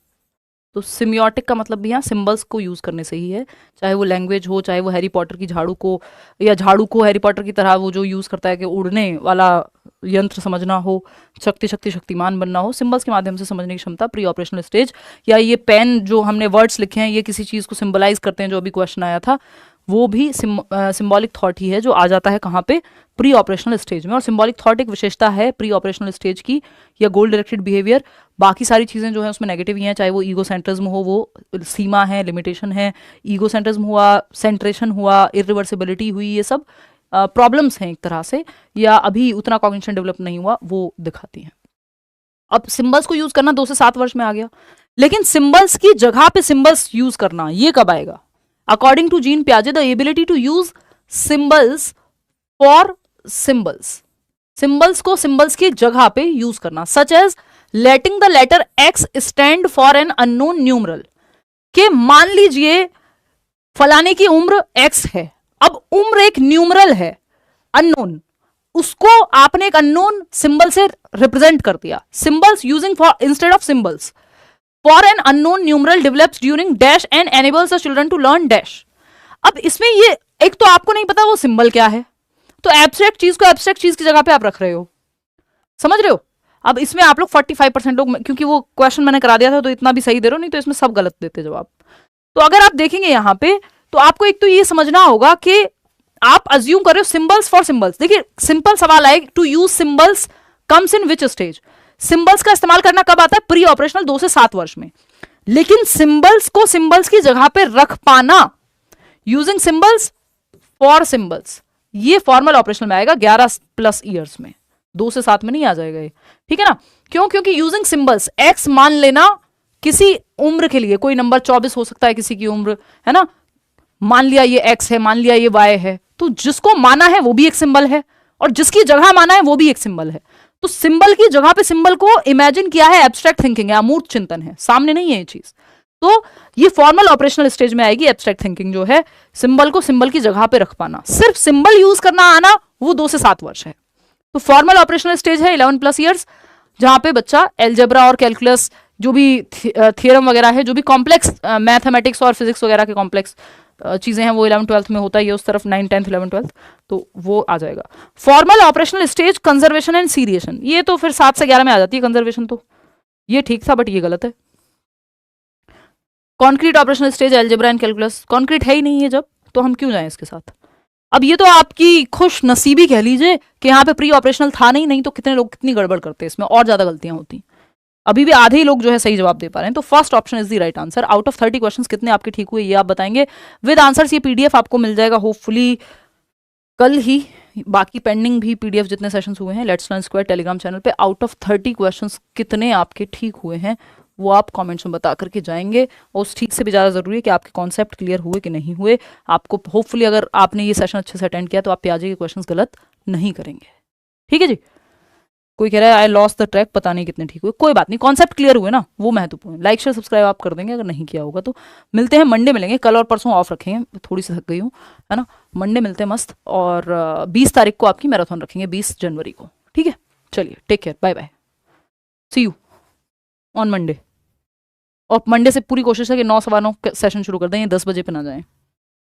Speaker 1: तो सिमियोटिक का मतलब भी यहाँ सिंबल्स को यूज करने से ही है, चाहे वो लैंग्वेज हो, चाहे वो हैरी पॉटर की झाड़ू को, या झाड़ू को हैरी पॉटर की तरह वो जो यूज करता है कि उड़ने वाला यंत्र समझना हो, शक्तिमान बनना हो, सिंबल्स के माध्यम से समझने की क्षमता प्री ऑपरेशनल स्टेज। या ये पेन जो हमने वर्ड्स लिखे हैं, ये किसी चीज को सिंबलाइज करते हैं, जो अभी क्वेश्चन आया था, वो भी सिंबॉलिक थॉट ही है, जो आ जाता है कहाँ पे, प्री ऑपरेशनल स्टेज में। और सिंबॉलिक थॉट एक विशेषता है प्री ऑपरेशनल स्टेज की, या गोल डायरेक्टेड बिहेवियर। बाकी सारी चीज़ें जो है उसमें नेगेटिव ही हैं, चाहे वो ईगो सेंट्रिज्म हो, वो सीमा है, लिमिटेशन है, ईगो सेंट्रिज्म हुआ, सेंट्रेशन हुआ, इरिवर्सिबिलिटी हुई, ये सब प्रॉब्लम्स हैं एक तरह से, या अभी उतना कॉग्निशन डेवलप नहीं हुआ, वो दिखाती हैं। अब सिंबल्स को यूज करना 2 से 7 वर्ष में आ गया, लेकिन सिंबल्स की जगह पे सिंबल्स यूज करना ये कब आएगा? अकॉर्डिंग टू जीन पियाजे, the ability to use symbols for symbols, symbols को सिंबल्स की जगह पे यूज करना, such as letting the letter X stand for an unknown numeral, के मान लीजिए फलाने की उम्र एक्स है, अब उम्र एक न्यूमरल है अननोन, उसको आपने एक अननोन सिंबल से रिप्रेजेंट कर दिया। Symbols using for instead of symbols for an unknown numeral develops during dash and enables the children to learn dash. अब इसमें ये एक तो आपको नहीं पता वो सिंबल क्या है, तो एब्स्ट्रैक्ट चीज को एब्स्ट्रैक्ट चीज की जगह पे आप रख रहे हो, समझ रहे हो। अब इसमें आप लोग 45% लोग, क्योंकि वो क्वेश्चन मैंने करा दिया था तो इतना भी सही दे रहे हो, नहीं तो इसमें सब गलत देते जवाब। तो अगर आप देखेंगे यहां पे, तो आपको एक तो ये समझना होगा कि आप अज्यूम कर रहे हो सिंबल्स फॉर सिंबल्स। देखिए सिंपल सवाल है, to use symbols comes in which stage? Symbols का इस्तेमाल करना कब आता है? प्री ऑपरेशनल 2 से 7 वर्ष में। लेकिन सिंबल्स को सिंबल्स की जगह पे रख पाना, यूजिंग सिंबल्स फॉर सिंबल्स, ये फॉर्मल ऑपरेशनल में आएगा 11+ ईयर्स में, 2 से 7 में नहीं आ जाएगा ये, ठीक है ना। क्यों? क्योंकि यूजिंग सिंबल्स, एक्स मान लेना किसी उम्र के लिए, कोई नंबर 24 हो सकता है किसी की उम्र, है ना, मान लिया ये एक्स है, मान लिया ये वाई है, तो जिसको माना है वो भी एक सिंबल है, और जिसकी जगह माना है वो भी एक सिंबल है। तो सिंबल की जगह पे सिंबल को इमेजिन किया है, एब्स्ट्रैक्ट थिंकिंग है, अमूर्त चिंतन है, सामने नहीं है ये चीज। तो ये फॉर्मल ऑपरेशनल स्टेज में आएगी एब्स्ट्रैक्ट थिंकिंग, जो है सिंबल को सिंबल की जगह पे रख पाना, सिर्फ सिंबल यूज करना आना, वो 2 से 7 वर्ष है। तो फॉर्मल ऑपरेशनल स्टेज है 11+ ईयर्स, जहां पे बच्चा एल्जेब्रा और कैलकुलस, जो भी थियरम वगैरह है, जो भी कॉम्प्लेक्स मैथमेटिक्स और फिजिक्स वगैरह के कॉम्प्लेक्स चीजें हैं, वो 11th-12th में होता है, ये उस तरफ 9th 10th 11th 12th, तो वो आ जाएगा। Formal operational stage conservation and seriation, ये तो फिर 7 से 11 में आ जाती है कंजर्वेशन, तो ये ठीक था बट ये गलत है। Concrete operational stage algebra and calculus, concrete है ही नहीं है जब, तो हम क्यों जाएं इसके साथ। अब ये तो आपकी खुश नसीबी कह लीजिए कि यहाँ पे प्री ऑपरेशनल था नहीं तो कितने लोग कितनी गड़बड़ करते हैं, इसमें और ज्यादा गलतियां होती। अभी भी आधे ही लोग जो है सही जवाब दे पा रहे हैं। तो first option is the right answer. Out of 30 questions कितने आपके ठीक हुए ये आप बताएंगे विद आंसर्स। ये पीडीएफ आपको मिल जाएगा होपफुली कल ही, बाकी पेंडिंग भी पीडीएफ जितने सेशंस हुए हैं let's learn square Telegram channel पे। आउट ऑफ 30 क्वेश्चंस कितने आपके ठीक हुए हैं वो आप कमेंट्स में बता करके जाएंगे, और उस ठीक से भी ज़्यादा ज़रूरी है कि आपके कॉन्सेप्ट क्लियर हुए कि नहीं हुए। आपको होपफुली अगर आपने ये सेशन अच्छे से अटेंड किया तो आप प्याजे के क्वेश्चंस गलत नहीं करेंगे, ठीक है जी। कोई कह रहा है आई लॉस्ट द ट्रैक, पता नहीं कितने ठीक हुए, कोई बात नहीं, कॉन्सेप्ट क्लियर हुए ना, वो महत्वपूर्ण है। लाइक शेयर सब्सक्राइब आप कर देंगे अगर नहीं किया होगा तो। मिलते हैं मंडे, मिलेंगे कल और परसों ऑफ रखेंगे, थोड़ी सी थक गई हूँ, है ना। मंडे मिलते हैं मस्त, और 20 तारीख को आपकी मैराथन रखेंगे, 20 जनवरी को, ठीक है। चलिए take care, bye bye, see you on Monday. और मंडे से पूरी कोशिश है कि 9 सवा 9 सेशन शुरू कर दें, 10 बजे पे ना जाएं।